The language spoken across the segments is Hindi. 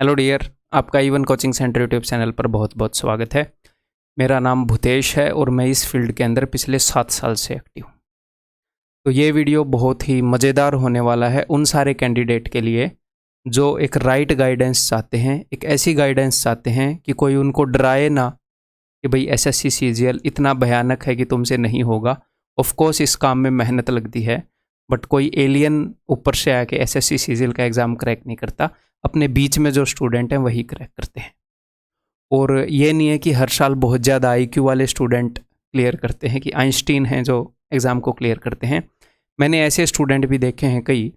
हेलो डियर, आपका even coaching centre YouTube channel पर बहुत बहुत स्वागत है। मेरा नाम भूतेश है और मैं इस फील्ड के अंदर पिछले 7 साल से एक्टिव हूँ। तो ये वीडियो बहुत ही मज़ेदार होने वाला है उन सारे कैंडिडेट के लिए जो एक राइट गाइडेंस चाहते हैं, एक ऐसी गाइडेंस चाहते हैं कि कोई उनको डराए ना कि भाई एसएससी सीजीएल इतना भयानक है कि तुमसे नहीं होगा। ऑफ कोर्स इस काम में मेहनत लगती है, बट कोई एलियन ऊपर से आके एसएससी सीजीएल का एग्ज़ाम क्रैक नहीं करता। अपने बीच में जो स्टूडेंट हैं वही क्रैक करते हैं। और ये नहीं है कि हर साल बहुत ज़्यादा आईक्यू वाले स्टूडेंट क्लियर करते हैं कि आइंस्टीन हैं जो एग्ज़ाम को क्लियर करते हैं। मैंने ऐसे स्टूडेंट भी देखे हैं कई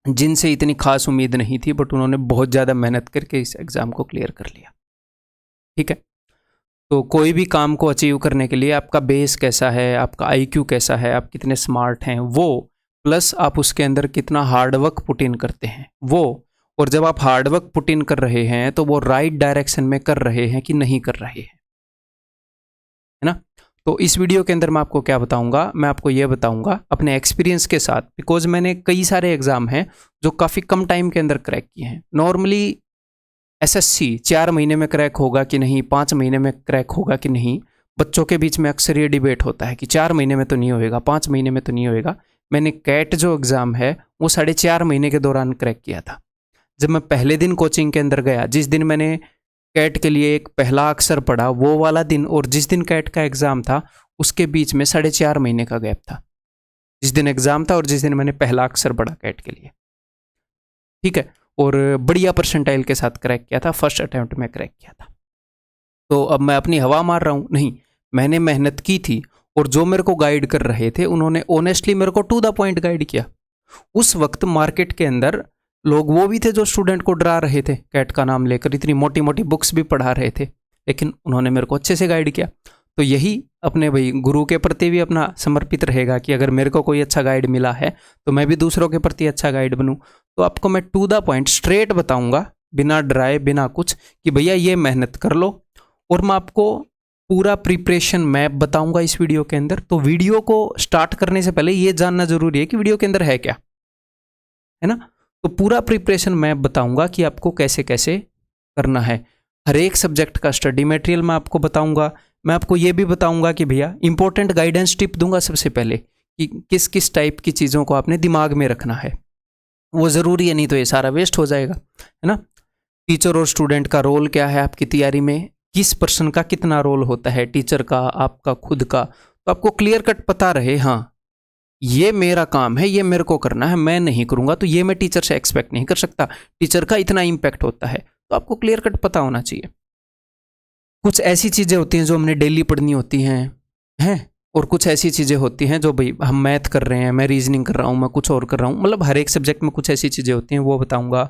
जिनसे इतनी खास उम्मीद नहीं थी, बट उन्होंने बहुत ज़्यादा मेहनत करके इस एग्ज़ाम को क्लियर कर लिया। ठीक है, तो कोई भी काम को अचीव करने के लिए आपका बेस कैसा है, आपका आईक्यू कैसा है, आप कितने स्मार्ट हैं वो, प्लस आप उसके अंदर कितना हार्डवर्क पुट इन करते हैं वो, और जब आप हार्डवर्क पुट इन कर रहे हैं तो वो राइट डायरेक्शन में कर रहे हैं कि नहीं कर रहे हैं, है ना। तो इस वीडियो के अंदर मैं आपको क्या बताऊंगा, मैं आपको ये बताऊंगा अपने एक्सपीरियंस के साथ, बिकॉज मैंने कई सारे एग्जाम हैं जो काफ़ी कम टाइम के अंदर क्रैक किए हैं। नॉर्मली एसएससी 4 महीने में क्रैक होगा कि नहीं, 5 महीने में क्रैक होगा कि नहीं, बच्चों के बीच में अक्सर ये डिबेट होता है कि 4 महीने में तो नहीं होएगा, 5 महीने में तो नहीं होएगा। मैंने कैट जो एग्ज़ाम है वो 4.5 महीने के दौरान क्रैक किया था। जब मैं पहले दिन कोचिंग के अंदर गया, जिस दिन मैंने कैट के लिए एक पहला अक्षर पढ़ा वो वाला दिन, और जिस दिन कैट का एग्ज़ाम था उसके बीच में 4.5 महीने का गैप था। जिस दिन एग्ज़ाम था और जिस दिन मैंने पहला अक्षर पढ़ा कैट के लिए, ठीक है, और बढ़िया परसेंटाइल के साथ क्रैक किया था। फर्स्ट अटैम्प्ट में क्रैक किया था। तो अब मैं अपनी हवा मार रहा हूँ? नहीं, मैंने मेहनत की थी और जो मेरे को गाइड कर रहे थे उन्होंने ऑनेस्टली मेरे को टू द पॉइंट गाइड किया। उस वक्त मार्केट के अंदर लोग वो भी थे जो स्टूडेंट को डरा रहे थे, कैट का नाम लेकर इतनी मोटी मोटी बुक्स भी पढ़ा रहे थे, लेकिन उन्होंने मेरे को अच्छे से गाइड किया। तो यही अपने भाई गुरु के प्रति भी अपना समर्पित रहेगा कि अगर मेरे को कोई अच्छा गाइड मिला है तो मैं भी दूसरों के प्रति अच्छा गाइड बनूं। तो आपको मैं टू द पॉइंट स्ट्रेट बताऊंगा, बिना डराए बिना कुछ, कि भैया ये मेहनत कर लो। और मैं आपको पूरा प्रिपरेशन मैप बताऊंगा इस वीडियो के अंदर। तो वीडियो को स्टार्ट करने से पहले ये जानना जरूरी है कि वीडियो के अंदर है क्या, है ना। तो पूरा प्रिपरेशन मैप बताऊंगा कि आपको कैसे कैसे करना है। हर एक सब्जेक्ट का स्टडी मटेरियल मैं आपको बताऊंगा। मैं आपको ये भी बताऊंगा कि भैया इंपॉर्टेंट गाइडेंस टिप दूंगा सबसे पहले कि किस किस टाइप की चीज़ों को आपने दिमाग में रखना है। वो ज़रूरी है, नहीं तो ये सारा वेस्ट हो जाएगा, है ना। टीचर और स्टूडेंट का रोल क्या है आपकी तैयारी में, किस पर्सन का कितना रोल होता है, टीचर का, आपका खुद का, तो आपको क्लियर कट पता रहे। हाँ, ये मेरा काम है, ये मेरे को करना है, मैं नहीं करूँगा तो ये मैं टीचर से एक्सपेक्ट नहीं कर सकता, टीचर का इतना इम्पैक्ट होता है, तो आपको क्लियर कट पता होना चाहिए। कुछ ऐसी चीज़ें होती हैं जो हमने डेली पढ़नी होती हैं, और कुछ ऐसी चीज़ें होती हैं जो भाई हम मैथ कर रहे हैं, मैं रीजनिंग कर रहा हूँ, मैं कुछ और कर रहा हूँ, मतलब हर एक सब्जेक्ट में कुछ ऐसी चीज़ें होती हैं, वो बताऊँगा।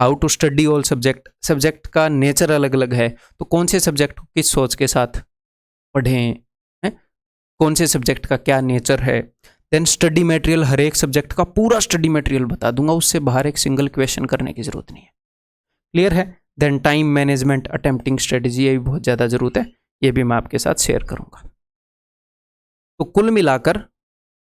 How to study all subject, subject का नेचर अलग अलग है, तो कौन से सब्जेक्ट को किस सोच के साथ पढ़ें, हैं, कौन से सब्जेक्ट का क्या नेचर है। देन स्टडी मटेरियल, हर एक सब्जेक्ट का पूरा स्टडी मटेरियल बता दूंगा, उससे बाहर एक सिंगल क्वेश्चन करने की जरूरत नहीं है। क्लियर है। Then time management, attempting strategy, ये भी बहुत ज़्यादा ज़रूरत है, ये भी मैं आपके साथ शेयर करूंगा। तो कुल मिलाकर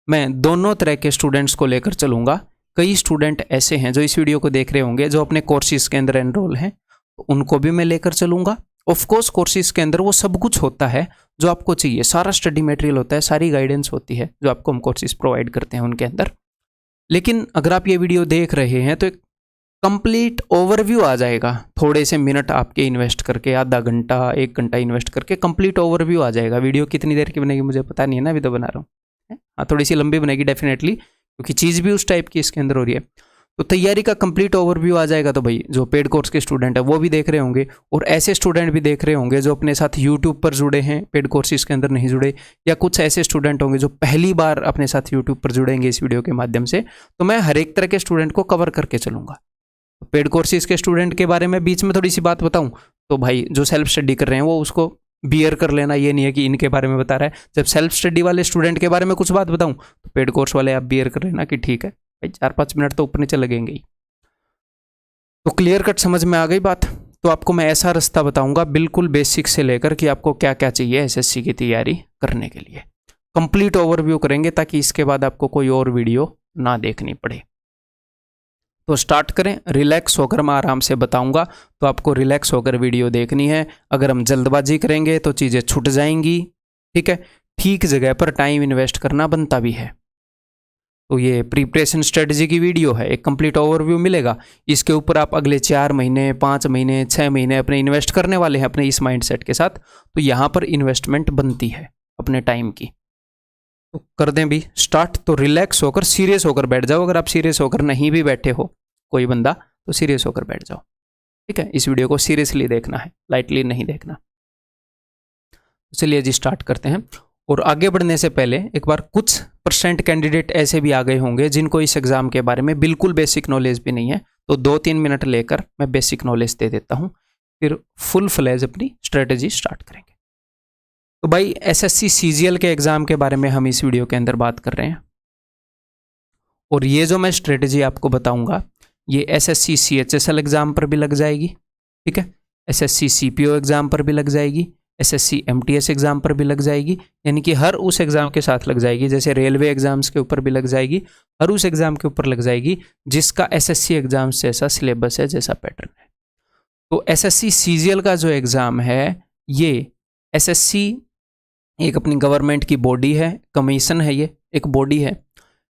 मैं दोनों तरह के स्टूडेंट्स को लेकर चलूंगा। कई स्टूडेंट ऐसे हैं जो इस वीडियो को देख रहे होंगे जो अपने कोर्सेज के अंदर एनरोल हैं, तो उनको भी मैं लेकर चलूंगा। ऑफकोर्स कोर्सेज के अंदर वो सब कुछ होता है जो आपको चाहिए, सारा स्टडी मटेरियल होता है, सारी गाइडेंस होती है जो आपको हम कोर्सेज प्रोवाइड करते हैं उनके अंदर। लेकिन अगर आप ये वीडियो देख रहे हैं तो एक कंप्लीट ओवरव्यू आ जाएगा, थोड़े से मिनट आपके इन्वेस्ट करके, आधा घंटा 1 घंटा इन्वेस्ट करके कंप्लीट ओवरव्यू आ जाएगा। वीडियो कितनी देर की बनेगी मुझे पता नहीं है ना, अभी तो बना रहा हूँ। हाँ, थोड़ी सी लंबी बनेगी डेफिनेटली, क्योंकि चीज़ भी उस टाइप की इसके अंदर हो रही है। तो तैयारी का कंप्लीट ओवरव्यू आ जाएगा। तो भाई जो पेड कोर्स के स्टूडेंट है वो भी देख रहे होंगे, और ऐसे स्टूडेंट भी देख रहे होंगे जो अपने साथ यूट्यूब पर जुड़े हैं, पेड कोर्सेज के अंदर नहीं जुड़े, या कुछ ऐसे स्टूडेंट होंगे जो पहली बार अपने साथ यूट्यूब पर जुड़ेंगे इस वीडियो के माध्यम से। तो मैं हर एक तरह के स्टूडेंट को कवर करके चलूँगा। पेड कोर्सेज के स्टूडेंट के बारे में बीच में थोड़ी सी बात बताऊँ तो भाई जो सेल्फ स्टडी कर रहे हैं वो उसको बियर कर लेना, ये नहीं है कि इनके बारे में बता रहा है। जब सेल्फ स्टडी वाले स्टूडेंट के बारे में कुछ बात बताऊँ तो पेड कोर्स वाले आप बियर कर लेना कि ठीक है भाई, 4-5 मिनट तो ऊपर नीचे लगेंगे ही। तो क्लियर कट समझ में आ गई बात। तो आपको मैं ऐसा रास्ता बताऊंगा बिल्कुल बेसिक से लेकर कि आपको क्या क्या चाहिए एसएससी की तैयारी करने के लिए। कंप्लीट ओवरव्यू करेंगे ताकि इसके बाद आपको कोई और वीडियो ना देखनी पड़े। तो स्टार्ट करें। रिलैक्स होकर मैं आराम से बताऊंगा, तो आपको रिलैक्स होकर वीडियो देखनी है। अगर हम जल्दबाजी करेंगे तो चीज़ें छूट जाएंगी, ठीक है। ठीक जगह पर टाइम इन्वेस्ट करना बनता भी है। तो ये प्रिपरेशन स्ट्रेटजी की वीडियो है, एक कंप्लीट ओवरव्यू मिलेगा। इसके ऊपर आप अगले 4 महीने, 5 महीने, 6 महीने अपने इन्वेस्ट करने वाले हैं अपने इस माइंडसेट के साथ। तो यहाँ पर इन्वेस्टमेंट बनती है अपने टाइम की। तो कर दें भी स्टार्ट। तो रिलैक्स होकर, सीरियस होकर बैठ जाओ। अगर आप सीरियस होकर नहीं भी बैठे हो कोई बंदा, तो सीरियस होकर बैठ जाओ, ठीक है। इस वीडियो को सीरियसली देखना है, लाइटली नहीं देखना। चलिए जी स्टार्ट करते हैं। और आगे बढ़ने से पहले एक बार, कुछ % कैंडिडेट ऐसे भी आ गए होंगे जिनको इस एग्जाम के बारे में बिल्कुल बेसिक नॉलेज भी नहीं है। तो 2-3 मिनट लेकर मैं बेसिक नॉलेज दे देता हूँ, फिर फुल फ्लैज अपनी स्ट्रेटेजी स्टार्ट करेंगे। तो भाई SSC CGL के एग्जाम के बारे में हम इस वीडियो के अंदर बात कर रहे हैं। और ये जो मैं स्ट्रेटेजी आपको बताऊंगा, ये SSC CHSL एग्जाम पर भी लग जाएगी, ठीक है। SSC CPO एग्जाम पर भी लग जाएगी, SSC MTS एग्जाम पर भी लग जाएगी। यानी कि हर उस एग्जाम के साथ लग जाएगी। जैसे रेलवे एग्जाम्स के ऊपर भी लग जाएगी, हर उस एग्जाम के ऊपर लग जाएगी जिसका SSC एग्जाम्स जैसा सिलेबस है, जैसा पैटर्न है। तो SSC CGL का जो एग्जाम है, ये SSC एक अपनी गवर्नमेंट की बॉडी है, कमीशन है, ये एक बॉडी है।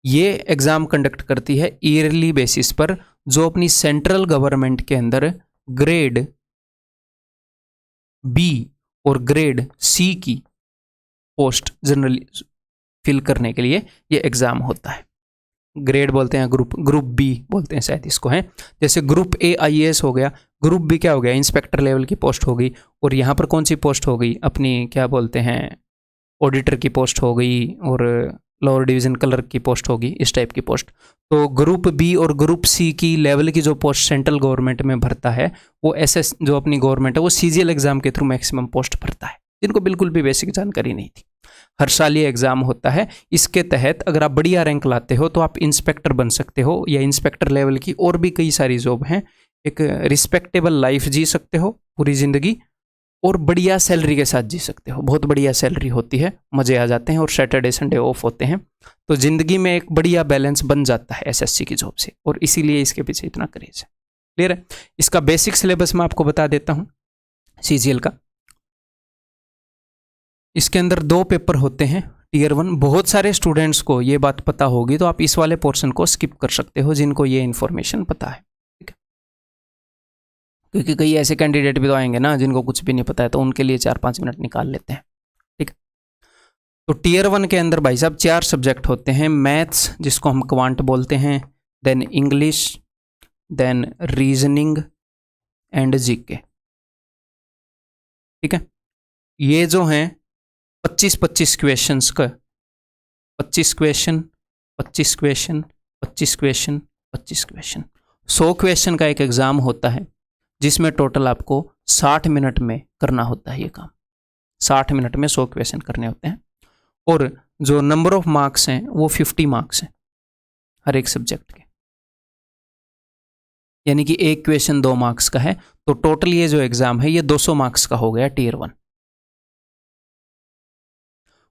ये एग्जाम कंडक्ट करती है ईयरली बेसिस पर, जो अपनी सेंट्रल गवर्नमेंट के अंदर ग्रेड B और ग्रेड C की पोस्ट जनरली फिल करने के लिए ये एग्जाम होता है। ग्रेड बोलते हैं ग्रुप B बोलते हैं शायद इसको, है। जैसे ग्रुप A IAS हो गया, ग्रुप B क्या हो गया, इंस्पेक्टर लेवल की पोस्ट हो गई। और यहाँ पर कौन सी पोस्ट हो गई, अपनी क्या बोलते हैं, ऑडिटर की पोस्ट हो गई, और लोअर डिवीजन क्लर्क की पोस्ट होगी, इस टाइप की पोस्ट। तो ग्रुप B और ग्रुप C की लेवल की जो पोस्ट सेंट्रल गवर्नमेंट में भरता है, वो SS जो अपनी गवर्नमेंट है वो CGL एग्जाम के थ्रू मैक्सिमम पोस्ट भरता है, जिनको बिल्कुल भी बेसिक जानकारी नहीं थी। हर साल ये एग्जाम होता है। इसके तहत अगर आप बढ़िया रैंक लाते हो तो आप इंस्पेक्टर बन सकते हो, या इंस्पेक्टर लेवल की और भी कई सारी जॉब हैं। एक रिस्पेक्टेबल लाइफ जी सकते हो पूरी ज़िंदगी, और बढ़िया सैलरी के साथ जी सकते हो। बहुत बढ़िया सैलरी होती है, मज़े आ जाते हैं, और सैटरडे संडे ऑफ होते हैं। तो ज़िंदगी में एक बढ़िया बैलेंस बन जाता है SSC की जॉब से, और इसीलिए इसके पीछे इतना क्रेज है। क्लियर है। इसका बेसिक सिलेबस मैं आपको बता देता हूँ CGL का। इसके अंदर 2 पेपर होते हैं, Tier 1। बहुत सारे स्टूडेंट्स को ये बात पता होगी, तो आप इस वाले पोर्शन को स्किप कर सकते हो जिनको ये इन्फॉर्मेशन पता है, ठीक है। क्योंकि कई ऐसे कैंडिडेट भी तो आएंगे ना जिनको कुछ भी नहीं पता है, तो उनके लिए 4-5 मिनट निकाल लेते हैं, ठीक है। तो Tier 1 के अंदर भाई साहब 4 सब्जेक्ट होते हैं। मैथ्स, जिसको हम क्वांट बोलते हैं, then English, then reasoning and GK, ठीक है। ये जो हैं 25-25 क्वेश्चंस का, 25 question, 25 question, 25 question, 25 question, 100 question का एक एग्जाम होता है, जिसमें टोटल आपको 60 मिनट में करना होता है ये काम। 60 मिनट में 100 क्वेश्चन करने होते हैं। और जो नंबर ऑफ मार्क्स हैं वो 50 मार्क्स हैं हर एक सब्जेक्ट के, यानी कि एक क्वेश्चन 2 मार्क्स का है। तो टोटल ये जो एग्जाम है ये 200 मार्क्स का हो गया Tier 1।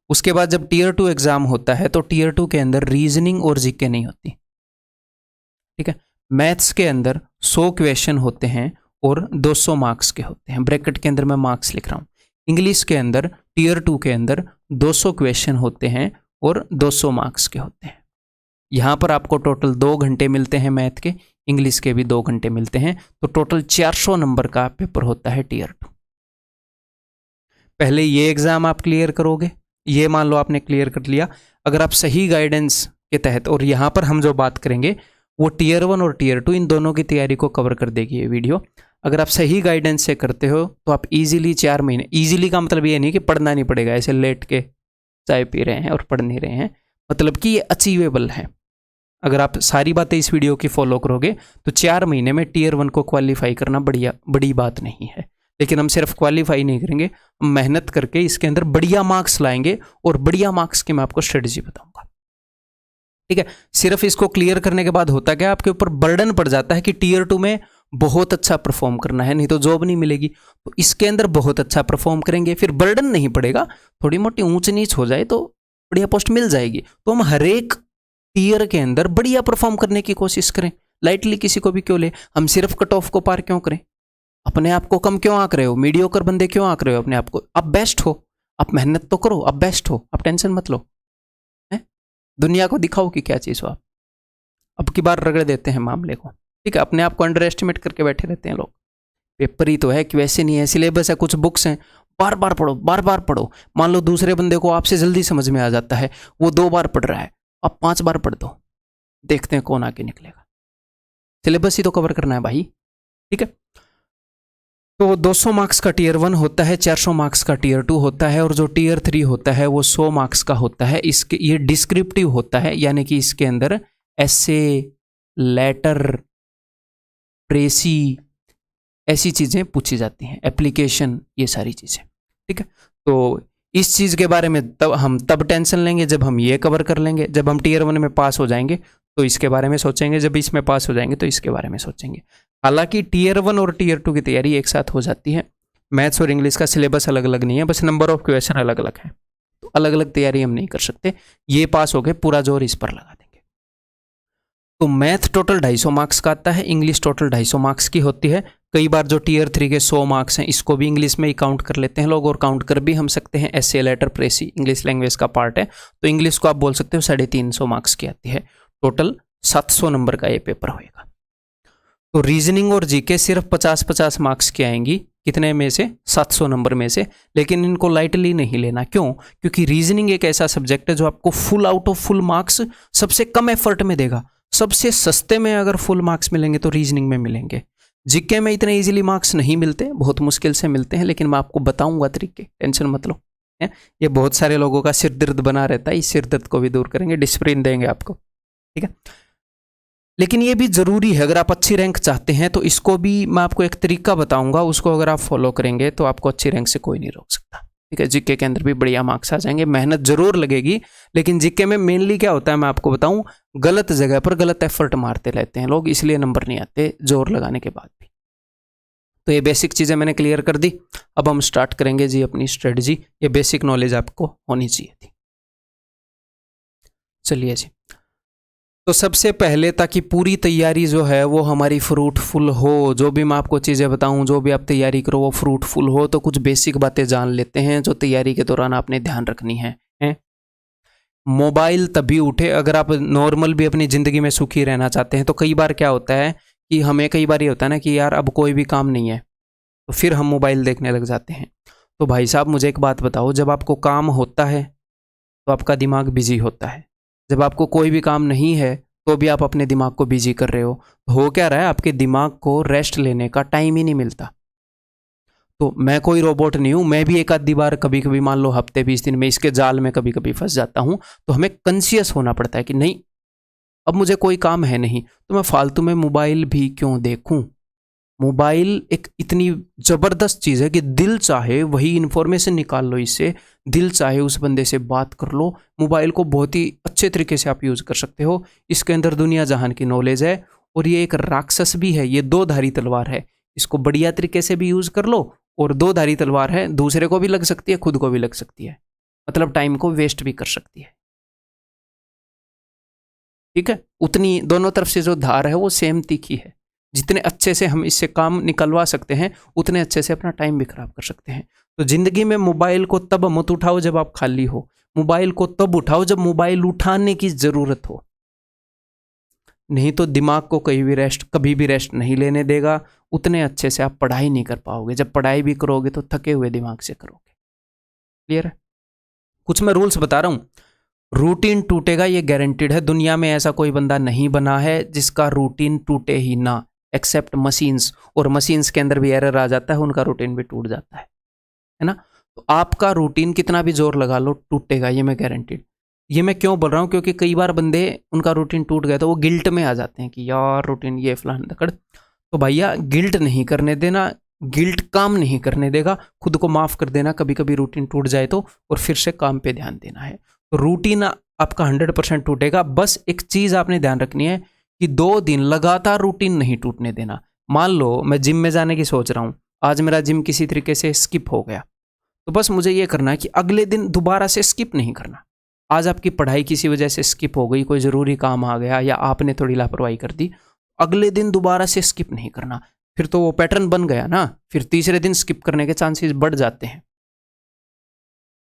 उसके बाद जब Tier 2 एग्जाम होता है, तो Tier 2 के अंदर रीजनिंग और GK नहीं होती, ठीक है। मैथ्स के अंदर 100 क्वेश्चन होते हैं और 200 मार्क्स के होते हैं। ब्रैकेट के अंदर मैं मार्क्स लिख रहा हूँ। इंग्लिश के अंदर Tier 2 के अंदर 200 क्वेश्चन होते हैं और 200 मार्क्स के होते हैं। यहाँ पर आपको टोटल 2 घंटे मिलते हैं मैथ के, इंग्लिश के भी 2 घंटे मिलते हैं। तो टोटल 400 नंबर का पेपर होता है Tier 2। पहले ये एग्जाम आप क्लियर करोगे, ये मान लो आपने क्लियर कर लिया। अगर आप सही गाइडेंस के तहत, और यहाँ पर हम जो बात करेंगे वो Tier 1 और Tier 2 इन दोनों की तैयारी को कवर कर देगी ये वीडियो। अगर आप सही गाइडेंस से करते हो तो आप इजीली 4 महीने, इजीली का मतलब ये नहीं कि पढ़ना नहीं पड़ेगा, ऐसे लेट के चाय पी रहे हैं और पढ़ नहीं रहे हैं, मतलब कि ये अचीवेबल है। अगर आप सारी बातें इस वीडियो की फॉलो करोगे तो 4 महीने में Tier 1 को क्वालिफाई करना बड़ी बात नहीं है। लेकिन हम सिर्फ क्वालिफाई नहीं करेंगे, हम मेहनत करके इसके अंदर बढ़िया मार्क्स लाएंगे, और बढ़िया मार्क्स की मैं आपको स्ट्रेटजी बताऊंगा, ठीक है। सिर्फ इसको क्लियर करने के बाद होता क्या, आपके ऊपर बर्डन पड़ जाता है कि Tier 2 में बहुत अच्छा परफॉर्म करना है, नहीं तो जॉब नहीं मिलेगी। तो इसके अंदर बहुत अच्छा परफॉर्म करेंगे, फिर बर्डन नहीं पड़ेगा, थोड़ी मोटी ऊंच नीच हो जाए तो बढ़िया पोस्ट मिल जाएगी। तो हम हर एक ईयर के अंदर बढ़िया परफॉर्म करने की कोशिश करें, लाइटली किसी को भी क्यों ले? हम सिर्फ कट ऑफ को पार क्यों करें? अपने आप को कम क्यों आंक रहे हो? मीडियोकर बंदे क्यों आंक रहे हो अपने आप को? आप बेस्ट हो, आप मेहनत तो करो, आप बेस्ट हो, आप टेंशन मत लो, है? दुनिया को दिखाओ कि क्या चीज़ हो आप। अब की बार रगड़ देते हैं मामले को, ठीक है? अपने आप को अंडर एस्टिमेट करके बैठे रहते हैं लोग। पेपर ही तो है कि वैसे नहीं है, सिलेबस है, कुछ बुक्स हैं, बार बार पढ़ो, बार बार पढ़ो। मान लो दूसरे बंदे को आपसे जल्दी समझ में आ जाता है, वो 2 बार पढ़ रहा है, आप 5 बार पढ़ दो, देखते हैं कौन आगे निकलेगा। सिलेबस ही तो कवर करना है भाई, ठीक है? तो 200 मार्क्स का टीयर 1 होता है, 400 मार्क्स का टीयर 2 होता है, और जो टीयर 3 होता है वो 100 मार्क्स का होता है। इसके ये डिस्क्रिप्टिव होता है, यानी कि इसके अंदर एसे, लेटर, प्रेसी, ऐसी चीज़ें पूछी जाती हैं, एप्लीकेशन, ये सारी चीज़ें, ठीक है? तो इस चीज़ के बारे में तब टेंशन लेंगे जब हम ये कवर कर लेंगे। जब हम टीयर 1 में पास हो जाएंगे तो इसके बारे में सोचेंगे, जब इसमें पास हो जाएंगे तो इसके बारे में सोचेंगे। हालांकि टीयर 1 और टीयर 2 की तैयारी एक साथ हो जाती है। मैथ्स और इंग्लिश का सिलेबस अलग अलग नहीं है, बस नंबर ऑफ क्वेश्चन अलग अलग है, तो अलग अलग तैयारी हम नहीं कर सकते। ये पास हो गए, पूरा जोर इस पर लगा देंगे। तो मैथ टोटल 250 मार्क्स का आता है, इंग्लिश टोटल 250 मार्क्स की होती है। कई बार जो टीयर 3 के 100 मार्क्स हैं, इसको भी इंग्लिश में ही काउंट कर लेते हैं लोग, और काउंट कर भी हम सकते हैं। एसे, लेटर, प्रेसी इंग्लिश लैंग्वेज का पार्ट है, तो इंग्लिश को आप बोल सकते हो 350 मार्क्स की आती है। टोटल 700 नंबर का ये पेपर होएगा। तो रीजनिंग और जीके सिर्फ 50-50 मार्क्स की आएंगी। कितने में से? 700 नंबर में से। लेकिन इनको लाइटली नहीं लेना। क्यों? क्योंकि रीजनिंग एक ऐसा सब्जेक्ट है जो आपको full out of full marks सबसे कम एफर्ट में देगा। सबसे सस्ते में अगर फुल मार्क्स मिलेंगे तो रीजनिंग में मिलेंगे। जीके में इतने इजीली मार्क्स नहीं मिलते, बहुत मुश्किल से मिलते हैं, लेकिन मैं आपको बताऊंगा तरीके, टेंशन मत लो। ये बहुत सारे लोगों का सिर दर्द बना रहता है, इस सिर दर्द को भी दूर करेंगे, डिसिप्लिन देंगे आपको, ठीक है? लेकिन ये भी ज़रूरी है, अगर आप अच्छी रैंक चाहते हैं तो इसको भी मैं आपको एक तरीका बताऊंगा, उसको अगर आप फॉलो करेंगे तो आपको अच्छी रैंक से कोई नहीं रोक सकता, ठीक है? जीके के अंदर भी बढ़िया मार्क्स आ जाएंगे, मेहनत जरूर लगेगी। लेकिन जीके में मेनली क्या होता है मैं आपको बताऊं, गलत जगह पर गलत एफर्ट मारते रहते हैं लोग, इसलिए नंबर नहीं आते जोर लगाने के बाद भी। तो ये बेसिक चीज़ें मैंने क्लियर कर दी। अब हम स्टार्ट करेंगे जी अपनी स्ट्रेटजी। ये बेसिक नॉलेज आपको होनी चाहिए थी। चलिए जी, तो सबसे पहले ताकि पूरी तैयारी जो है वो हमारी फ्रूटफुल हो, जो भी मैं आपको चीज़ें बताऊं, जो भी आप तैयारी करो वो फ्रूटफुल हो, तो कुछ बेसिक बातें जान लेते हैं जो तैयारी के दौरान आपने ध्यान रखनी है। मोबाइल तभी उठे अगर आप नॉर्मल भी अपनी ज़िंदगी में सुखी रहना चाहते हैं। तो कई बार क्या होता है कि हमें कई बार ये होता है ना कि यार अब कोई भी काम नहीं है, तो फिर हम मोबाइल देखने लग जाते हैं। तो भाई साहब मुझे एक बात बताओ, जब आपको काम होता है तो आपका दिमाग बिजी होता है, जब आपको कोई भी काम नहीं है तो भी आप अपने दिमाग को बिजी कर रहे हो क्या रहा है? आपके दिमाग को रेस्ट लेने का टाइम ही नहीं मिलता। तो मैं कोई रोबोट नहीं हूँ, मैं भी एक आधी बार कभी कभी मान लो हफ्ते 20 दिन में इसके जाल में कभी कभी फंस जाता हूँ। तो हमें कॉन्शियस होना पड़ता है कि नहीं अब मुझे कोई काम है नहीं, तो मैं फालतू में मोबाइल भी क्यों देखूं। मोबाइल एक इतनी ज़बरदस्त चीज़ है कि दिल चाहे वही इन्फॉर्मेशन निकाल लो इससे, दिल चाहे उस बंदे से बात कर लो। मोबाइल को बहुत ही अच्छे तरीके से आप यूज़ कर सकते हो। इसके अंदर दुनिया जहान की नॉलेज है, और ये एक राक्षस भी है, ये 2 धारी तलवार है। इसको बढ़िया तरीके से भी यूज़ कर लो, और 2 धारी तलवार है, दूसरे को भी लग सकती है, खुद को भी लग सकती है, मतलब टाइम को वेस्ट भी कर सकती है, ठीक है? उतनी दोनों तरफ से जो धार है वो सेम तीखी है। जितने अच्छे से हम इससे काम निकलवा सकते हैं उतने अच्छे से अपना टाइम भी खराब कर सकते हैं। तो जिंदगी में मोबाइल को तब मत उठाओ जब आप खाली हो, मोबाइल को तब उठाओ जब मोबाइल उठाने की जरूरत हो, नहीं तो दिमाग को कभी भी रेस्ट नहीं लेने देगा। उतने अच्छे से आप पढ़ाई नहीं कर पाओगे, जब पढ़ाई भी करोगे तो थके हुए दिमाग से करोगे। क्लियर है? कुछ मैं रूल्स बता रहा हूं, रूटीन टूटेगा ये गारंटीड है। दुनिया में ऐसा कोई बंदा नहीं बना है जिसका रूटीन टूटे ही ना, एक्सेप्ट मशीन्स, और मशीन्स के अंदर भी एरर आ जाता है, उनका रूटीन भी टूट जाता है ना? तो आपका रूटीन कितना भी जोर लगा लो टूटेगा, ये मैं गारंटीड। ये मैं क्यों बोल रहा हूँ? क्योंकि कई बार बंदे उनका रूटीन टूट गया तो वो गिल्ट में आ जाते हैं कि यार रूटीन ये फलान दकड़। तो भैया गिल्ट नहीं करने देना, गिल्ट काम नहीं करने देगा। खुद को माफ़ कर देना कभी कभी रूटीन टूट जाए तो, और फिर से काम पे ध्यान देना है। तो रूटीन आपका 100% टूटेगा। बस एक चीज़ आपने ध्यान रखनी है कि 2 दिन लगातार रूटीन नहीं टूटने देना। मान लो मैं जिम में जाने की सोच रहा हूँ, आज मेरा जिम किसी तरीके से स्किप हो गया, तो बस मुझे ये करना है कि अगले दिन दोबारा से स्किप नहीं करना। आज आपकी पढ़ाई किसी वजह से स्किप हो गई, कोई ज़रूरी काम आ गया या आपने थोड़ी लापरवाही कर दी, अगले दिन दोबारा से स्किप नहीं करना, फिर तो वो पैटर्न बन गया ना, फिर तीसरे दिन स्किप करने के चांसेस बढ़ जाते हैं।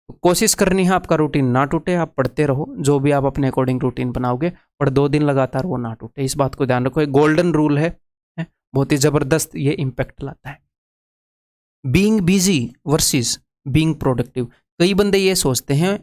तो कोशिश करनी है आपका रूटीन ना टूटे, आप पढ़ते रहो, जो भी आप अपने अकॉर्डिंग रूटीन बनाओगे, पर 2 दिन लगातार वो ना टूटे, इस बात को ध्यान रखो। एक गोल्डन रूल है, बहुत ही जबरदस्त ये इम्पैक्ट लाता है। Being busy versus being productive. कई बंदे ये सोचते हैं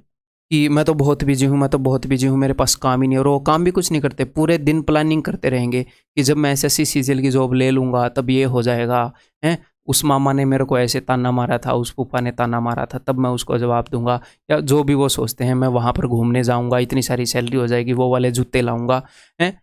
कि मैं तो बहुत बिजी हूँ, मैं तो बहुत बिजी हूँ, मेरे पास काम ही नहीं, और वो काम भी कुछ नहीं करते, पूरे दिन प्लानिंग करते रहेंगे कि जब मैं एसएससी सीजीएल की जॉब ले लूँगा तब ये हो जाएगा, हैं उस मामा ने मेरे को ऐसे ताना मारा था, उस फूफा ने ताना मारा था, तब मैं उसको जवाब दूंगा, या जो भी वो सोचते हैं, मैं वहाँ पर घूमने जाऊँगा, इतनी सारी सैलरी हो जाएगी, वो वाले जूते लाऊंगा, हैं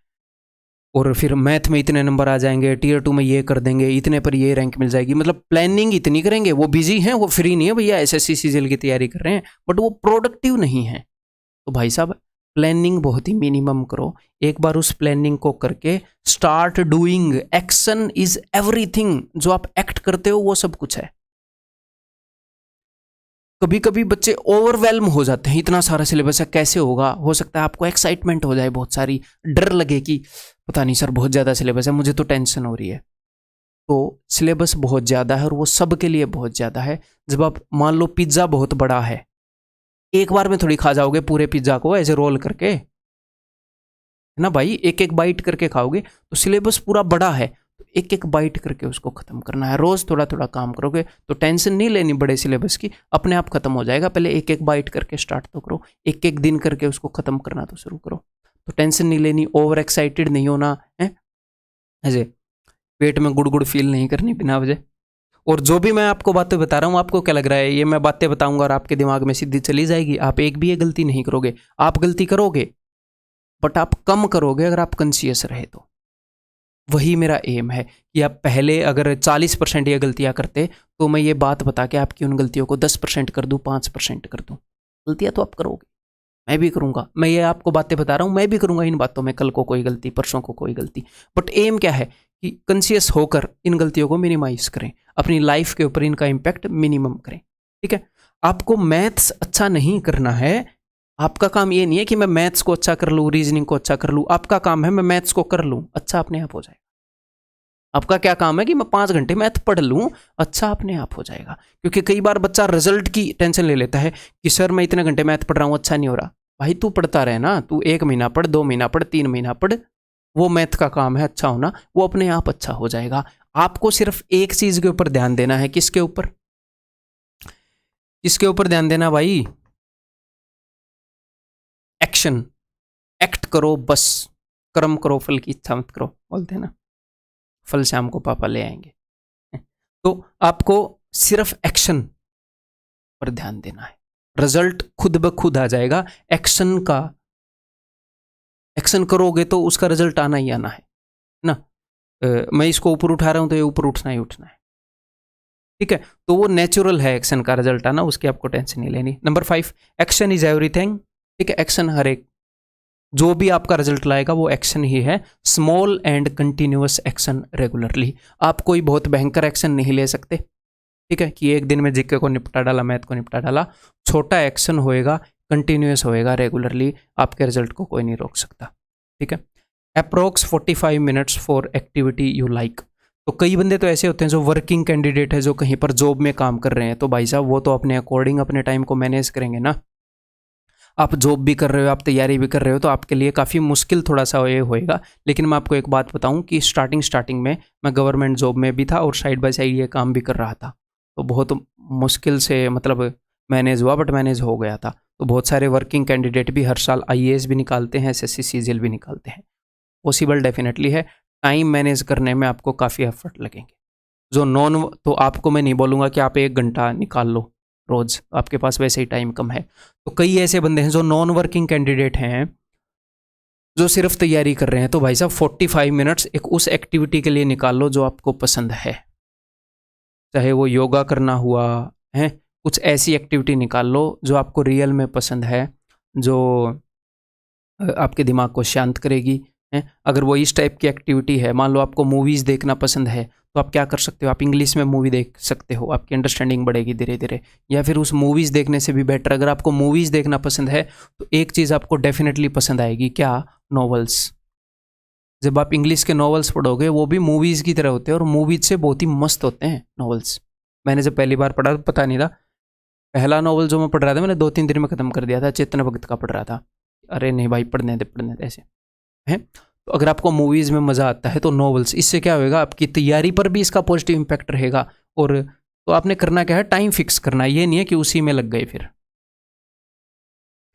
और फिर मैथ में इतने नंबर आ जाएंगे, टीयर 2 में ये कर देंगे, इतने पर ये रैंक मिल जाएगी, मतलब प्लानिंग इतनी करेंगे। वो बिजी हैं, वो फ्री नहीं है भैया, एसएससी सीजीएल की तैयारी कर रहे हैं, बट वो प्रोडक्टिव नहीं है। तो भाई साहब प्लानिंग बहुत ही मिनिमम करो, एक बार उस प्लानिंग को करके start doing. Action is everything, जो आप एक्ट करते हो वो सब कुछ है। कभी कभी बच्चे ओवरवेल्म हो जाते हैं, इतना सारा सिलेबस है, कैसे होगा। हो सकता है आपको एक्साइटमेंट हो जाए, बहुत सारी डर लगे कि पता नहीं सर बहुत ज़्यादा सिलेबस है, मुझे तो टेंशन हो रही है। तो सिलेबस बहुत ज़्यादा है और वो सब के लिए बहुत ज़्यादा है। जब आप मान लो पिज्ज़ा बहुत बड़ा है, एक बार में थोड़ी खा जाओगे पूरे पिज्ज़ा को ऐसे रोल करके, है ना भाई, एक एक बाइट करके खाओगे। तो सिलेबस पूरा बड़ा है, तो एक एक बाइट करके उसको ख़त्म करना है। रोज़ थोड़ा थोड़ा काम करोगे तो टेंशन नहीं लेनी बड़े सिलेबस की, अपने आप ख़त्म हो जाएगा। पहले एक एक बाइट करके स्टार्ट तो करो, एक एक दिन करके उसको ख़त्म करना तो शुरू करो। तो टेंशन नहीं लेनी, ओवर एक्साइटेड नहीं होना है, ऐसे पेट में गुड़ फील नहीं करनी बिना वजह। और जो भी मैं आपको बातें बता रहा हूँ, आपको क्या लग रहा है, ये मैं बातें बताऊंगा और आपके दिमाग में सीधी चली जाएगी, आप एक भी ये गलती नहीं करोगे। आप गलती करोगे बट आप कम करोगे अगर आप कॉन्शियस रहे तो। वही मेरा एम है कि आप पहले अगर 40% ये गलतियां करते तो मैं ये बात बता के आपकी उन गलतियों को 10% कर दूं, 5% कर दूं। गलतियां तो आप करोगे, मैं भी करूंगा, मैं ये आपको बातें बता रहा हूँ, मैं भी करूंगा इन बातों में, कल को कोई गलती, परसों को कोई गलती। बट एम क्या है कि कॉन्शियस होकर इन गलतियों को मिनिमाइज करें, अपनी लाइफ के ऊपर इनका इम्पैक्ट मिनिमम करें। ठीक है, आपको मैथ्स अच्छा नहीं करना है, आपका काम ये नहीं है कि मैं मैथ्स को अच्छा कर लूँ, रीजनिंग को अच्छा कर लूँ। आपका काम है मैं मैथ्स को कर लूँ, अच्छा अपने आप हो जाएगा। आपका क्या काम है कि मैं 5 घंटे मैथ पढ़ लूँ, अच्छा अपने आप हो जाएगा। क्योंकि कई बार बच्चा रिजल्ट की टेंशन ले लेता है कि सर मैं इतने घंटे मैथ पढ़ रहा हूँ, अच्छा नहीं हो रहा। भाई तू पढ़ता रहे ना, तू 1 महीना पढ़, 2 महीना पढ़, 3 महीना पढ़, वो मैथ का काम है अच्छा होना, वो अपने आप अच्छा हो जाएगा। आपको सिर्फ एक चीज के ऊपर ध्यान देना है, किसके ऊपर, किसके ऊपर ध्यान देना भाई, एक्शन, एक्ट करो बस, कर्म करो फल की इच्छा मत करो, बोलते हैं ना, फल शाम को पापा ले आएंगे। तो आपको सिर्फ एक्शन पर ध्यान देना है, रिजल्ट खुद ब खुद आ जाएगा। एक्शन का, एक्शन करोगे तो उसका रिजल्ट आना ही आना है ना। मैं इसको ऊपर उठा रहा हूं तो ये ऊपर उठना ही उठना है। ठीक है, तो वो नेचुरल है एक्शन का रिजल्ट आना, उसकी आपको टेंशन नहीं लेनी। Number 5, action is everything. ठीक है, एक्शन हर एक, जो भी आपका रिजल्ट लाएगा वो एक्शन ही है। Small and continuous action regularly. आप कोई बहुत भयंकर एक्शन नहीं ले सकते, ठीक है, कि एक दिन में जीके को निपटा डाला, मैथ को निपटा डाला। छोटा एक्शन होएगा, कंटिन्यूअस होएगा, रेगुलरली, आपके रिजल्ट को कोई नहीं रोक सकता। ठीक है, approx 45 minutes for activity you like. तो कई बंदे तो ऐसे होते हैं जो वर्किंग कैंडिडेट है, जो कहीं पर जॉब में काम कर रहे हैं, तो भाई साहब वो तो अपने अकॉर्डिंग अपने टाइम को मैनेज करेंगे ना। आप जॉब भी कर रहे हो, आप तैयारी भी कर रहे हो, तो आपके लिए काफ़ी मुश्किल थोड़ा सा ये होएगा। लेकिन मैं आपको एक बात बताऊं कि स्टार्टिंग में मैं गवर्नमेंट जॉब में भी था और साइड बाय साइड ये काम भी कर रहा था, तो बहुत मुश्किल से मतलब मैनेज हुआ, बट मैनेज हो गया था। तो बहुत सारे वर्किंग कैंडिडेट भी हर साल IAS भी निकालते हैं, SSC CGL भी निकालते हैं। पॉसिबल डेफिनेटली है, टाइम मैनेज करने में आपको काफ़ी एफर्ट लगेंगे। जो नॉन, तो आपको मैं नहीं बोलूँगा कि आप 1 घंटा निकाल लो रोज़, आपके पास वैसे ही टाइम कम है। तो कई ऐसे बंदे हैं जो नॉन वर्किंग कैंडिडेट हैं, जो सिर्फ तैयारी कर रहे हैं, तो भाई साहब 45 मिनट्स एक उस एक्टिविटी के लिए निकाल लो जो आपको पसंद है, चाहे वो योगा करना हुआ है, कुछ ऐसी एक्टिविटी निकाल लो जो आपको रियल में पसंद है, जो आपके दिमाग को शांत करेगी। हैं, अगर वो इस टाइप की एक्टिविटी है, मान लो आपको मूवीज़ देखना पसंद है, तो आप क्या कर सकते हो, आप इंग्लिश में मूवी देख सकते हो, आपकी अंडरस्टैंडिंग बढ़ेगी धीरे धीरे। या फिर उस मूवीज़ देखने से भी बेटर, अगर आपको मूवीज़ देखना पसंद है तो एक चीज़ आपको डेफिनेटली पसंद आएगी, क्या, नॉवेल्स। जब आप इंग्लिश के नॉवेल्स पढ़ोगे वो भी मूवीज़ की तरह होते हैं, और मूवीज से बहुत ही मस्त होते हैं नॉवेल्स। मैंने जब पहली बार पढ़ा तो पता नहीं था, पहला नॉवल जो मैं पढ़ रहा था मैंने 2-3 दिन में ख़त्म कर दिया था, चेतन भगत का पढ़ रहा था। अरे नहीं भाई, पढ़ने दे ऐसे हैं। तो अगर आपको मूवीज़ में मज़ा आता है तो नॉवेल्स, इससे क्या होएगा, आपकी तैयारी पर भी इसका पॉजिटिव इम्पैक्ट रहेगा। और तो आपने करना क्या है, टाइम फिक्स करना है, ये नहीं है कि उसी में लग गए फिर।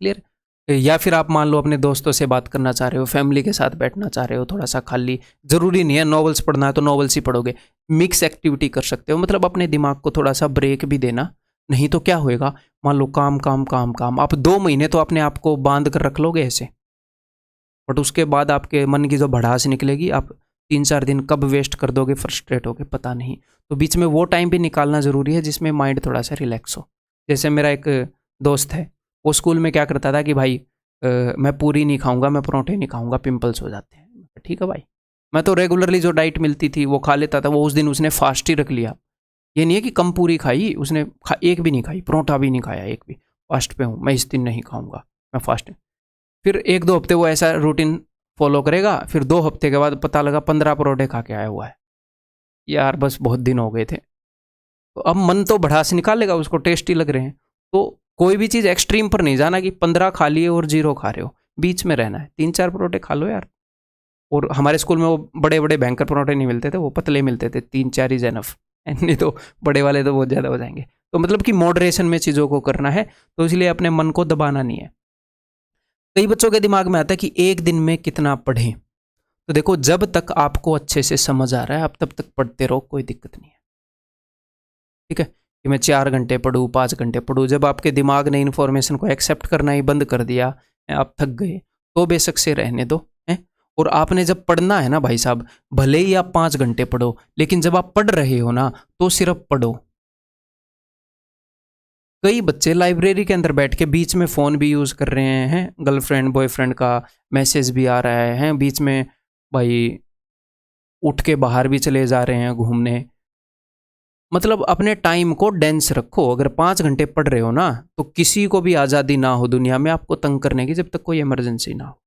क्लियर? या फिर आप मान लो अपने दोस्तों से बात करना चाह रहे हो, फैमिली के साथ बैठना चाह रहे हो, थोड़ा सा खाली, ज़रूरी नहीं है नॉवेल्स पढ़ना है तो नॉवेल्स ही पढ़ोगे, मिक्स एक्टिविटी कर सकते हो, मतलब अपने दिमाग को थोड़ा सा ब्रेक भी देना। नहीं तो क्या होएगा, मान लो काम काम काम काम, आप 2 महीने तो अपने आप को बांध कर रख लोगे ऐसे, बट उसके बाद आपके मन की जो भड़ास निकलेगी, आप 3-4 दिन कब वेस्ट कर दोगे, फ्रस्ट्रेट होगे पता नहीं। तो बीच में वो टाइम भी निकालना ज़रूरी है जिसमें माइंड थोड़ा सा रिलैक्स हो। जैसे मेरा एक दोस्त है, वो स्कूल में क्या करता था कि भाई मैं पूरी नहीं खाऊंगा, मैं परोठे नहीं खाऊंगा, पिंपल्स हो जाते हैं। ठीक है भाई, मैं तो रेगुलरली जो डाइट मिलती थी वो खा लेता था। वो उस दिन उसने फास्ट ही रख लिया, ये नहीं है कि कम पूरी खाई, उसने एक भी नहीं खाई, परोठा भी नहीं खाया, एक भी। फास्ट पे हूँ मैं, इस दिन नहीं खाऊंगा, मैं फास्ट। फिर 1-2 हफ्ते वो ऐसा रूटीन फॉलो करेगा, फिर 2 हफ्ते के बाद पता लगा 15 परोठे खा के आया हुआ है। यार बस बहुत दिन हो गए थे। तो अब मन तो भड़ास निकालेगा, उसको टेस्टी लग रहे हैं। तो कोई भी चीज़ एक्सट्रीम पर नहीं जाना कि 15 खा लिए और 0 खा रहे हो, बीच में रहना है। 3-4 परोठे खा लो यार। और हमारे स्कूल में वो बड़े बड़े भयंकर परोठे नहीं मिलते थे, वो पतले मिलते थे, 3-4 इज एनफ। नहीं तो बड़े वाले तो बहुत ज़्यादा हो जाएंगे। तो मतलब कि मॉडरेशन में चीज़ों को करना है, तो इसलिए अपने मन को दबाना नहीं है। कई बच्चों के दिमाग में आता है कि एक दिन में कितना पढ़ें। तो देखो, जब तक आपको अच्छे से समझ आ रहा है आप तब तक पढ़ते रहो, कोई दिक्कत नहीं है। ठीक है, कि मैं 4 घंटे पढ़ूँ, 5 घंटे पढ़ूँ, जब आपके दिमाग ने इन्फॉर्मेशन को एक्सेप्ट करना ही बंद कर दिया, आप थक गए, तो बेशक से रहने दो। हैं? और आपने जब पढ़ना है ना भाई साहब, भले ही आप 5 घंटे पढ़ो, लेकिन जब आप पढ़ रहे हो ना तो सिर्फ पढ़ो। कई बच्चे लाइब्रेरी के अंदर बैठ के बीच में फ़ोन भी यूज़ कर रहे हैं, गर्लफ्रेंड बॉयफ्रेंड का मैसेज भी आ रहा है, बीच में भाई उठ के बाहर भी चले जा रहे हैं घूमने। मतलब अपने टाइम को डेंस रखो। अगर 5 घंटे पढ़ रहे हो ना, तो किसी को भी आज़ादी ना हो दुनिया में आपको तंग करने की, जब तक कोई इमरजेंसी ना हो।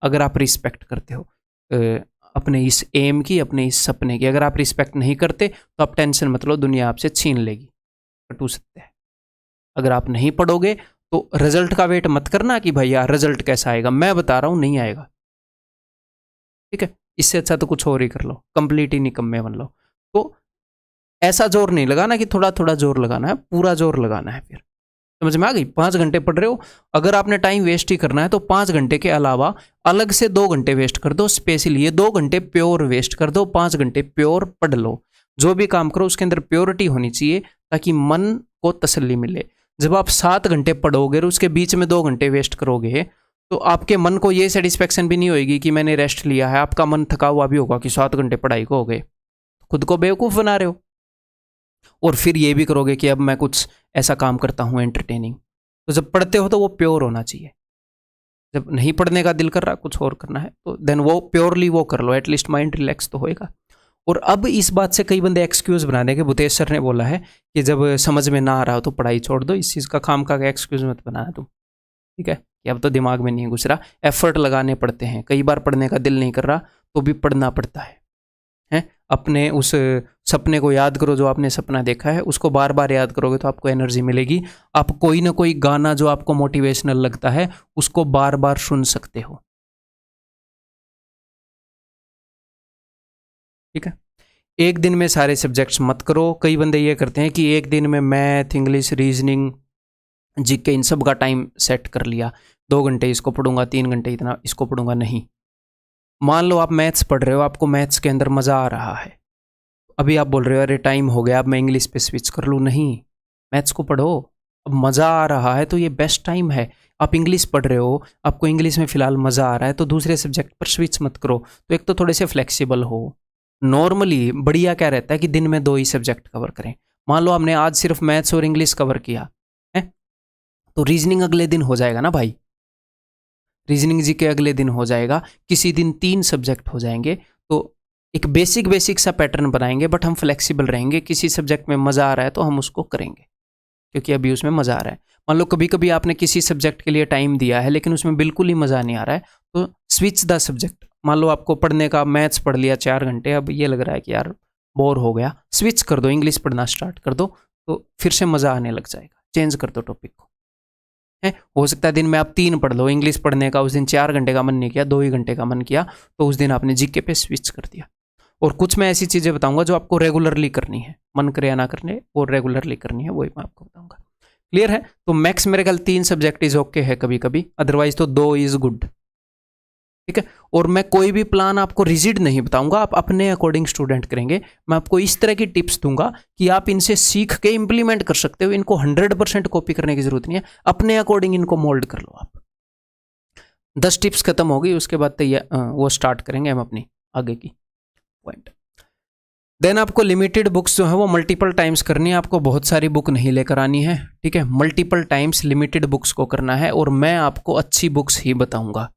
अगर आप रिस्पेक्ट करते हो अपने इस एम की, अपने इस सपने की। अगर आप रिस्पेक्ट नहीं करते तो आप टेंशन मत लो, दुनिया आपसे छीन लेगी। कटू सत्य है। अगर आप नहीं पढ़ोगे तो रिजल्ट का वेट मत करना कि भाई यार रिजल्ट कैसा आएगा, मैं बता रहा हूँ नहीं आएगा। ठीक है, इससे अच्छा तो कुछ और ही कर लो, कंप्लीट ही निकम्मे बन लो। तो ऐसा जोर नहीं लगाना कि थोड़ा थोड़ा जोर लगाना है, पूरा जोर लगाना है। फिर समझ में आ गई? 5 घंटे पढ़ रहे हो, अगर आपने टाइम वेस्ट ही करना है तो 5 घंटे के अलावा अलग से 2 घंटे वेस्ट कर दो। स्पेशली ये 2 घंटे प्योर वेस्ट कर दो, 5 घंटे प्योर पढ़ लो। जो भी काम करो उसके अंदर प्योरिटी होनी चाहिए, ताकि मन को तसल्ली मिले। जब आप 7 घंटे पढ़ोगे और उसके बीच में 2 घंटे वेस्ट करोगे, तो आपके मन को ये सेटिस्फेक्शन भी नहीं होगी कि मैंने रेस्ट लिया है। आपका मन थका हुआ भी होगा कि 7 घंटे पढ़ाई को हो गए। खुद को बेवकूफ़ बना रहे हो। और फिर ये भी करोगे कि अब मैं कुछ ऐसा काम करता हूँ एंटरटेनिंग। तो जब पढ़ते हो तो वो प्योर होना चाहिए। जब नहीं पढ़ने का दिल कर रहा, कुछ और करना है, तो देन वो प्योरली वो कर लो, एटलीस्ट माइंड रिलैक्स तो होएगा। और अब इस बात से कई बंदे एक्सक्यूज़ बना देंगे। भूतेश सर ने बोला है कि जब समझ में ना आ रहा हो तो पढ़ाई छोड़ दो। इस चीज़ का खाम का एक्सक्यूज़ मत बनाना तुम। ठीक है, कि अब तो दिमाग में नहीं घुस रहा, एफर्ट लगाने पड़ते हैं। कई बार पढ़ने का दिल नहीं कर रहा तो भी पढ़ना पड़ता है। अपने उस सपने को याद करो, जो आपने सपना देखा है उसको बार बार याद करोगे तो आपको एनर्जी मिलेगी। आप कोई ना कोई गाना जो आपको मोटिवेशनल लगता है उसको बार बार सुन सकते हो। ठीक है, एक दिन में सारे सब्जेक्ट्स मत करो। कई बंदे ये करते हैं कि एक दिन में मैथ, इंग्लिश, रीजनिंग, जीके, इन सब का टाइम सेट कर लिया। 2 घंटे इसको पढ़ूंगा, 3 घंटे इतना इसको पढ़ूंगा। नहीं, मान लो आप मैथ्स पढ़ रहे हो, आपको मैथ्स के अंदर मज़ा आ रहा है, अभी आप बोल रहे हो अरे टाइम हो गया अब मैं इंग्लिश पे स्विच कर लूँ। नहीं, मैथ्स को पढ़ो। अब मज़ा आ रहा है तो ये बेस्ट टाइम है। आप इंग्लिश पढ़ रहे हो, आपको इंग्लिश में फ़िलहाल मज़ा आ रहा है, तो दूसरे सब्जेक्ट पर स्विच मत करो। तो एक तो थोड़े से फ्लेक्सिबल हो। नॉर्मली बढ़िया क्या रहता है कि दिन में 2 ही सब्जेक्ट कवर करें। मान लो हमने आज सिर्फ मैथ्स और इंग्लिश कवर किया है, तो रीजनिंग अगले दिन हो जाएगा ना भाई। रीजनिंग जी के अगले दिन हो जाएगा, किसी दिन 3 सब्जेक्ट हो जाएंगे। तो एक बेसिक सा पैटर्न बनाएंगे, बट हम फ्लेक्सिबल रहेंगे। किसी सब्जेक्ट में मज़ा आ रहा है तो हम उसको करेंगे, क्योंकि अभी उसमें मज़ा आ रहा है। मान लो कभी कभी आपने किसी सब्जेक्ट के लिए टाइम दिया है लेकिन उसमें बिल्कुल ही मज़ा नहीं आ रहा है, तो स्विच द सब्जेक्ट। मान लो आपको पढ़ने का मैथ्स पढ़ लिया 4 घंटे, अब ये लग रहा है कि यार बोर हो गया, स्विच कर दो, इंग्लिश पढ़ना स्टार्ट कर दो, तो फिर से मज़ा आने लग जाएगा। चेंज कर दो टॉपिक को, है। हो सकता है दिन में आप 3 पढ़ लो, इंग्लिश पढ़ने का उस दिन 4 घंटे का मन नहीं किया, 2 ही घंटे का मन किया, तो उस दिन आपने जीके पे स्विच कर दिया। और कुछ मैं ऐसी चीज़ें बताऊंगा जो आपको रेगुलरली करनी है, मन करे या ना करने, और रेगुलरली करनी है, वही मैं आपको बताऊंगा। क्लियर है? तो मैक्स मेरे ख्याल 3 सब्जेक्ट इज ओके है कभी कभी, अदरवाइज तो 2 इज गुड। ठीक है, और मैं कोई भी प्लान आपको रिजिड नहीं बताऊंगा, आप अपने अकॉर्डिंग स्टूडेंट करेंगे। मैं आपको इस तरह की टिप्स दूंगा कि आप इनसे सीख के इंप्लीमेंट कर सकते हो, इनको 100% कॉपी करने की जरूरत नहीं है, अपने अकॉर्डिंग इनको मोल्ड कर लो आप। 10 टिप्स खत्म हो गई, उसके बाद वो स्टार्ट करेंगे हम अपनी आगे की पॉइंट। देन आपको लिमिटेड बुक्स जो है वो मल्टीपल टाइम्स करनी है, आपको बहुत सारी बुक नहीं लेकर आनी है। ठीक है, मल्टीपल टाइम्स लिमिटेड बुक्स को करना है, और मैं आपको अच्छी बुक्स ही बताऊंगा।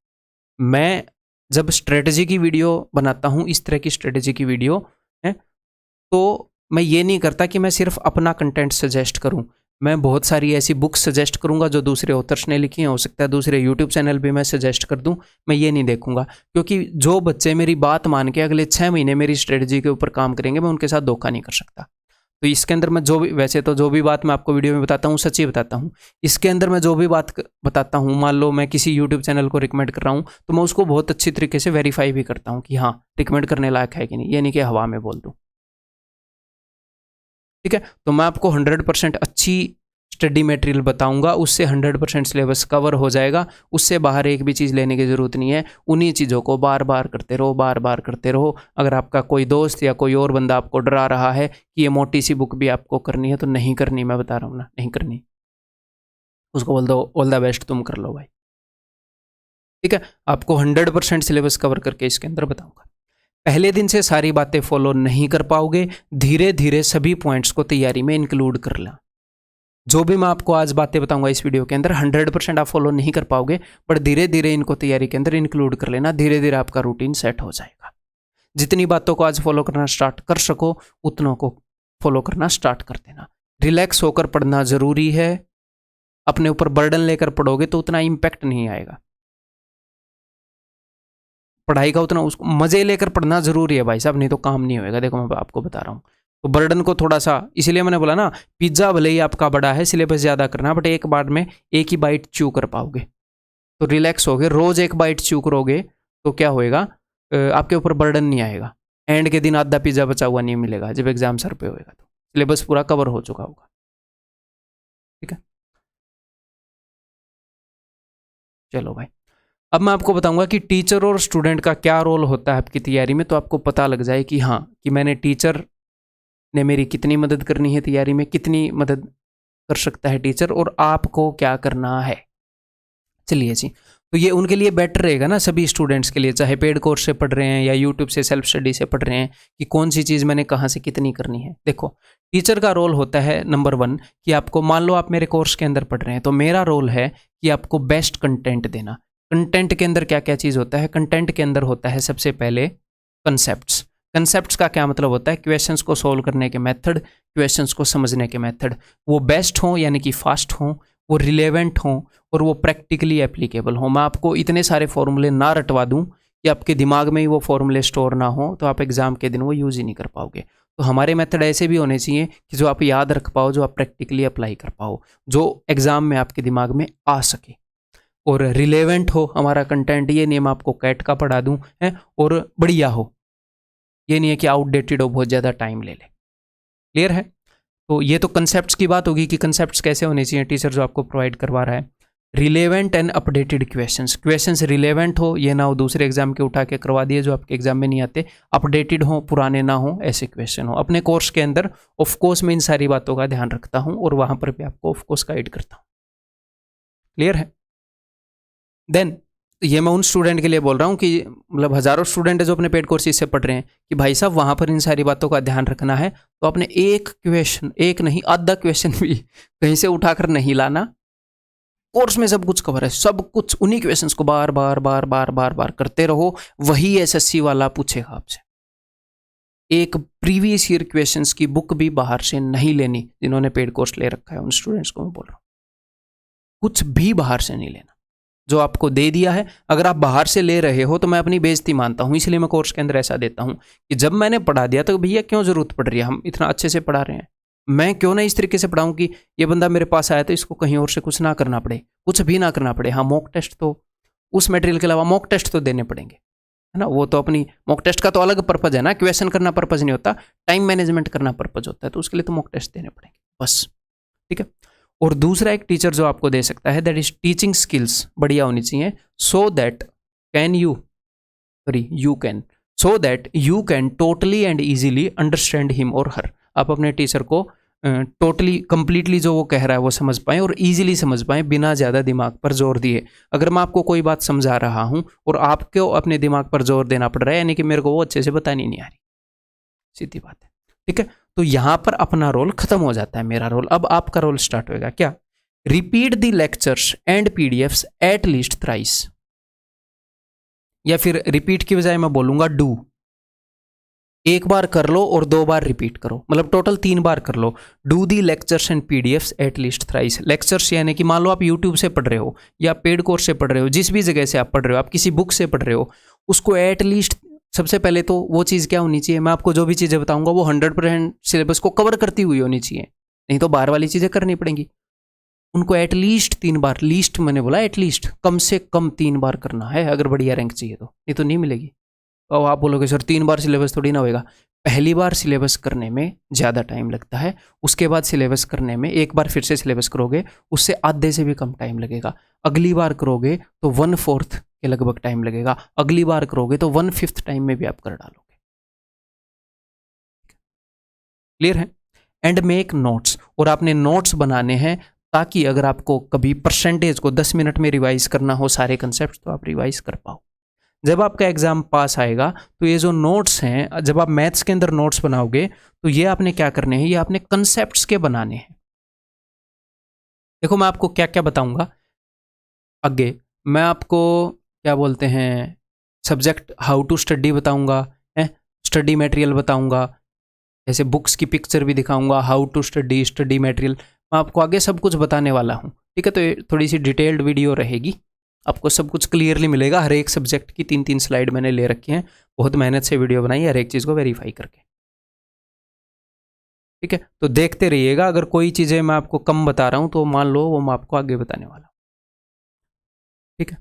मैं जब स्ट्रेटजी की वीडियो बनाता हूं, इस तरह की स्ट्रेटजी की वीडियो है, तो मैं ये नहीं करता कि मैं सिर्फ अपना कंटेंट सजेस्ट करूं, मैं बहुत सारी ऐसी बुक्स सजेस्ट करूंगा जो दूसरे ऑथर्स ने लिखी हैं, हो सकता है दूसरे यूट्यूब चैनल भी मैं सजेस्ट कर दूं, मैं ये नहीं देखूंगा। क्योंकि जो बच्चे मेरी बात मान के अगले 6 महीने मेरी स्ट्रेटजी के ऊपर काम करेंगे, मैं उनके साथ धोखा नहीं कर सकता। तो इसके अंदर मैं जो भी, वैसे तो जो भी बात मैं आपको वीडियो में बताता हूँ सच्ची बताता हूँ, इसके अंदर मैं जो भी बात बताता हूँ, मान लो मैं किसी यूट्यूब चैनल को रिकमेंड कर रहा हूँ, तो मैं उसको बहुत अच्छी तरीके से वेरीफाई भी करता हूँ कि हाँ रिकमेंड करने लायक है कि नहीं, ये नहीं कि हवा में बोल दूँ। ठीक है, तो मैं आपको 100% अच्छी स्टडी मटेरियल बताऊंगा, उससे 100% सिलेबस कवर हो जाएगा, उससे बाहर एक भी चीज़ लेने की ज़रूरत नहीं है। उन्हीं चीज़ों को बार बार करते रहो, बार बार करते रहो। अगर आपका कोई दोस्त या कोई और बंदा आपको डरा रहा है कि ये मोटी सी बुक भी आपको करनी है, तो नहीं करनी, मैं बता रहा हूँ ना, नहीं करनी। उसको बोल दो ऑल द बेस्ट, तुम कर लो भाई। ठीक है, आपको 100% सिलेबस कवर करके इसके अंदर बताऊंगा। पहले दिन से सारी बातें फॉलो नहीं कर पाओगे, धीरे धीरे सभी पॉइंट्स को तैयारी में इंक्लूड कर लें। जो भी मैं आपको आज बातें बताऊंगा इस वीडियो के अंदर 100% आप फॉलो नहीं कर पाओगे, पर धीरे धीरे इनको तैयारी के अंदर इंक्लूड कर लेना, धीरे धीरे आपका रूटीन सेट हो जाएगा। जितनी बातों को आज फॉलो करना स्टार्ट कर सको, उतनों को फॉलो करना स्टार्ट कर देना। रिलैक्स होकर पढ़ना जरूरी है, अपने ऊपर बर्डन लेकर पढ़ोगे तो उतना इम्पैक्ट नहीं आएगा पढ़ाई का, उतना उसको मजे लेकर पढ़ना जरूरी है भाई साहब, नहीं तो काम नहीं होएगा। देखो मैं आपको बता रहा हूँ, तो बर्डन को थोड़ा सा, इसलिए मैंने बोला ना, पिज्जा भले ही आपका बड़ा है, सिलेबस ज़्यादा करना, बट एक बार में एक ही बाइट च्यू कर पाओगे तो रिलैक्स होगे। रोज़ एक बाइट च्यू करोगे तो क्या होएगा, आपके ऊपर बर्डन नहीं आएगा। एंड के दिन आधा पिज्जा बचा हुआ नहीं मिलेगा, जब एग्जाम सर पे होएगा तो सिलेबस पूरा कवर हो चुका होगा। ठीक है, चलो भाई, अब मैं आपको बताऊंगा कि टीचर और स्टूडेंट का क्या रोल होता है आपकी तैयारी में, तो आपको पता लग जाए कि हाँ, कि मैंने टीचर ने मेरी कितनी मदद करनी है तैयारी में, कितनी मदद कर सकता है टीचर, और आपको क्या करना है। चलिए जी, तो ये उनके लिए बेटर रहेगा ना, सभी स्टूडेंट्स के लिए, चाहे पेड कोर्स से पढ़ रहे हैं या यूट्यूब से सेल्फ स्टडी से पढ़ रहे हैं, कि कौन सी चीज़ मैंने कहाँ से कितनी करनी है। देखो, टीचर का रोल होता है नंबर 1 कि आपको, मान लो आप मेरे कोर्स के अंदर पढ़ रहे हैं, तो मेरा रोल है कि आपको बेस्ट कंटेंट देना। कंटेंट के अंदर क्या क्या चीज़ होता है, कंटेंट के अंदर होता है सबसे पहले कंसेप्ट्स। कंसेप्ट्स का क्या मतलब होता है, क्वेश्चंस को सोल्व करने के मेथड, क्वेश्चंस को समझने के मेथड, वो बेस्ट हों यानी कि फास्ट हों, वो रिलेवेंट हों, और वो प्रैक्टिकली एप्लीकेबल हो। मैं आपको इतने सारे फॉर्मूले ना रटवा दूं कि आपके दिमाग में ही वो फॉर्मूले स्टोर ना हो, तो आप एग्जाम के दिन वो यूज़ ही नहीं कर पाओगे। तो हमारे मेथड ऐसे भी होने चाहिए कि जो आप याद रख पाओ, जो आप प्रैक्टिकली अप्लाई कर पाओ, जो एग्जाम में आपके दिमाग में आ सके, और रिलेवेंट हो हमारा कंटेंट। ये नहीं मैं आपको कैट का पढ़ा दूँ है, और बढ़िया हो, ये नहीं है कि आउटडेटेड हो, बहुत ज़्यादा टाइम ले ले। क्लियर है? तो ये तो कंसेप्ट्स की बात होगी कि कंसेप्ट्स कैसे होने चाहिए टीचर जो आपको प्रोवाइड करवा रहा है। Relevant and updated questions relevant हो, ये ना हो दूसरे एग्जाम के उठा के करवा दिए जो आपके एग्जाम में नहीं आते, अपडेटेड हो, पुराने ना हो, ऐसे क्वेश्चन हो। अपने कोर्स के अंदर ऑफ कोर्स मैं इन सारी बातों का ध्यान रखता हूँ, और वहाँ पर भी आपको ऑफ कोर्स गाइड करता हूँ। क्लियर है? देन ये मैं उन स्टूडेंट के लिए बोल रहा हूँ कि मतलब हज़ारों स्टूडेंट है जो अपने पेड कोर्सेज से पढ़ रहे हैं, कि भाई साहब वहाँ पर इन सारी बातों का ध्यान रखना है, तो आपने एक क्वेश्चन, एक नहीं आधा क्वेश्चन भी कहीं से उठाकर नहीं लाना। कोर्स में सब कुछ कवर है, सब कुछ, उन्हीं क्वेश्चंस को बार बार बार बार बार बार करते रहो, वही एसएससी वाला पूछेगा आपसे। एक प्रीवियस ईयर क्वेश्चंस की बुक भी बाहर से नहीं लेनी, जिन्होंने पेड कोर्स ले रखा है उन स्टूडेंट्स को मैं बोल रहा हूँ, कुछ भी बाहर से नहीं लेना। जो आपको दे दिया है। अगर आप बाहर से ले रहे हो तो मैं अपनी बेइज्जती मानता हूँ, इसलिए मैं कोर्स के अंदर ऐसा देता हूँ कि जब मैंने पढ़ा दिया तो भैया क्यों ज़रूरत पड़ रही है, हम इतना अच्छे से पढ़ा रहे हैं, मैं क्यों ना इस तरीके से पढ़ाऊँ कि ये बंदा मेरे पास आया तो इसको कहीं और से कुछ ना करना पड़े, कुछ भी ना करना पड़े। हाँ, मॉक टेस्ट तो उस मटेरियल के अलावा मॉक टेस्ट तो देने पड़ेंगे, है ना। वो तो अपनी मॉक टेस्ट का तो अलग पर्पज़ है ना, क्वेश्चन करना पर्पज़ नहीं होता, टाइम मैनेजमेंट करना पर्पज़ होता है, तो उसके लिए तो मॉक टेस्ट देने पड़ेंगे बस, ठीक है। और दूसरा एक टीचर जो आपको दे सकता है, दैट इज टीचिंग स्किल्स बढ़िया होनी चाहिए, so that you can totally and easily understand him और हर। आप अपने टीचर को टोटली कंप्लीटली जो वो कह रहा है वो समझ पाएँ और इजीली समझ पाएँ बिना ज़्यादा दिमाग पर जोर दिए। अगर मैं आपको कोई बात समझा रहा हूँ और आपको अपने दिमाग पर जोर देना पड़ रहा है, यानी कि मेरे को वो अच्छे से बतानी नहीं आ रही, सीधी बात है, ठीक है। तो यहां पर अपना रोल खत्म हो जाता है, मेरा रोल। अब आपका रोल स्टार्ट होएगा क्या, repeat the lectures and PDFs at least thrice, या फिर रिपीट की बजाय मैं बोलूंगा डू। एक बार कर लो और 2 बार रिपीट करो, मतलब टोटल 3 बार कर लो। Do the lectures and PDFs at least thrice. Lectures यानी कि मान लो आप यूट्यूब से पढ़ रहे हो या पेड कोर्स से पढ़ रहे हो, जिस भी जगह से आप पढ़ रहे हो, आप किसी बुक से पढ़ रहे हो, उसको एट लीस्ट, सबसे पहले तो वो चीज़ क्या होनी चाहिए, मैं आपको जो भी चीज़ें बताऊंगा वो 100% सिलेबस को कवर करती हुई होनी चाहिए, नहीं तो बाहर वाली चीज़ें करनी पड़ेंगी। उनको एटलीस्ट 3 बार, लीस्ट मैंने बोला एटलीस्ट, कम से कम 3 बार करना है अगर बढ़िया रैंक चाहिए तो, नहीं तो नहीं मिलेगी। तो आप बोलोगे सर 3 बार सिलेबस थोड़ी ना होएगा। पहली बार सिलेबस करने में ज़्यादा टाइम लगता है, उसके बाद सिलेबस करने में एक बार फिर से सिलेबस करोगे उससे आधे से भी कम टाइम लगेगा। अगली बार करोगे तो 1/4 के लगभग टाइम लगेगा, अगली बार करोगे तो 1/5 टाइम में भी आप कर डालोगे। क्लियर है। एंड मेक नोट्स, और आपने नोट्स बनाने हैं ताकि अगर आपको कभी परसेंटेज को 10 मिनट में रिवाइज करना हो सारे कंसेप्ट तो आप रिवाइज कर पाओ। जब आपका एग्जाम पास आएगा तो ये जो नोट्स हैं, जब आप मैथ्स के अंदर नोट्स बनाओगे तो ये आपने क्या करने हैं, ये आपने कंसेप्ट्स के बनाने हैं। देखो मैं आपको क्या क्या बताऊंगा आगे, मैं आपको क्या बोलते हैं सब्जेक्ट हाउ टू स्टडी बताऊंगा, स्टडी मटेरियल बताऊंगा, ऐसे बुक्स की पिक्चर भी दिखाऊंगा, how to study, study material, मैं आपको आगे सब कुछ बताने वाला हूँ, ठीक है। तो ये थोड़ी सी डिटेल्ड वीडियो रहेगी, आपको सब कुछ क्लियरली मिलेगा। हर एक सब्जेक्ट की 3-3 स्लाइड मैंने ले रखी हैं, बहुत मेहनत से वीडियो बनाई है हर एक चीज़ को वेरीफाई करके, ठीक है। तो देखते रहिएगा, अगर कोई चीज़ें मैं आपको कम बता रहा हूँ तो मान लो वो मैं आपको आगे बताने वाला हूँ, ठीक है।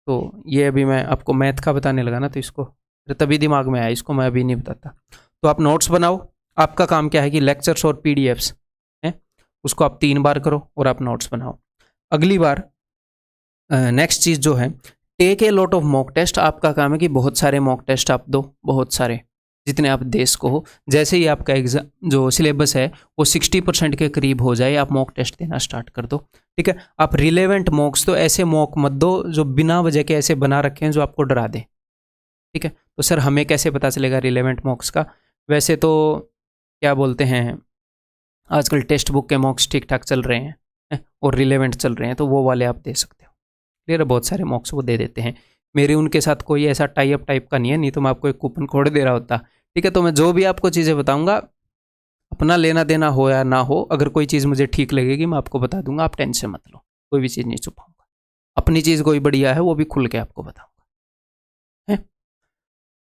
तो ये अभी मैं आपको मैथ का बताने लगा ना, तो इसको तभी दिमाग में आया, इसको मैं अभी नहीं बताता। तो आप नोट्स बनाओ, आपका काम क्या है कि लेक्चर्स और पीडीएफ्स हैं उसको आप 3 बार करो और आप नोट्स बनाओ। अगली बार नेक्स्ट चीज़ जो है, take a lot of mock test. आपका काम है कि बहुत सारे मॉक टेस्ट आप दो, बहुत सारे, जितने आप दे सको हो। जैसे ही आपका एग्जाम जो सिलेबस है वो 60% के करीब हो जाए, आप मॉक टेस्ट देना स्टार्ट कर दो, ठीक है। आप रिलेवेंट मॉक्स तो ऐसे मॉक मत दो जो बिना वजह के ऐसे बना रखे हैं जो आपको डरा दें, ठीक है। तो सर हमें कैसे पता चलेगा रिलेवेंट मॉक्स का, वैसे तो क्या बोलते हैं आजकल टेक्स्ट बुक के मॉक्स ठीक ठाक चल रहे हैं और रिलेवेंट चल रहे हैं, तो वो वाले आप दे सकते हो, क्लियर है। बहुत सारे मॉक्स वो दे देते हैं, मेरे उनके साथ कोई ऐसा टाई अप टाइप का नहीं है, नहीं तो मैं आपको एक कूपन कोड दे रहा होता, ठीक है। तो मैं जो भी आपको चीज़ें बताऊंगा अपना लेना देना हो या ना हो, अगर कोई चीज़ मुझे ठीक लगेगी मैं आपको बता दूंगा, आप टेंशन मत लो, कोई भी चीज़ नहीं छुपाऊंगा। अपनी चीज़ कोई बढ़िया है वो भी खुल के आपको बताऊंगा, है।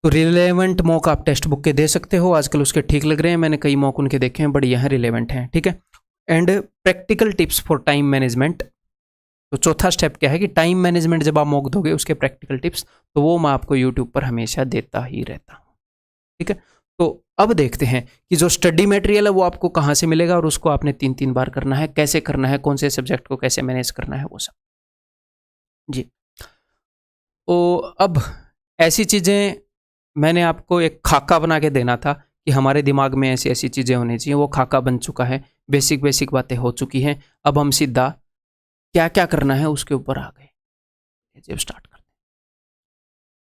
तो रिलेवेंट मॉक आप टेक्स्ट बुक के दे सकते हो, आजकल उसके ठीक लग रहे हैं, मैंने कई मॉक उनके देखे हैं, बढ़िया हैं, रिलेवेंट हैं, ठीक है। And practical tips for time management. तो चौथा स्टेप क्या है कि टाइम मैनेजमेंट जब आप मॉक दोगे उसके प्रैक्टिकल टिप्स, तो वो मैं आपको यूट्यूब पर हमेशा देता ही रहता हूँ, ठीक है। तो अब देखते हैं कि जो स्टडी मटेरियल है वो आपको कहाँ से मिलेगा और उसको आपने 3-3 बार करना है, कैसे करना है, कौन से सब्जेक्ट को कैसे मैनेज करना है, वो सब जी। तो अब ऐसी चीज़ें मैंने आपको एक खाका बना के देना था कि हमारे दिमाग में ऐसी ऐसी चीज़ें होनी चाहिए, वो खाका बन चुका है, बेसिक बातें हो चुकी हैं। अब हम सीधा क्या क्या करना है उसके ऊपर आ गए, जब स्टार्ट करते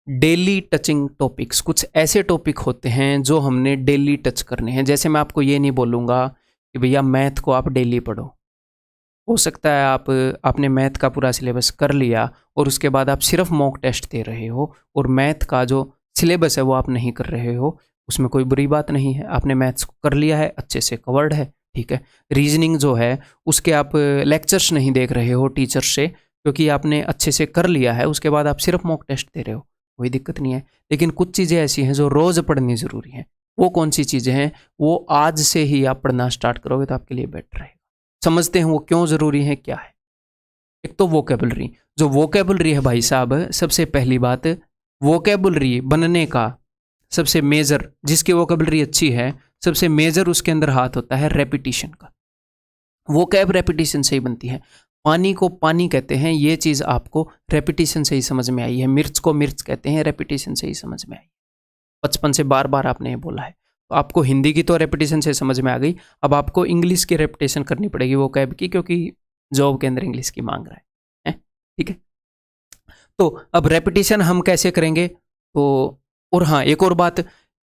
हैं। डेली टचिंग टॉपिक्स, कुछ ऐसे टॉपिक होते हैं जो हमने डेली टच करने हैं। जैसे मैं आपको ये नहीं बोलूँगा कि भैया मैथ को आप डेली पढ़ो, हो सकता है आपने मैथ का पूरा सिलेबस कर लिया और उसके बाद आप सिर्फ मॉक टेस्ट दे रहे हो और मैथ का जो सिलेबस है वो आप नहीं कर रहे हो, उसमें कोई बुरी बात नहीं है, आपने मैथ्स को कर लिया है, अच्छे से कवर्ड है, ठीक है। रीजनिंग जो है उसके आप लेक्चर्स नहीं देख रहे हो टीचर से, क्योंकि आपने अच्छे से कर लिया है, उसके बाद आप सिर्फ मॉक टेस्ट दे रहे हो, कोई दिक्कत नहीं है। लेकिन कुछ चीज़ें ऐसी हैं जो रोज़ पढ़नी ज़रूरी हैं। वो कौन सी चीज़ें हैं? वो आज से ही आप पढ़ना स्टार्ट करोगे तो आपके लिए बेटर रहेगा। समझते हैं वो क्यों ज़रूरी है, क्या है। एक तो वोकेबलरी, जो वोकेबलरी है भाई साहब, सबसे पहली बात, वोकेबलरी बनने का सबसे मेजर, जिसकी वोकेबलरी अच्छी है, सबसे मेजर उसके अंदर हाथ होता है रेपिटिशन का। वोकैब रेपिटिशन से ही बनती है। पानी को पानी कहते हैं, ये चीज़ आपको रेपिटिशन से ही समझ में आई है। मिर्च को मिर्च कहते हैं, रेपिटिशन से ही समझ में आई। बचपन से बार बार आपने ये बोला है, तो आपको हिंदी की तो रेपिटिशन से समझ में आ गई। अब आपको इंग्लिश की रेपिटेशन करनी पड़ेगी वोकैब की, क्योंकि जॉब के अंदर इंग्लिश की मांग रहा है, ठीक है। तो अब रेपिटेशन हम कैसे करेंगे? तो और हाँ, एक और बात,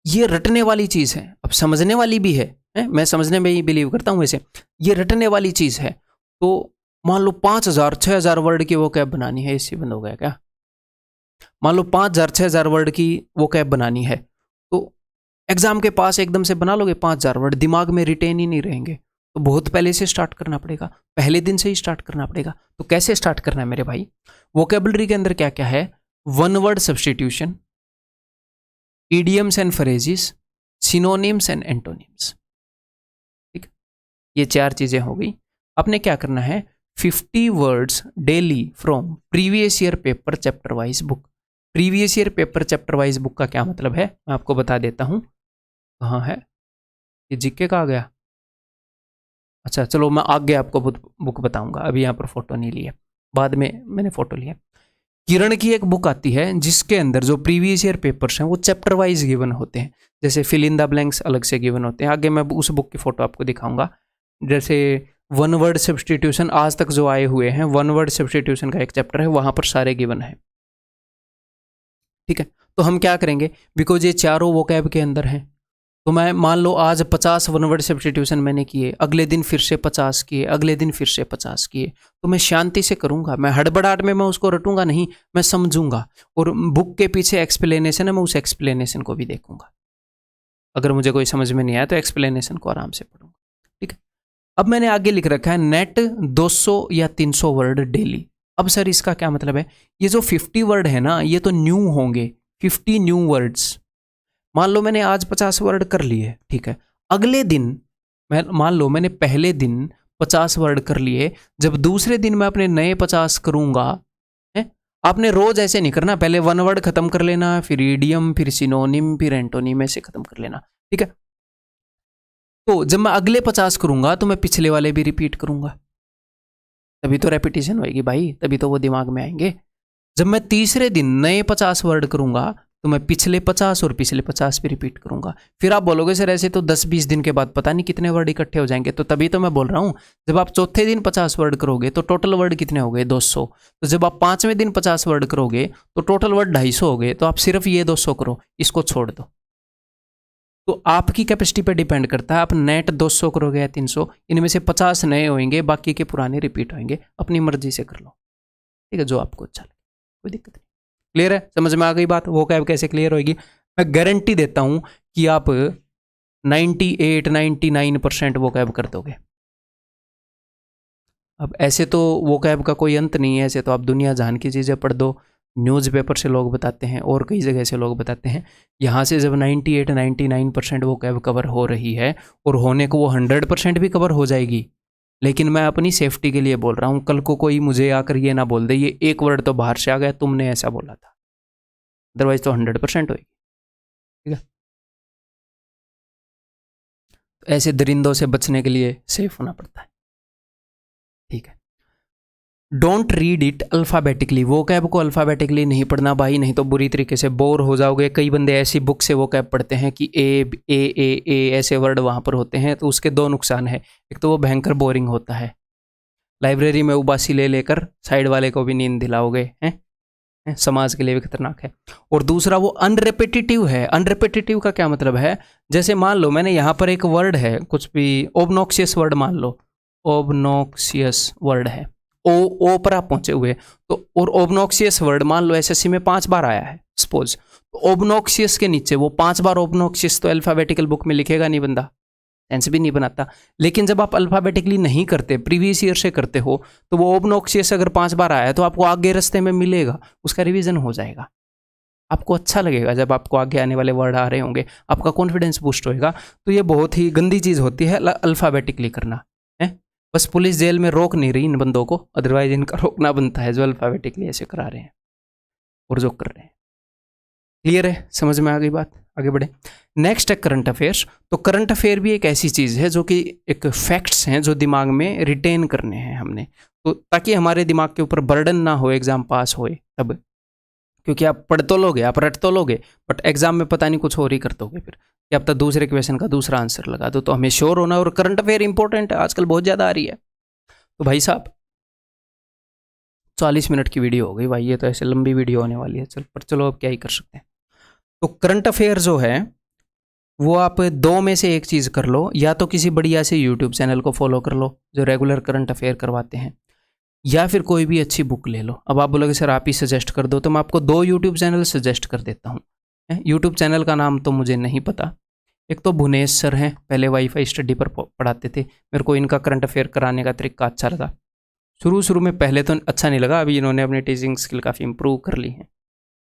ये रटने वाली चीज़ है, अब समझने वाली भी है, मैं समझने में ही बिलीव करता हूँ। वैसे ये रटने वाली चीज़ है। तो मान लो 5000 6000 वर्ड की वो कैब बनानी है, इससे बंद हो गया क्या? मान लो 5000 6000 वर्ड की वो कैब बनानी है, तो एग्जाम के पास एकदम से बना लोगे 5000 वर्ड? दिमाग में रिटेन ही नहीं रहेंगे। तो बहुत पहले से स्टार्ट करना पड़ेगा, पहले दिन से ही स्टार्ट करना पड़ेगा। तो कैसे स्टार्ट करना है मेरे भाई? वोकेबलरी के अंदर क्या क्या है? One word substitution, idioms and phrases, synonyms and antonyms, ठीक। ये 4 चीजें हो गई। आपने क्या करना है? 50 words daily from previous year paper chapter wise book. Previous year paper chapter wise book का क्या मतलब है, मैं आपको बता देता हूं। कहाँ है ये? जीके का आ गया। अच्छा चलो, मैं आगे आपको बुक बताऊंगा, अभी यहाँ पर फोटो नहीं लिया, बाद में मैंने फोटो लिया। किरण की एक बुक आती है जिसके अंदर जो प्रीवियस ईयर पेपर्स हैं वो चैप्टर वाइज गिवन होते हैं। जैसे फिल इन द ब्लैंक्स अलग से गिवन होते हैं। आगे मैं उस बुक की फोटो आपको दिखाऊंगा। जैसे वन वर्ड सब्स्टिट्यूशन, आज तक जो आए हुए हैं, वन वर्ड सब्स्टिट्यूशन का एक चैप्टर है, वहां पर सारे गिवन है, ठीक है। तो हम क्या करेंगे, बिकॉज ये चारों वोकैब के अंदर हैं, तो मैं मान लो आज 50 वन वर्ड सब्स्टिट्यूशन मैंने किए, अगले दिन फिर से 50 किए, अगले दिन फिर से 50 किए, तो मैं शांति से करूंगा। मैं हड़बड़ाहट में मैं उसको रटूंगा नहीं, मैं समझूंगा। और बुक के पीछे एक्सप्लेनेशन है, मैं उस एक्सप्लेनेशन को भी देखूंगा। अगर मुझे कोई समझ में नहीं आया तो एक्सप्लेनेशन को आराम से पढ़ूंगा, ठीक है। अब मैंने आगे लिख रखा है नेट 200 या 300 वर्ड डेली। अब सर इसका क्या मतलब है? ये जो 50 वर्ड है ना, ये तो न्यू होंगे, 50 न्यू वर्ड्स। मान लो मैंने आज 50 वर्ड कर लिए, ठीक है। अगले दिन मैं मान लो मैंने पहले दिन 50 वर्ड कर लिए, जब दूसरे दिन मैं अपने नए 50 करूंगा, है? आपने रोज ऐसे नहीं करना, पहले वन वर्ड खत्म कर लेना, फिर इडियम, फिर सिनोनिम, फिर एंटोनिम, ऐसे खत्म कर लेना, ठीक है। तो जब मैं अगले 50 करूंगा तो मैं पिछले वाले भी रिपीट करूंगा, तभी तो रेपिटेशन होएगी भाई, तभी तो वो दिमाग में आएंगे। जब मैं तीसरे दिन नए 50 वर्ड करूंगा तो मैं पिछले 50 और पिछले 50 भी रिपीट करूंगा। फिर आप बोलोगे सर ऐसे तो 10-20 दिन के बाद पता नहीं कितने वर्ड इकट्ठे हो जाएंगे, तो तभी तो मैं बोल रहा हूं, जब आप चौथे दिन 50 वर्ड करोगे तो टोटल वर्ड कितने हो गए? 200। तो जब आप 5वें दिन 50 वर्ड करोगे तो टोटल वर्ड 250 हो गए। तो आप सिर्फ ये 200 करो, इसको छोड़ दो। तो आपकी कैपेसिटी पर डिपेंड करता है, आप नेट 200 करोगे या 300, इनमें से 50 नए होंगे, बाकी के पुराने रिपीट होंगे। अपनी मर्जी से कर लो, ठीक है, जो आपको अच्छा लगे, कोई दिक्कत नहीं। क्लियर है? समझ में आ गई बात? वो कैब कैसे क्लियर होगी? मैं गारंटी देता हूं कि आप 98-99% वो कैब कर दोगे। अब ऐसे तो वो कैब का कोई अंत नहीं है, ऐसे तो आप दुनिया जहान की चीज़ें पढ़ दो, न्यूज़पेपर से लोग बताते हैं और कई जगह से लोग बताते हैं। यहाँ से जब 98-99% वो कैब कवर हो रही है, और होने को वो 100% भी कवर हो जाएगी, लेकिन मैं अपनी सेफ्टी के लिए बोल रहा हूँ, कल को कोई मुझे आकर ये ना बोल दे ये एक वर्ड तो बाहर से आ गया, तुमने ऐसा बोला था। अदरवाइज तो 100% होगी, ठीक है। तो ऐसे दरिंदों से बचने के लिए सेफ होना पड़ता है, ठीक है। डोंट रीड इट अल्फ़ाबेटिकली, वो कैब को अल्फ़ाबेटिकली नहीं पढ़ना भाई, नहीं तो बुरी तरीके से बोर हो जाओगे। कई बंदे ऐसी बुक से वो कैब पढ़ते हैं कि ए ऐसे वर्ड वहाँ पर होते हैं, तो उसके 2 नुकसान है। एक तो वो भयंकर बोरिंग होता है, लाइब्रेरी में उबासी ले लेकर साइड वाले को भी नींद दिलाओगे, हैं, समाज के लिए भी खतरनाक है। और दूसरा वो अनरिपिटेटिव है। अनरिपिटेटिव का क्या मतलब है? जैसे मान लो मैंने यहाँ पर एक वर्ड है, कुछ भी ऑब्नॉक्सियस वर्ड मान लो, ऑब्नॉक्सियस वर्ड है, ओ पर आप पहुंचे हुए, तो और ऑब्नॉक्सियस वर्ड मान लो एसएससी में 5 बार आया है सपोज, तो ऑब्नॉक्सियस के नीचे वो 5 बार ऑब्नॉक्सियस तो अल्फाबेटिकल बुक में लिखेगा नहीं बंदा, सेंस भी नहीं बनाता। लेकिन जब आप अल्फ़ाबेटिकली नहीं करते, प्रीवियस ईयर से करते हो, तो वो ऑब्नॉक्सियस अगर 5 बार आया तो आपको आगे रास्ते में मिलेगा, उसका रिवीजन हो जाएगा, आपको अच्छा लगेगा। जब आपको आगे आने वाले वर्ड आ रहे होंगे, आपका कॉन्फिडेंस बूस्ट होएगा। तो ये बहुत ही गंदी चीज़ होती है अल्फ़ाबेटिकली करना है। बस पुलिस जेल में रोक नहीं रही इन बंदों को, अदरवाइज इनका रोकना बनता है जो अल्फ़ाबेटिकली ऐसे करा रहे हैं और जो कर रहे हैं। क्लियर है, समझ में आ गई बात? आगे बढ़े। नेक्स्ट है करंट अफेयर्स। तो करंट अफेयर भी एक ऐसी चीज़ है जो कि एक फैक्ट्स हैं जो दिमाग में रिटेन करने हैं हमने, तो ताकि हमारे दिमाग के ऊपर बर्डन ना हो एग्जाम पास होए तब। क्योंकि आप पढ़ तो लोगे, आप रट तो लोगे, बट एग्जाम में पता नहीं कुछ और ही कर दोगे फिर, कि अब तक दूसरे क्वेश्चन का दूसरा आंसर लगा दो। तो हमें श्योर होना, और करंट अफेयर इंपॉर्टेंट है, आजकल बहुत ज़्यादा आ रही है। तो भाई साहब 40 मिनट की वीडियो हो गई भाई, ये तो ऐसे लंबी वीडियो होने वाली है। पर चलो अब क्या ही कर सकते हैं। तो करंट अफेयर जो है वो आप दो में से एक चीज़ कर लो, या तो किसी बढ़िया से यूट्यूब चैनल को फॉलो कर लो जो रेगुलर करंट अफेयर करवाते हैं, या फिर कोई भी अच्छी बुक ले लो। अब आप बोलोगे सर आप ही सजेस्ट कर दो, तो मैं आपको 2 यूट्यूब चैनल सजेस्ट कर देता हूँ। यूट्यूब चैनल का नाम तो मुझे नहीं पता। एक तो भुनेश सर हैं, पहले वाईफाई स्टडी पर पढ़ाते थे, मेरे को इनका करंट अफेयर कराने का तरीका अच्छा लगा। शुरू में पहले तो अच्छा नहीं लगा, अभी इन्होंने अपनी टीचिंग स्किल काफ़ी इंप्रूव कर ली है।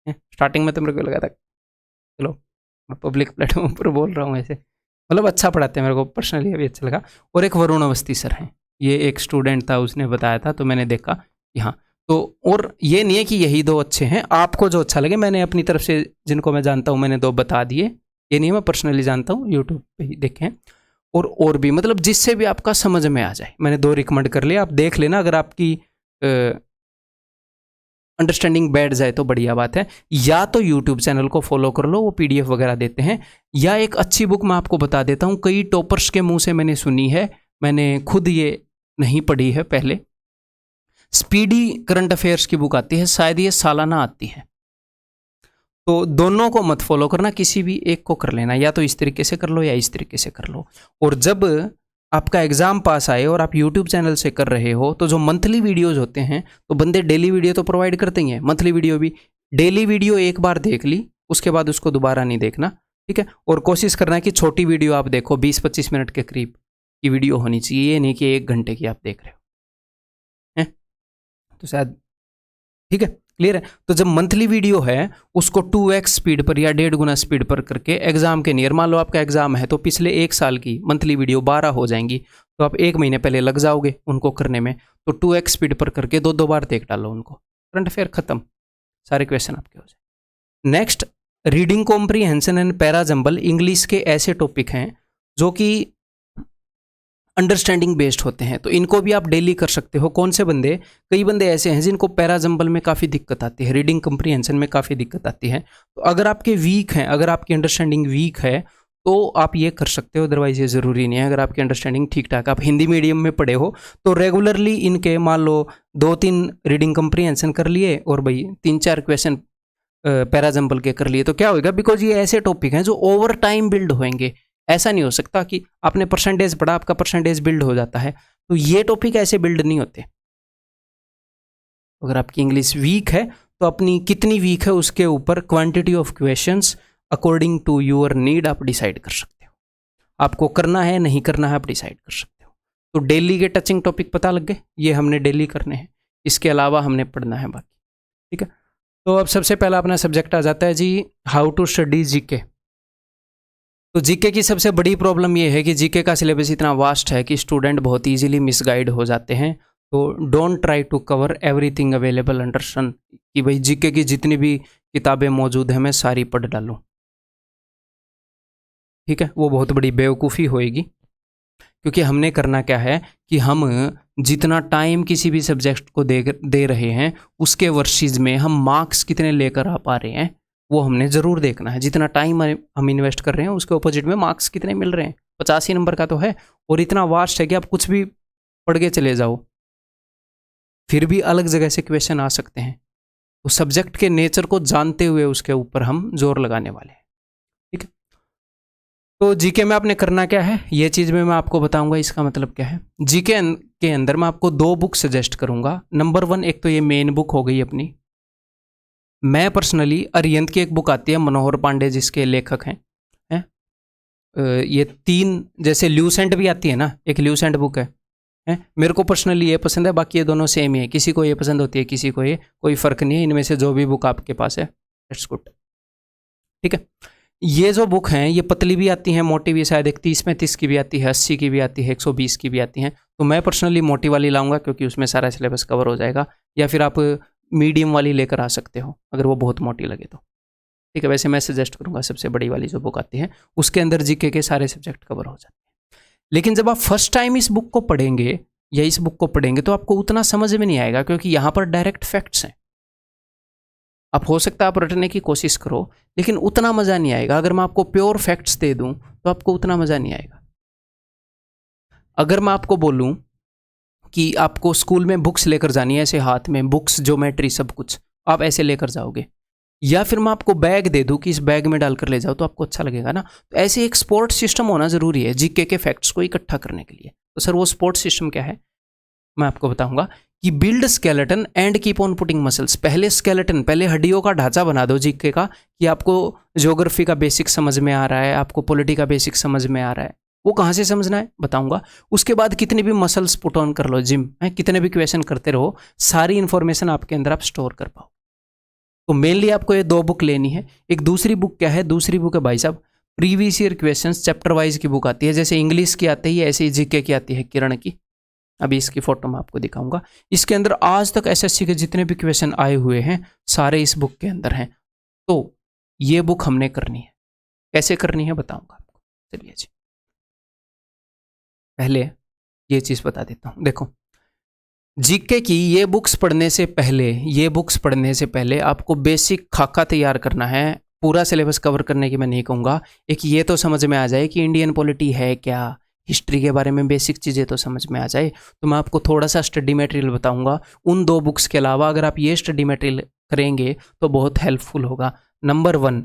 स्टार्टिंग में तो मेरे को लगा था, चलो मैं पब्लिक प्लेटफॉर्म पर बोल रहा हूँ ऐसे, मतलब अच्छा पढ़ाते हैं, मेरे को पर्सनली अभी अच्छा लगा। और एक वरुण अवस्थी सर हैं, ये एक स्टूडेंट था, उसने बताया था, तो मैंने देखा कि हाँ। तो और ये नहीं है कि यही 2 अच्छे हैं, आपको जो अच्छा लगे, मैंने अपनी तरफ से जिनको मैं जानता हूँ मैंने 2 बता दिए। ये नहीं मैं पर्सनली जानता हूँ, यूट्यूब पे ही देखें। और भी मतलब जिससे भी आपका समझ में आ जाए, मैंने 2 रिकमेंड कर लिया, आप देख लेना। अगर आपकी अंडरस्टैंडिंग बैठ जाए तो बढ़िया बात है। या तो यूट्यूब चैनल को फॉलो कर लो, वो पीडीएफ वगैरह देते हैं, या एक अच्छी बुक मैं आपको बता देता हूँ, कई टॉपर्स के मुंह से मैंने सुनी है, मैंने खुद ये नहीं पढ़ी है पहले। स्पीडी करंट अफेयर्स की बुक आती है, शायद ये सालाना आती है। तो दोनों को मत फॉलो करना, किसी भी एक को कर लेना, या तो इस तरीके से कर लो या इस तरीके से कर लो। और जब आपका एग्जाम पास आए और आप यूट्यूब चैनल से कर रहे हो, तो जो मंथली वीडियोज होते हैं, तो बंदे डेली वीडियो तो प्रोवाइड करते ही हैं, मंथली वीडियो भी। डेली वीडियो एक बार देख ली, उसके बाद उसको दोबारा नहीं देखना, ठीक है। और कोशिश करना है कि छोटी वीडियो आप देखो, 20-25 मिनट के करीब की वीडियो होनी चाहिए, ये नहीं कि 1 घंटे की आप देख रहे हो, हैं? तो शायद ठीक है, क्लियर है। तो जब मंथली वीडियो है उसको 2x स्पीड पर या 1.5 गुना स्पीड पर करके एग्जाम के नियर, मान लो आपका एग्जाम है तो पिछले 1 साल की मंथली वीडियो 12 हो जाएंगी, तो आप 1 महीने पहले लग जाओगे उनको करने में। तो 2x स्पीड पर करके 2 बार देख डालो उनको, करंट अफेयर खत्म, सारे क्वेश्चन आपके हो जाए। Next, reading comprehension and parajumble, English के ऐसे टॉपिक हैं जो कि अंडरस्टैंडिंग बेस्ड होते हैं, तो इनको भी आप डेली कर सकते हो। कौन से बंदे, कई बंदे ऐसे हैं जिनको पैराजंबल में काफ़ी दिक्कत आती है, रीडिंग कम्प्रीहेंशन में काफ़ी दिक्कत आती है। तो अगर आपके वीक हैं, अगर आपकी अंडरस्टैंडिंग वीक है तो आप ये कर सकते हो, अदरवाइज ये ज़रूरी नहीं है। अगर आपकी अंडरस्टैंडिंग ठीक ठाक, आप हिंदी मीडियम में पढ़े हो, तो रेगुलरली इनके मान लो 2-3 रीडिंग कम्प्रीहेंशन कर लिए और भाई 3-4 क्वेश्चन पैराजंबल के कर लिए, तो क्या होगा, बिकॉज ये ऐसे टॉपिक हैं जो ओवर टाइम बिल्ड होंगे। ऐसा नहीं हो सकता कि आपने परसेंटेज पढ़ा, आपका परसेंटेज बिल्ड हो जाता है, तो ये टॉपिक ऐसे बिल्ड नहीं होते। अगर आपकी इंग्लिश वीक है तो अपनी कितनी वीक है उसके ऊपर quantity of questions according to your need आप डिसाइड कर सकते हो। आपको करना है नहीं करना है आप डिसाइड कर सकते हो। तो डेली के टचिंग टॉपिक पता लग गए, ये हमने डेली करने हैं, इसके अलावा हमने पढ़ना है बाकी, ठीक है। तो अब सबसे पहला अपना सब्जेक्ट आ जाता है जी, हाउ टू स्टडी जीके। तो जीके की सबसे बड़ी प्रॉब्लम ये है कि जीके का सिलेबस इतना वास्ट है कि स्टूडेंट बहुत इजीली मिसगाइड हो जाते हैं। तो don't try to cover everything available under sun, कि भाई जीके की जितनी भी किताबें मौजूद हैं मैं सारी पढ़ डालूं, ठीक है, वो बहुत बड़ी बेवकूफ़ी होएगी। क्योंकि हमने करना क्या है कि हम जितना टाइम किसी भी सब्जेक्ट को दे रहे हैं, उसके वर्सेस में हम मार्क्स कितने लेकर आ पा रहे हैं वो हमने ज़रूर देखना है। जितना टाइम हम इन्वेस्ट कर रहे हैं उसके अपोजिट में मार्क्स कितने मिल रहे हैं, 85 नंबर का तो है, और इतना वास्ट है कि आप कुछ भी पढ़ के चले जाओ फिर भी अलग जगह से क्वेश्चन आ सकते हैं। तो सब्जेक्ट के नेचर को जानते हुए उसके ऊपर हम जोर लगाने वाले हैं, ठीक है। तो जीके में आपने करना क्या है, ये चीज़ में मैं आपको बताऊंगा इसका मतलब क्या है। जीके के अंदर मैं आपको 2 बुक सजेस्ट करूंगा। नंबर 1, एक तो ये मेन बुक हो गई अपनी, मैं पर्सनली अरिहंत की एक बुक आती है मनोहर पांडे जिसके लेखक हैं, ये 3 जैसे ल्यूसेंट भी आती है ना, एक ल्यूसेंट बुक है, मेरे को पर्सनली ये पसंद है, बाकी ये दोनों सेम ही है, किसी को ये पसंद होती है किसी को ये, कोई फ़र्क नहीं है, इनमें से जो भी बुक आपके पास है इट्स गुड। ठीक है, ये जो बुक हैं ये पतली भी आती हैं, मोटी भी, शायद एक 30-35 की भी आती है, 80 की भी आती है, 120 की भी आती हैं। तो मैं पर्सनली मोटी वाली लाऊंगा क्योंकि उसमें सारा सिलेबस कवर हो जाएगा, या फिर आप मीडियम वाली लेकर आ सकते हो अगर वो बहुत मोटी लगे तो। ठीक है, वैसे मैं सजेस्ट करूंगा सबसे बड़ी वाली जो बुक आती है उसके अंदर जीके के सारे सब्जेक्ट कवर हो जाते हैं। लेकिन जब आप फर्स्ट टाइम इस बुक को पढ़ेंगे या इस बुक को पढ़ेंगे तो आपको उतना समझ में नहीं आएगा, क्योंकि यहाँ पर डायरेक्ट फैक्ट्स हैं। आप हो सकता है आप रटने की कोशिश करो, लेकिन उतना मज़ा नहीं आएगा। अगर मैं आपको प्योर फैक्ट्स दे दूं तो आपको उतना मज़ा नहीं आएगा। अगर मैं आपको बोलूं कि आपको स्कूल में बुक्स लेकर जानी है, ऐसे हाथ में बुक्स, ज्योमेट्री, सब कुछ आप ऐसे लेकर जाओगे, या फिर मैं आपको बैग दे दूं कि इस बैग में डालकर ले जाओ, तो आपको अच्छा लगेगा ना। तो ऐसे एक सपोर्ट सिस्टम होना ज़रूरी है जीके के फैक्ट्स को इकट्ठा करने के लिए। तो सर वो सपोर्ट सिस्टम क्या है, मैं आपको बताऊंगा कि build skeleton and keep on putting muscles. पहले स्केलेटन, पहले हड्डियों का ढांचा बना दो जीके का, कि आपको ज्योग्राफी का बेसिक समझ में आ रहा है, आपको पॉलिटी का बेसिक समझ में आ रहा है। वो कहाँ से समझना है बताऊंगा। उसके बाद कितने भी मसल्स पुट ऑन कर लो, जिम है, कितने भी क्वेश्चन करते रहो, सारी इंफॉर्मेशन आपके अंदर आप स्टोर कर पाओ। तो मेनली आपको ये 2 बुक लेनी है। एक दूसरी बुक क्या है, दूसरी बुक है भाई साहब previous year questions chapter wise की बुक आती है। जैसे इंग्लिश की आती है ऐसे ही जीके की आती है किरण की। अभी इसकी फोटो मैं आपको दिखाऊंगा। इसके अंदर आज तक एसएससी के जितने भी क्वेश्चन आए हुए हैं सारे इस बुक के अंदर हैं। तो ये बुक हमने करनी है। कैसे करनी है बताऊंगा आपको। चलिए जी, पहले ये चीज बता देता हूं। देखो, जीके की ये बुक्स पढ़ने से पहले आपको बेसिक खाका तैयार करना है। पूरा सिलेबस कवर करने की मैं नहीं कहूँगा, एक ये तो समझ में आ जाए कि इंडियन पॉलिटी है क्या, हिस्ट्री के बारे में बेसिक चीज़ें तो समझ में आ जाए। तो मैं आपको थोड़ा सा स्टडी मटेरियल बताऊंगा। उन 2 बुक्स के अलावा अगर आप ये स्टडी मटेरियल करेंगे तो बहुत हेल्पफुल होगा। नंबर 1,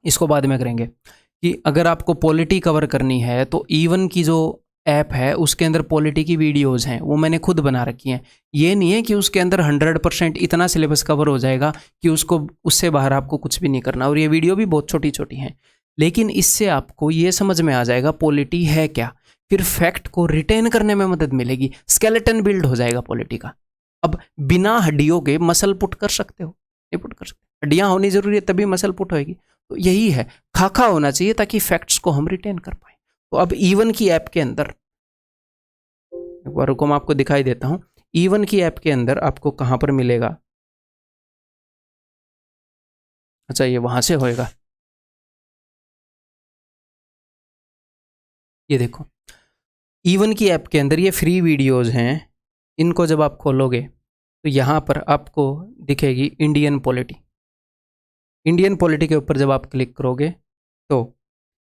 इसको बाद में करेंगे, कि अगर आपको पॉलिटी कवर करनी है तो E1 की जो ऐप है उसके अंदर पॉलिटी की वीडियोज़ हैं, वो मैंने खुद बना रखी हैं। ये नहीं है कि उसके अंदर 100% इतना सिलेबस कवर हो जाएगा कि उससे बाहर आपको कुछ भी नहीं करना, और ये वीडियो भी बहुत छोटी छोटी हैं। लेकिन इससे आपको ये समझ में आ जाएगा पॉलिटी है क्या, फिर फैक्ट को रिटेन करने में मदद मिलेगी, स्केलेटन बिल्ड हो जाएगा पॉलिटी का। अब बिना हड्डियों के मसल पुट कर सकते हो? नहीं पुट कर सकते, हड्डियां होनी जरूरी है तभी मसल पुट होएगी। तो यही है, खाका होना चाहिए ताकि फैक्ट्स को हम रिटेन कर पाए। तो अब E1 की ऐप के अंदर, एक बार रुको मैं आपको दिखाई देता हूं। E1 की ऐप के अंदर आपको कहां पर मिलेगा, अच्छा ये वहां से होएगा। ये देखो, E1 की ऐप के अंदर ये फ्री वीडियोस हैं। इनको जब आप खोलोगे तो यहाँ पर आपको दिखेगी इंडियन पॉलिटी। इंडियन पॉलिटी के ऊपर जब आप क्लिक करोगे तो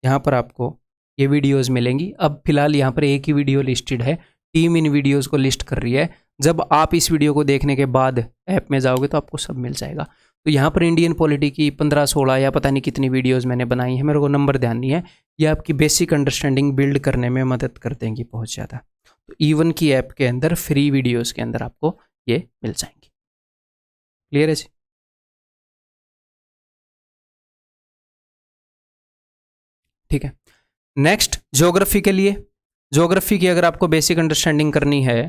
यहाँ पर आपको ये वीडियोस मिलेंगी। अब फिलहाल यहाँ पर एक ही वीडियो लिस्टेड है, टीम इन वीडियोस को लिस्ट कर रही है। जब आप इस वीडियो को देखने के बाद ऐप में जाओगे तो आपको सब मिल जाएगा। तो यहाँ पर इंडियन पॉलिटी की 15-16 या पता नहीं कितनी वीडियोस मैंने बनाई हैं, मेरे को नंबर ध्यान नहीं है। ये आपकी बेसिक अंडरस्टैंडिंग बिल्ड करने में मदद कर देंगी बहुत ज़्यादा। तो E1 की ऐप के अंदर फ्री वीडियोस के अंदर आपको ये मिल जाएंगी। क्लियर है जी? ठीक है, नेक्स्ट ज्योग्राफी के लिए। ज्योग्राफी की अगर आपको बेसिक अंडरस्टैंडिंग करनी है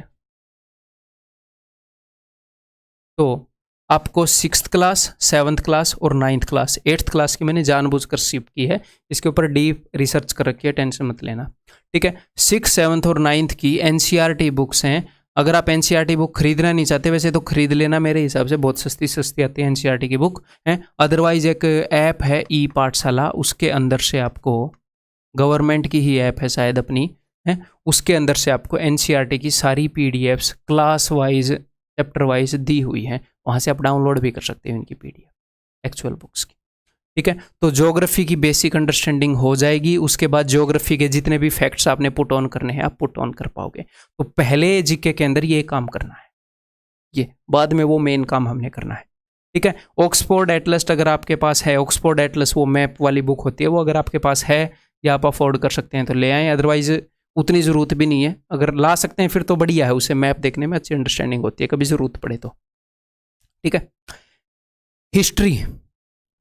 तो आपको 6th क्लास, 7th क्लास और 9th क्लास, 8th क्लास की मैंने जानबूझकर शिफ्ट की है, इसके ऊपर डीप रिसर्च कर रखी है, टेंशन मत लेना। ठीक है, 6th, 7th और 9th की NCERT बुक्स हैं। अगर आप NCERT बुक खरीदना नहीं चाहते, वैसे तो खरीद लेना, मेरे हिसाब से बहुत सस्ती सस्ती आती है NCERT की बुक है। अदरवाइज एक ऐप है ई पाठशाला, उसके अंदर से आपको, गवर्नमेंट की ही ऐप है शायद अपनी है, उसके अंदर से आपको NCERT की सारी PDFs class wise, chapter wise दी हुई हैं। वहाँ से आप डाउनलोड भी कर सकते हो इनकी PDF एक्चुअल बुक्स की। ठीक है, तो ज्योग्राफी की बेसिक अंडरस्टैंडिंग हो जाएगी। उसके बाद ज्योग्राफी के जितने भी फैक्ट्स आपने पुट ऑन करने हैं आप पुट ऑन कर पाओगे। तो पहले जीके के अंदर ये काम करना है, ये बाद में वो मेन काम हमने करना है। ठीक है, ऑक्सफोर्ड एटलस अगर आपके पास है, ऑक्सफोर्ड एटलस वो मैप वाली बुक होती है, वो अगर आपके पास है या आप अफोर्ड कर सकते हैं तो ले आएँ, अदरवाइज उतनी ज़रूरत भी नहीं है। अगर ला सकते हैं फिर तो बढ़िया है, उसे मैप देखने में अच्छी अंडरस्टैंडिंग होती है कभी ज़रूरत पड़े तो। ठीक है,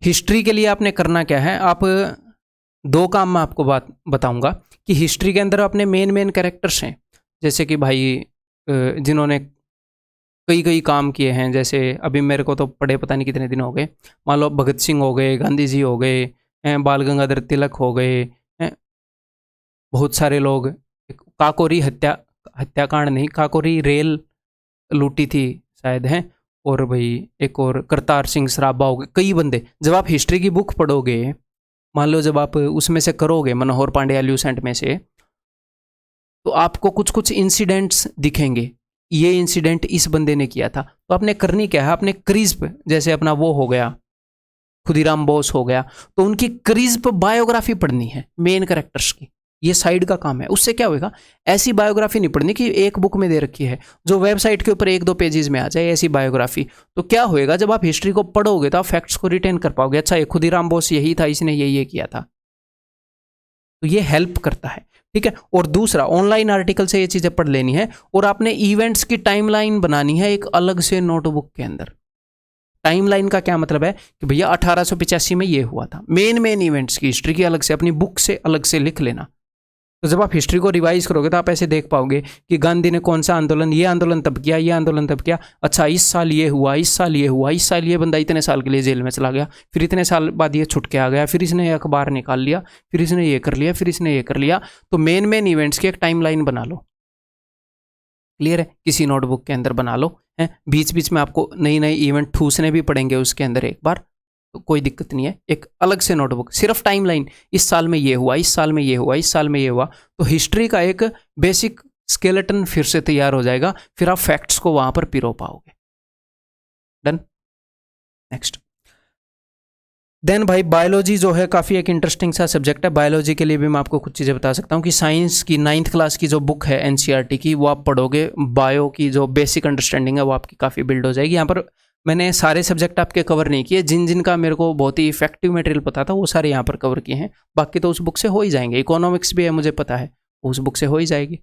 हिस्ट्री के लिए आपने करना क्या है, आप दो काम मैं आपको बात बताऊंगा कि हिस्ट्री के अंदर अपने मेन कैरेक्टर्स हैं, जैसे कि भाई जिन्होंने कई कई काम किए हैं, जैसे अभी मेरे को तो पढ़े पता नहीं कितने दिन हो गए, मान लो भगत सिंह हो गए, गांधी जी हो गए, बाल गंगाधर तिलक हो गए, बहुत सारे लोग। काकोरी हत्याकांड नहीं, काकोरी रेल लूटी थी शायद, हैं। और भाई एक और करतार सिंह सराभा हो गए, कई बंदे। जब आप हिस्ट्री की बुक पढ़ोगे, मान लो जब आप उसमें से करोगे मनोहर पांडे ल्यूसेंट में से, तो आपको कुछ कुछ इंसिडेंट्स दिखेंगे, ये इंसिडेंट इस बंदे ने किया था। तो आपने करनी क्या है, आपने क्रिस्प, जैसे अपना वो हो गया खुदीराम बोस हो गया, तो उनकी क्रिस्प बायोग्राफी पढ़नी है मेन कैरेक्टर्स की, ये साइड का काम है। उससे क्या होगा, ऐसी बायोग्राफी नहीं पढ़नी कि एक बुक में दे रखी है जो वेबसाइट के ऊपर 1-2 पेजेस में आ जाए, ऐसी बायोग्राफी। तो क्या होएगा, जब आप हिस्ट्री को पढ़ोगे तो आप फैक्ट्स को रिटेन कर पाओगे। अच्छा, ये खुदीराम बोस यही था, इसने ये किया था, तो ये हेल्प करता है, ठीक है। और दूसरा, ऑनलाइन आर्टिकल से ये चीजें पढ़ लेनी है, और आपने इवेंट्स की टाइमलाइन बनानी है एक अलग से नोटबुक के अंदर। टाइमलाइन का क्या मतलब है कि भैया 1885 में ये हुआ था, मेन इवेंट्स की हिस्ट्री की अलग से अपनी बुक से अलग से लिख लेना। तो जब आप हिस्ट्री को रिवाइज करोगे तो आप ऐसे देख पाओगे कि गांधी ने कौन सा आंदोलन, ये आंदोलन तब किया, ये आंदोलन तब किया, अच्छा इस साल ये हुआ, इस साल ये हुआ, इस साल ये बंदा इतने साल के लिए जेल में चला गया, फिर इतने साल बाद ये छुट के आ गया, फिर इसने अखबार निकाल लिया, फिर इसने ये कर लिया, फिर इसने ये कर लिया। तो मेन इवेंट्स की एक टाइमलाइन बना लो, क्लियर है, किसी नोटबुक के अंदर बना लो, है। बीच बीच में आपको नई इवेंट ठूसने भी पड़ेंगे उसके अंदर एक बार, तो कोई दिक्कत नहीं है। एक अलग से नोटबुक, सिर्फ टाइमलाइन, इस साल में ये हुआ, इस साल में ये हुआ, इस साल में ये हुआ, तो हिस्ट्री का एक बेसिक स्केलेटन फिर से तैयार हो जाएगा, फिर आप फैक्ट्स को वहां पर पिरो पाओगे। डन। नेक्स्ट, देन भाई बायोलॉजी जो है काफ़ी एक इंटरेस्टिंग सा सब्जेक्ट है। बायोलॉजी के लिए भी मैं आपको कुछ चीज़ें बता सकता हूँ कि साइंस की 9th क्लास की जो बुक है एनसीईआरटी की, वो आप पढ़ोगे, बायो की जो बेसिक अंडरस्टैंडिंग है वो आपकी काफ़ी बिल्ड हो जाएगी। यहाँ पर मैंने सारे सब्जेक्ट आपके कवर नहीं किए, जिन का मेरे को बहुत ही इफेक्टिव मटेरियल पता था वो सारे यहाँ पर कवर किए हैं, बाकी तो उस बुक से हो ही जाएंगे। इकोनॉमिक्स भी है मुझे पता है, उस बुक से हो ही जाएगी,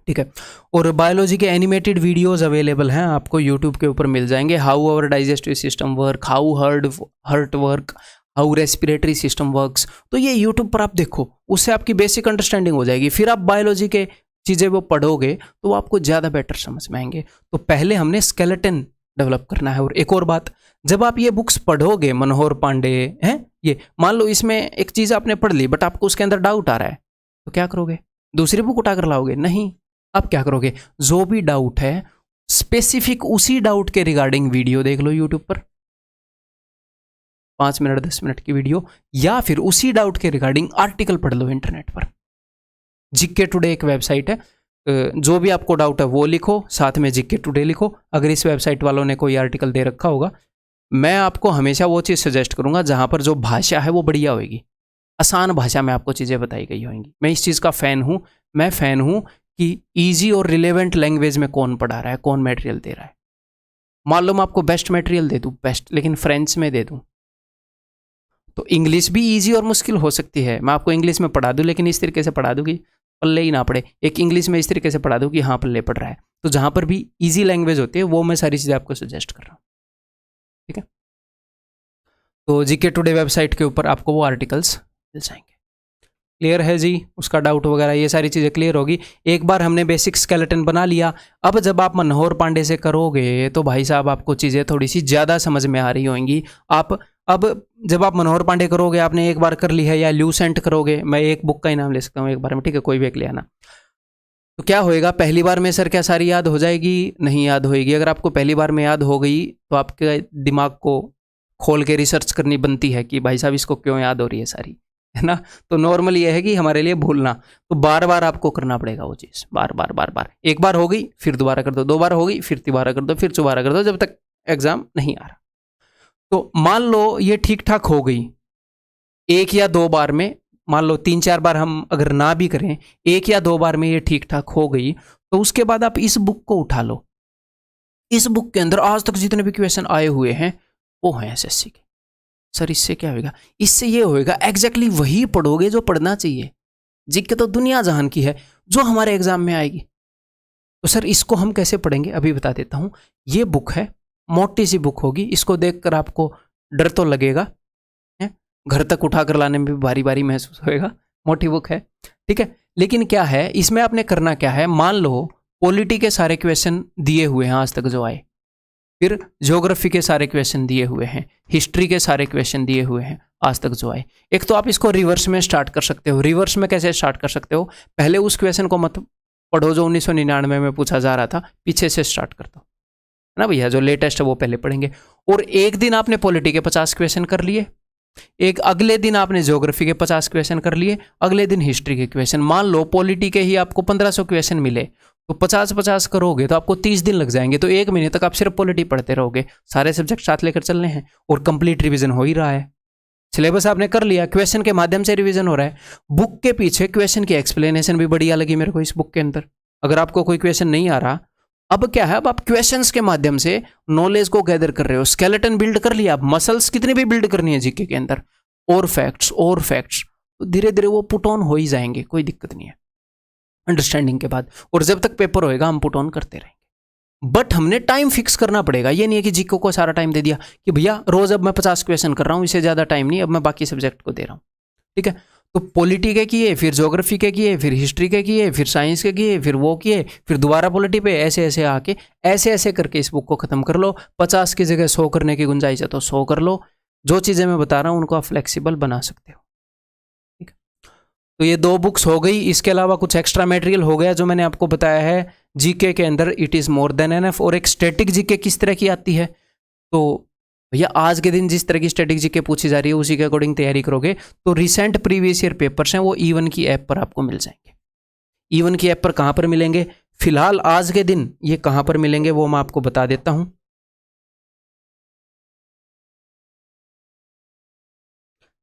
ठीक है। और बायोलॉजी के एनिमेटेड वीडियोस अवेलेबल हैं, आपको यूट्यूब के ऊपर मिल जाएंगे। How our digestive system work, how heart work, how respiratory system works, तो ये यूट्यूब पर आप देखो, उससे आपकी बेसिक अंडरस्टैंडिंग हो जाएगी। फिर आप बायोलॉजी के चीज़ें वो पढ़ोगे तो आपको ज़्यादा बेटर समझ में आएंगे। तो पहले हमने स्केलेटन डेवलप करना है। और एक और बात, जब आप ये बुक्स पढ़ोगे, मनोहर पांडे हैं, ये मान लो इसमें एक चीज़ आपने पढ़ ली बट आपको उसके अंदर डाउट आ रहा है, तो क्या करोगे, दूसरी बुक उठाकर लाओगे? नहीं, अब क्या करोगे, जो भी डाउट है स्पेसिफिक उसी डाउट के रिगार्डिंग वीडियो देख लो यूट्यूब पर, 5 मिनट 10 मिनट की वीडियो, या फिर उसी डाउट के रिगार्डिंग आर्टिकल पढ़ लो इंटरनेट पर। जीके टुडे एक वेबसाइट है, जो भी आपको डाउट है वो लिखो, साथ में जीके टुडे लिखो। अगर इस वेबसाइट वालों ने कोई आर्टिकल दे रखा होगा, मैं आपको हमेशा वो चीज़ सजेस्ट करूंगा जहां पर जो भाषा है वो बढ़िया होगी, आसान भाषा में आपको चीज़ें बताई गई होंगी। मैं इस चीज़ का फ़ैन हूँ, मैं फ़ैन हूँ कि ईजी और रिलेवेंट लैंग्वेज में कौन पढ़ा रहा है, कौन मटेरियल दे रहा है। मान लो मैं आपको बेस्ट मटेरियल दे दूँ, बेस्ट, लेकिन फ्रेंच में दे दूँ, तो इंग्लिश भी ईजी और मुश्किल हो सकती है। मैं आपको इंग्लिश में पढ़ा दूँ लेकिन इस तरीके से पढ़ा दूँ कि पल्ले ही ना पड़े, एक इंग्लिश में इस तरीके से पढ़ा दूँ कि हाँ पल्ले पड़ रहा है। तो जहाँ पर भी ईजी लैंग्वेज होती है वो मैं सारी चीज़ें आपको सजेस्ट कर रहा हूँ, ठीक है। तो जीके टुडे वेबसाइट के ऊपर आपको वो आर्टिकल्स मिल जाएंगे। क्लियर है जी, उसका डाउट वगैरह ये सारी चीज़ें क्लियर होगी। एक बार हमने बेसिक स्केलेटन बना लिया, अब जब आप मनोहर पांडे से करोगे तो भाई साहब आपको चीज़ें थोड़ी सी ज़्यादा समझ में आ रही होंगी। आप अब जब आप मनोहर पांडे करोगे, आपने एक बार कर ली है, या ल्यूसेंट करोगे, मैं एक बुक का ही नाम ले सकता हूँ एक बार में, ठीक है, कोई भी एक ले आना। तो क्या होएगा, पहली बार में सर क्या सारी याद हो जाएगी? नहीं याद होएगी। अगर आपको पहली बार में याद हो गई तो आपके दिमाग को खोल के रिसर्च करनी बनती है कि भाई साहब इसको क्यों याद हो रही है सारी, है ना। तो नॉर्मल ये है कि हमारे लिए भूलना, तो बार बार आपको करना पड़ेगा वो चीज़, बार बार। एक बार हो गई फिर दोबारा कर दो, 2 बार हो गई फिर दोबारा कर दो, फिर दोबारा कर दो, जब तक एग्जाम नहीं आ रहा। तो मान लो ये ठीक ठाक हो गई, 1 या 2 बार में, मान लो 3-4 बार हम अगर ना भी करें, 1 या 2 बार में ये ठीक ठाक हो गई, तो उसके बाद आप इस बुक को उठा लो। इस बुक के अंदर आज तक जितने भी क्वेश्चन आए हुए हैं वो हैं एसएससी के। सर इससे क्या होगा? इससे ये होएगा एग्जैक्टली वही पढ़ोगे जो पढ़ना चाहिए। जीके तो दुनिया जहान की है जो हमारे एग्जाम में आएगी। तो सर इसको हम कैसे पढ़ेंगे, अभी बता देता हूं। ये बुक है, मोटी सी बुक होगी, इसको देखकर आपको डर तो लगेगा, है? घर तक उठा कर लाने में भी भारी भारी महसूस होएगा, मोटी बुक है, ठीक है। लेकिन क्या है इसमें आपने करना क्या है, मान लो पॉलिटी के सारे क्वेश्चन दिए हुए हैं आज तक जो आए, फिर ज्योग्राफी के सारे क्वेश्चन दिए हुए हैं, हिस्ट्री के सारे क्वेश्चन दिए हुए हैं आज तक जो आए। एक तो आप इसको रिवर्स में स्टार्ट कर सकते हो। रिवर्स में कैसे स्टार्ट कर सकते हो, पहले उस क्वेश्चन को मत पढ़ो जो 1999 में पूछा जा रहा था, पीछे से स्टार्ट कर दो, है ना भैया, जो लेटेस्ट है वो पहले पढ़ेंगे। और एक दिन आपने पॉलिटी के 50 क्वेश्चन कर लिए, एक अगले दिन आपने ज्योग्राफी के 50 क्वेश्चन कर लिए, अगले दिन हिस्ट्री के क्वेश्चन। मान लो पॉलिटी के ही आपको 1500 क्वेश्चन मिले, तो 50-50 करोगे तो आपको 30 दिन लग जाएंगे, तो 1 महीने तक आप सिर्फ पॉलिटी पढ़ते रहोगे। सारे सब्जेक्ट साथ लेकर चलने हैं और कंप्लीट रिवीजन हो ही रहा है। सिलेबस आपने कर लिया, क्वेश्चन के माध्यम से रिवीजन हो रहा है। बुक के पीछे क्वेश्चन की एक्सप्लेनेशन भी बढ़िया लगी मेरे को इस बुक के अंदर। अगर आपको कोई क्वेश्चन नहीं आ रहा, अब क्या है, अब आप क्वेश्चंस के माध्यम से नॉलेज को गैदर कर रहे हो। स्केलेटन बिल्ड कर लिया, आप मसल्स कितनी भी बिल्ड करनी है जीके के अंदर, और फैक्ट्स तो धीरे धीरे वो पुट ऑन हो ही जाएंगे, कोई दिक्कत नहीं है अंडरस्टैंडिंग के बाद। और जब तक पेपर होएगा हम पुट ऑन करते रहेंगे। बट हमने टाइम फिक्स करना पड़ेगा। ये नहीं है कि जीके को सारा टाइम दे दिया कि भैया रोज अब मैं 50 क्वेश्चन कर रहा हूँ, इससे ज़्यादा टाइम नहीं, अब मैं बाकी सब्जेक्ट को दे रहा हूँ, ठीक है। तो पॉलिटी के किए, फिर ज्योग्राफी के किए, फिर हिस्ट्री के किए, फिर साइंस के किए, फिर वो किए, फिर दोबारा पॉलिटी पे, ऐसे ऐसे आके ऐसे करके इस बुक को खत्म कर लो। 50 की जगह 100 करने की गुंजाइश है तो 100 कर लो। जो चीज़ें मैं बता रहा हूँ उनको आप फ्लेक्सिबल बना सकते हो, ठीक है। तो ये 2 बुक्स हो गई। इसके अलावा कुछ एक्स्ट्रा मटेरियल हो गया जो मैंने आपको बताया है जीके के अंदर, it is more than enough. और एक स्टैटिक जीके किस तरह की आती है, तो भैया आज के दिन जिस तरह की स्टैटिक जीके पूछी जा रही है उसी के अकॉर्डिंग तैयारी करोगे तो रिसेंट प्रीवियस ईयर पेपर्स हैं वो E1 की ऐप पर आपको मिल जाएंगे। E1 की ऐप पर कहाँ पर मिलेंगे, फिलहाल आज के दिन ये कहाँ पर मिलेंगे वो मैं आपको बता देता हूँ।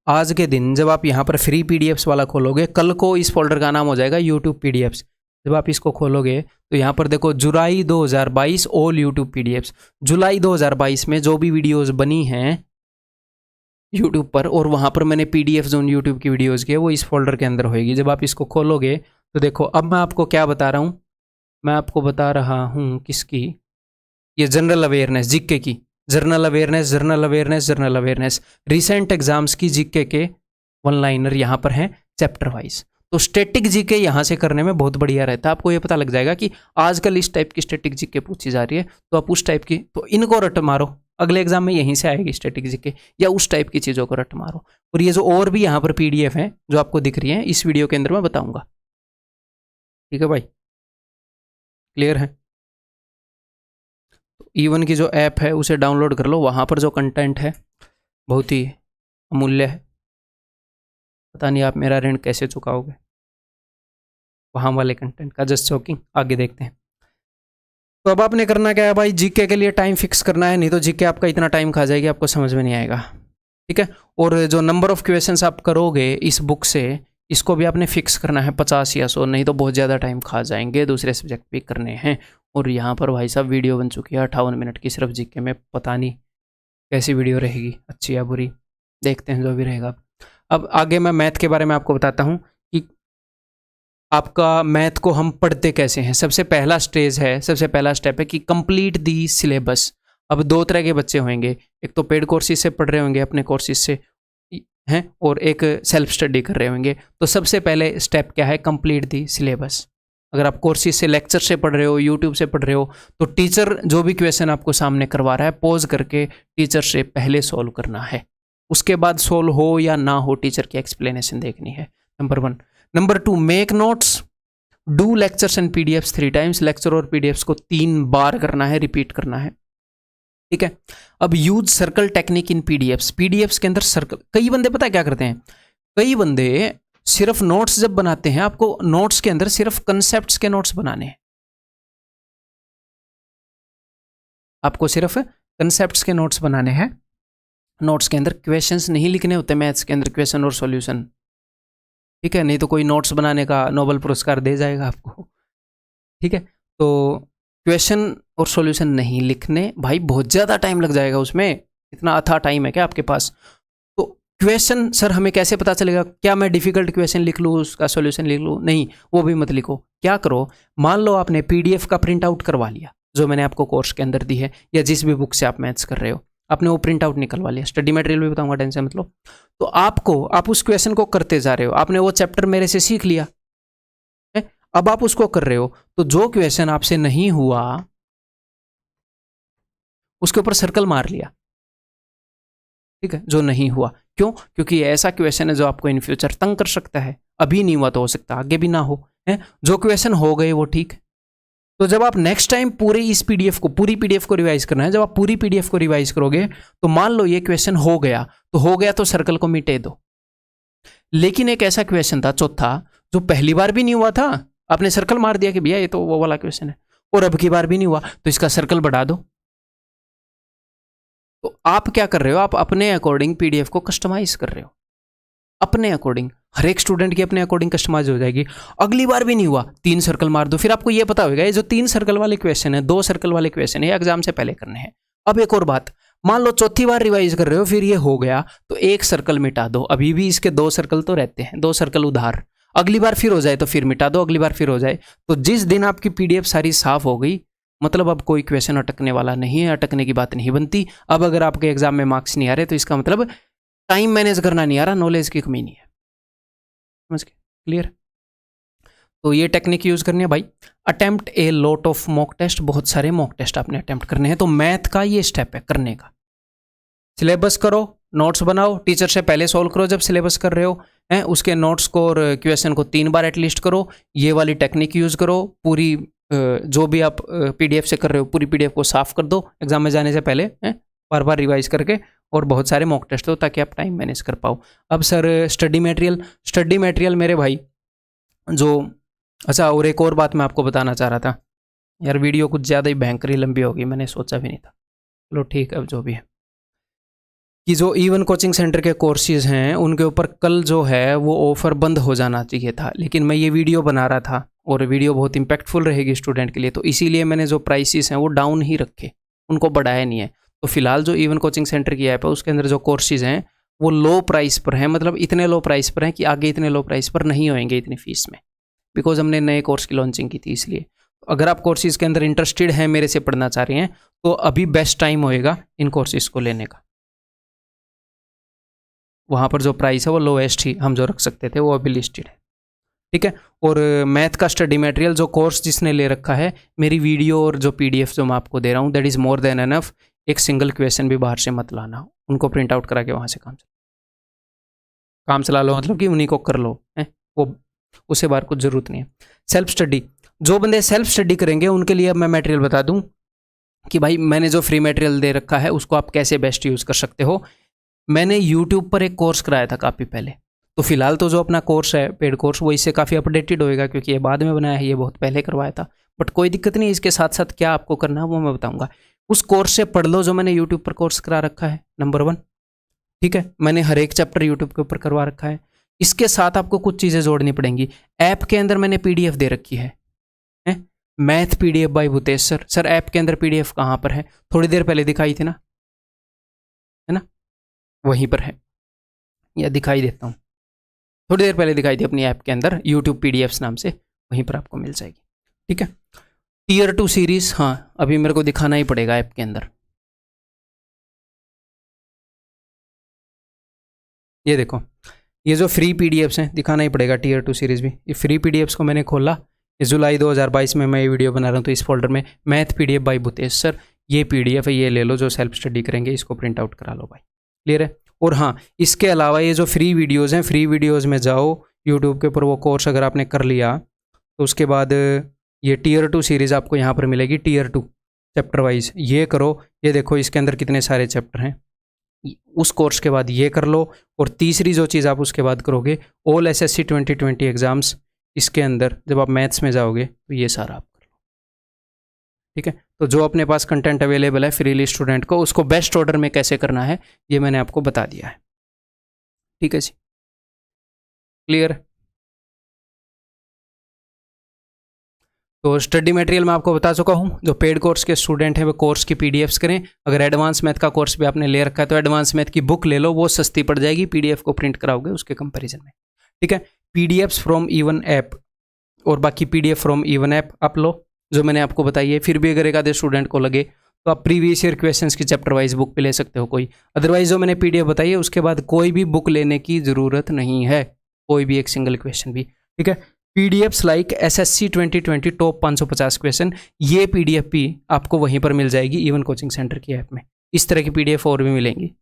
आज के दिन जब आप यहाँ पर फ्री PDFs वाला खोलोगे, कल को इस फोल्डर का नाम हो जाएगा YouTube PDFs। जब आप इसको खोलोगे तो यहाँ पर देखो जुलाई 2022 ऑल YouTube PDFs। जुलाई 2022 में जो भी वीडियोस बनी हैं YouTube पर और वहाँ पर मैंने PDF जो YouTube की वीडियोस की है वो इस फोल्डर के अंदर होएगी। जब आप इसको खोलोगे तो देखो अब मैं आपको क्या बता रहा हूँ, मैं आपको बता रहा हूँ किसकी, ये जनरल अवेयरनेस जीके की, जर्नल अवेयरनेस रिसेंट एग्जाम्स की जीके के 1 लाइनर यहाँ पर हैं चैप्टर वाइज। तो स्टैटिक जीके यहाँ से करने में बहुत बढ़िया रहता है। आपको ये पता लग जाएगा कि आजकल इस टाइप की स्टैटिक जीके पूछी जा रही है तो आप उस टाइप की, तो इनको रट मारो, अगले एग्जाम में यहीं से आएगी स्टैटिक जीके, या उस टाइप की चीज़ों को रट मारो। और ये जो और भी यहाँ पर PDF हैं जो आपको दिख रही हैं इस वीडियो के अंदर मैं बताऊँगा, ठीक है भाई, क्लियर है। तो E1 की जो ऐप है उसे डाउनलोड कर लो, वहाँ पर जो कंटेंट है बहुत ही अमूल्य है। पता नहीं आप मेरा ऋण कैसे चुकाओगे वहाँ वाले कंटेंट का, जस्ट शॉकिंग। आगे देखते हैं। तो अब आपने करना क्या है भाई, जीके के लिए टाइम फिक्स करना है, नहीं तो जीके आपका इतना टाइम खा जाएगी आपको समझ में नहीं आएगा, ठीक है। और जो नंबर ऑफ क्वेश्चंस आप करोगे इस बुक से, इसको भी आपने फिक्स करना है 50 या 100, नहीं तो बहुत ज़्यादा टाइम खा जाएंगे, दूसरे सब्जेक्ट भी करने हैं। और यहाँ पर भाई साहब वीडियो बन चुकी है 58 मिनट की सिर्फ जीके में, पता नहीं कैसी वीडियो रहेगी, अच्छी या बुरी, देखते हैं जो भी रहेगा। अब आगे मैं मैथ के बारे में आपको बताता हूँ कि आपका मैथ को हम पढ़ते कैसे हैं। सबसे पहला स्टेप है कि कंप्लीट दी सिलेबस। अब 2 तरह के बच्चे होंगे, एक तो पेड कोर्सेज से पढ़ रहे होंगे अपने कोर्सेज से हैं, और एक सेल्फ स्टडी कर रहे होंगे। तो सबसे पहले स्टेप क्या है, कंप्लीट दी सिलेबस। अगर आप कोर्सेज से, लेक्चर से पढ़ रहे हो, यूट्यूब से पढ़ रहे हो, तो टीचर जो भी क्वेश्चन आपको सामने करवा रहा है पॉज करके टीचर से पहले सॉल्व करना है, उसके बाद सॉल्व हो या ना हो टीचर की एक्सप्लेनेशन देखनी है, number 1। Number 2, make notes, do lectures and PDFs 3 times. Lecture और PDFs को 3 बार करना है, रिपीट करना है, ठीक है। अब use circle technique in PDFs के अंदर सर्कल, कई बंदे पता है क्या करते हैं, कई बंदे सिर्फ नोट्स जब बनाते हैं, आपको नोट्स के अंदर सिर्फ कंसेप्ट्स के नोट्स बनाने हैं, आपको सिर्फ कंसेप्ट्स के नोट्स बनाने हैं, नोट्स के अंदर क्वेश्चंस नहीं लिखने होते मैथ्स के अंदर, क्वेश्चन और सॉल्यूशन, ठीक है, नहीं तो कोई नोट्स बनाने का नोबेल पुरस्कार दे जाएगा आपको, ठीक है। तो क्वेश्चन और सॉल्यूशन नहीं लिखने, भाई बहुत ज़्यादा टाइम लग जाएगा उसमें, इतना अथाह टाइम है क्या आपके पास। तो क्वेश्चन सर हमें कैसे पता चलेगा, क्या मैं डिफ़िकल्ट क्वेश्चन लिख लूँ उसका सॉल्यूशन लिख लूँ, नहीं वो भी मत लिखो। क्या करो, मान लो आपने PDF का प्रिंट आउट करवा लिया जो मैंने आपको कोर्स के अंदर दी है, या जिस भी बुक से आप मैथ्स कर रहे हो, आपने वो प्रिंट आउट निकलवा लिया, स्टडी मटेरियल भी बताऊंगा, टेंशन मत लो। तो आप उस क्वेश्चन को करते जा रहे हो, आपने वो चैप्टर मेरे से सीख लिया है, अब आप उसको कर रहे हो, तो जो क्वेश्चन आपसे नहीं हुआ उसके ऊपर सर्कल मार लिया, ठीक है, जो नहीं हुआ। क्यों? क्योंकि ऐसा क्वेश्चन है जो आपको इन फ्यूचर तंग कर सकता है, अभी नहीं हुआ तो हो सकता आगे भी ना हो, है। जो क्वेश्चन हो गए वो ठीक है। तो जब आप नेक्स्ट टाइम पूरी पीडीएफ को रिवाइज करना है, जब आप पूरी पीडीएफ को रिवाइज करोगे तो मान लो ये क्वेश्चन हो गया तो सर्कल को मिटे दो। लेकिन एक ऐसा क्वेश्चन था चौथा जो पहली बार भी नहीं हुआ था, आपने सर्कल मार दिया कि भैया ये तो वो वाला क्वेश्चन है, और अब की बार भी नहीं हुआ तो इसका सर्कल बढ़ा दो। तो आप क्या कर रहे हो, आप अपने अकॉर्डिंग पीडीएफ को कस्टमाइज कर रहे हो, अपने अकॉर्डिंग, हर एक स्टूडेंट की अपने अकॉर्डिंग कस्टमाइज हो जाएगी। अगली बार भी नहीं हुआ 3 सर्कल मार दो, फिर आपको ये पता होगा ये जो 3 सर्कल वाले क्वेश्चन है, 2 सर्कल वाले क्वेश्चन है, एग्जाम से पहले करने हैं। अब एक और बात, मान लो चौथी बार रिवाइज कर रहे हो, फिर ये हो गया तो एक सर्कल मिटा दो, अभी भी इसके 2 सर्कल तो रहते हैं, 2 सर्कल उधार। अगली बार फिर हो जाए तो फिर मिटा दो, अगली बार फिर हो जाए तो जिस दिन आपकी पीडीएफ सारी साफ हो गई, मतलब अब कोई क्वेश्चन अटकने वाला नहीं है, अटकने की बात नहीं बनती। अब अगर आपके एग्जाम में मार्क्स नहीं आ रहे तो इसका मतलब टाइम मैनेज करना नहीं आ रहा, नॉलेज की कमी नहीं है। समझ गए? क्लियर? तो ये टेक्निक यूज करनी है भाई। Attempt a lot of mock test, बहुत सारे मॉक टेस्ट आपने अटेम्प्ट करने हैं। तो मैथ का ये स्टेप है करने का, सिलेबस करो, नोट्स बनाओ, टीचर से पहले सॉल्व करो जब सिलेबस कर रहे हो, हैं उसके नोट्स को और क्वेश्चन को 3 बार एटलीस्ट करो, ये वाली टेक्निक यूज करो, पूरी जो भी आप पीडीएफ से कर रहे हो पूरी पीडीएफ को साफ कर दो एग्जाम में जाने से पहले, बार बार रिवाइज करके, और बहुत सारे मॉक टेस्ट हो ताकि आप टाइम मैनेज कर पाओ। अब सर स्टडी मटेरियल मेरे भाई जो, अच्छा और एक और बात मैं आपको बताना चाह रहा था यार, वीडियो कुछ ज़्यादा ही भयंकर लंबी होगी, मैंने सोचा भी नहीं था, चलो ठीक है, अब जो भी है, कि जो E1 कोचिंग सेंटर के कोर्सेज हैं उनके ऊपर कल जो है वो ऑफ़र बंद हो जाना चाहिए था, लेकिन मैं ये वीडियो बना रहा था और वीडियो बहुत इंपैक्टफुल रहेगी स्टूडेंट के लिए, तो इसीलिए मैंने जो प्राइसेस हैं वो डाउन ही रखे, उनको बढ़ाया नहीं है। तो फिलहाल जो E1 कोचिंग सेंटर की ऐप है उसके अंदर जो कोर्सेज हैं वो लो प्राइस पर हैं, मतलब इतने लो प्राइस पर हैं कि आगे इतने लो प्राइस पर नहीं होंगे इतनी फीस में, बिकॉज हमने नए कोर्स की लॉन्चिंग की थी इसलिए। अगर आप कोर्सेज के अंदर इंटरेस्टेड हैं, मेरे से पढ़ना चाह रहे हैं, तो अभी बेस्ट टाइम होएगा इन कोर्सेज को लेने का। वहाँ पर जो प्राइस है वो लोएस्ट ही हम जो रख सकते थे वो अभी लिस्टेड है, ठीक है। और मैथ का स्टडी मटेरियल जो कोर्स जिसने ले रखा है, मेरी वीडियो और जो पीडीएफ जो मैं आपको दे रहा हूँ that is more than enough, एक सिंगल क्वेश्चन भी बाहर से मत लाना, उनको प्रिंट आउट करा के वहाँ से काम चला लो, मतलब कि उन्हीं को कर लो, है वो, उससे बाहर कुछ ज़रूरत नहीं है। सेल्फ स्टडी, जो बंदे सेल्फ स्टडी करेंगे उनके लिए अब मैं मटेरियल बता दूँ कि भाई मैंने जो फ्री मटेरियल दे रखा है उसको आप कैसे बेस्ट यूज़ कर सकते हो। मैंने यूट्यूब पर एक कोर्स कराया था काफ़ी पहले, तो फिलहाल तो जो अपना कोर्स है पेड कोर्स वो इससे काफ़ी अपडेटेड होएगा क्योंकि ये बाद में बनाया है, ये बहुत पहले करवाया था, बट कोई दिक्कत नहीं, इसके साथ साथ क्या आपको करना है वो मैं बताऊंगा। उस कोर्स से पढ़ लो जो मैंने यूट्यूब पर कोर्स करा रखा है, नंबर 1, ठीक है। मैंने हर एक चैप्टर यूट्यूब के ऊपर करवा रखा है। इसके साथ आपको कुछ चीज़ें जोड़नी पड़ेंगी। ऐप के अंदर मैंने पीडीएफ दे रखी है, math PDF by Bhutesh sir. Sir app के अंदर पीडीएफ कहाँ पर है? थोड़ी देर पहले दिखाई थी ना, है ना, वहीं पर है, या दिखाई देता हूँ, थोड़ी देर पहले दिखाई थी अपनी ऐप के अंदर, यूट्यूब पीडीएफ्स नाम से, वहीं पर आपको मिल जाएगी, ठीक है। टीयर 2 सीरीज, हाँ अभी मेरे को दिखाना ही पड़ेगा ऐप के अंदर। ये देखो, ये जो फ्री पीडीएफ्स हैं दिखाना ही पड़ेगा, टीयर 2 सीरीज भी। ये फ्री पीडीएफ्स को मैंने खोला, जुलाई 2022 में मैं ये वीडियो बना रहा हूँ, तो इस फोल्डर में math PDF by Bhutesh sir, ये पीडीएफ है, ये ले लो, जो सेल्फ स्टडी करेंगे इसको प्रिंट आउट करा लो भाई, क्लियर है। और हाँ, इसके अलावा ये जो फ्री वीडियोज़ हैं, फ्री वीडियोज़ में जाओ यूट्यूब के ऊपर, वो कोर्स अगर आपने कर लिया तो उसके बाद ये टीयर 2 सीरीज़ आपको यहाँ पर मिलेगी, टीयर 2 चैप्टर वाइज, ये करो। ये देखो इसके अंदर कितने सारे चैप्टर हैं, उस कोर्स के बाद ये कर लो। और तीसरी जो चीज़ आप उसके बाद करोगे, ऑल एसएससी 2020 एग्ज़ाम्स, इसके अंदर जब आप मैथ्स में जाओगे तो ये सारा आप कर लो, ठीक है। तो जो अपने पास कंटेंट अवेलेबल है फ्रीली स्टूडेंट को, उसको बेस्ट ऑर्डर में कैसे करना है ये मैंने आपको बता दिया है, ठीक है जी, क्लियर। तो स्टडी मटेरियल मैं आपको बता चुका हूँ, जो पेड कोर्स के स्टूडेंट हैं वो कोर्स की पीडीएफ्स करें। अगर एडवांस मैथ का कोर्स भी आपने ले रखा है तो एडवांस मैथ की बुक ले लो, वो सस्ती पड़ जाएगी पीडीएफ को प्रिंट कराओगे उसके कंपैरिजन में, ठीक है। पीडीएफ्स फ्रॉम E1 ऐप और बाकी पीडीएफ फ्रॉम E1 ऐप आप लो, जो मैंने आपको बताई है। फिर भी अगर एक आधे स्टूडेंट को लगे तो आप प्रीवियस ईयर क्वेश्चंस की चैप्टर वाइज बुक पे ले सकते हो कोई। अदरवाइज जो मैंने पीडीएफ बताई है उसके बाद कोई भी बुक लेने की ज़रूरत नहीं है, कोई भी एक सिंगल क्वेश्चन भी, ठीक है। PDFs like SSC 2020 top 550 question, ये पीडीएफ भी आपको वहीं पर मिल जाएगी इवन कोचिंग सेंटर की ऐप में। इस तरह की पीडीएफ और भी मिलेंगी।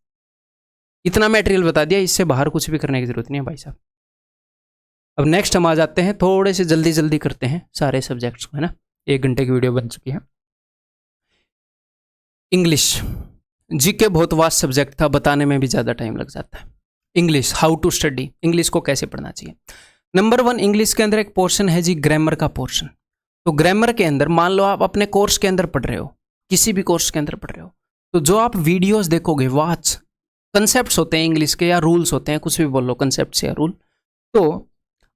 इतना मटेरियल बता दिया, इससे बाहर कुछ भी करने की जरूरत नहीं है भाई साहब। अब नेक्स्ट हम आ जाते हैं, थोड़े से जल्दी जल्दी करते हैं सारे सब्जेक्ट्स को, है ना। 1 घंटे की वीडियो बन चुकी है। इंग्लिश, जीके बहुत वास्ट सब्जेक्ट था, बताने में भी ज़्यादा टाइम लग जाता है। English, how to study, English को कैसे पढ़ना चाहिए। नंबर 1, इंग्लिश के अंदर एक पोर्शन है जी ग्रामर का पोर्शन। तो ग्रामर के अंदर मान लो आप अपने कोर्स के अंदर पढ़ रहे हो, किसी भी कोर्स के अंदर पढ़ रहे हो, तो जो आप वीडियोस देखोगे, वॉच, कंसेप्ट्स होते हैं इंग्लिश के या रूल्स होते हैं, कुछ भी बोल लो, कंसेप्ट्स या रूल, तो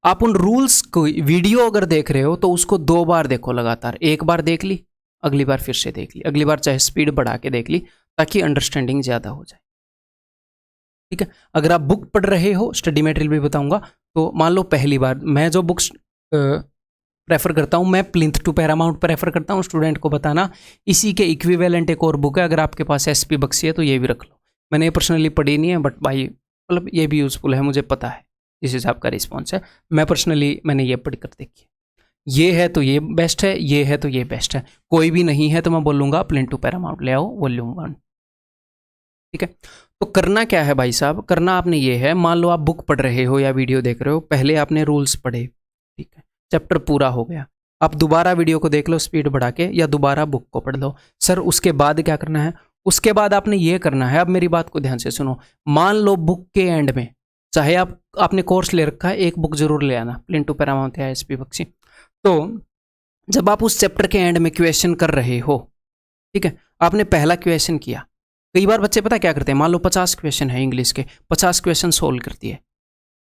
आप उन रूल्स को वीडियो अगर देख रहे हो तो उसको 2 बार देखो लगातार। एक बार देख ली, अगली बार फिर से देख ली, अगली बार चाहे स्पीड बढ़ा के देख ली, ताकि अंडरस्टैंडिंग ज़्यादा हो जाए, ठीक है। अगर आप बुक पढ़ रहे हो, स्टडी मटेरियल भी बताऊंगा, तो मान लो पहली बार, मैं जो बुक्स प्रेफर करता हूँ, मैं प्लिंथ टू पैरामाउंट प्रेफर करता हूँ स्टूडेंट को बताना। इसी के इक्विवेलेंट एक और बुक है, अगर आपके पास एसपी बख्शी है तो ये भी रख लो। मैंने ये पर्सनली पढ़ी नहीं है, बट भाई मतलब ये भी यूज़फुल है, मुझे पता है जिस हिसाब का रिस्पॉन्स है। मैं पर्सनली मैंने ये पढ़ कर देखी, ये है तो ये बेस्ट है, ये है तो ये बेस्ट है। कोई भी नहीं है तो मैं बोलूँगा प्लिंथ टू पैरामाउंट ले आओ, वॉल्यूम 1, ठीक है। तो करना क्या है भाई साहब, करना आपने ये है, मान लो आप बुक पढ़ रहे हो या वीडियो देख रहे हो, पहले आपने रूल्स पढ़े, ठीक है, चैप्टर पूरा हो गया, आप दोबारा वीडियो को देख लो स्पीड बढ़ा के, या दोबारा बुक को पढ़ लो। सर उसके बाद क्या करना है, उसके बाद आपने ये करना है, अब मेरी बात को ध्यान से सुनो। मान लो बुक के एंड में, चाहे आपने कोर्स ले रखा है, एक बुक जरूर ले आना, प्लिंथ टू पैरामाउंट या एसपी बख्शी। तो जब आप उस चैप्टर के एंड में क्वेश्चन कर रहे हो, ठीक है, आपने पहला क्वेश्चन किया। कई बार बच्चे पता क्या करते हैं, मान लो 50 क्वेश्चन है इंग्लिश के, 50 क्वेश्चन सोल्व कर दिए,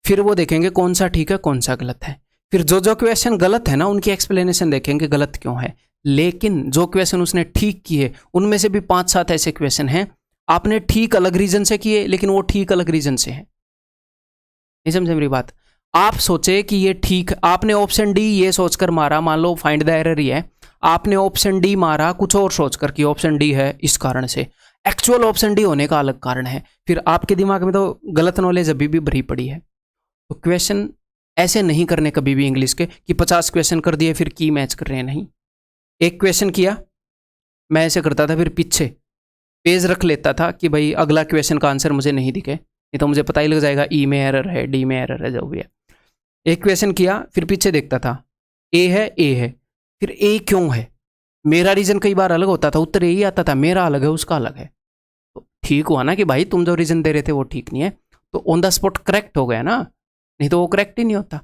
फिर वो देखेंगे कौन सा ठीक है कौन सा गलत है, फिर जो जो क्वेश्चन गलत है ना उनकी एक्सप्लेनेशन देखेंगे गलत क्यों है। लेकिन जो क्वेश्चन उसने ठीक किए उनमें से भी 5-7 ऐसे क्वेश्चन हैं आपने ठीक अलग रीजन से किए, लेकिन वो ठीक अलग रीजन से हैं। नहीं समझे मेरी बात। आप सोचे कि ये ठीक, आपने ऑप्शन डी ये सोचकर मारा, मान लो फाइंड द एरर ही है, आपने ऑप्शन डी मारा कुछ और सोचकर कि ऑप्शन डी है इस कारण से, एक्चुअल ऑप्शन डी होने का अलग कारण है, फिर आपके दिमाग में तो गलत नॉलेज अभी भी भरी पड़ी है। तो क्वेश्चन ऐसे नहीं करने कभी भी इंग्लिश के कि 50 क्वेश्चन कर दिए फिर की मैच कर रहे हैं, नहीं। एक क्वेश्चन किया, मैं ऐसे करता था, फिर पीछे पेज रख लेता था कि भाई अगला क्वेश्चन का आंसर मुझे नहीं दिखे, नहीं तो मुझे पता ही लग जाएगा ई में एरर है, डी में एरर है, जो भी है। एक क्वेश्चन किया, फिर पीछे देखता था, ए है, फिर ए क्यों है, मेरा रीजन कई बार अलग होता था, उत्तर यही आता था, मेरा अलग है उसका अलग है। तो ठीक हुआ ना कि भाई तुम जो रीजन दे रहे थे वो ठीक नहीं है, तो ऑन द स्पॉट करेक्ट हो गया ना, नहीं तो वो करेक्ट ही नहीं होता।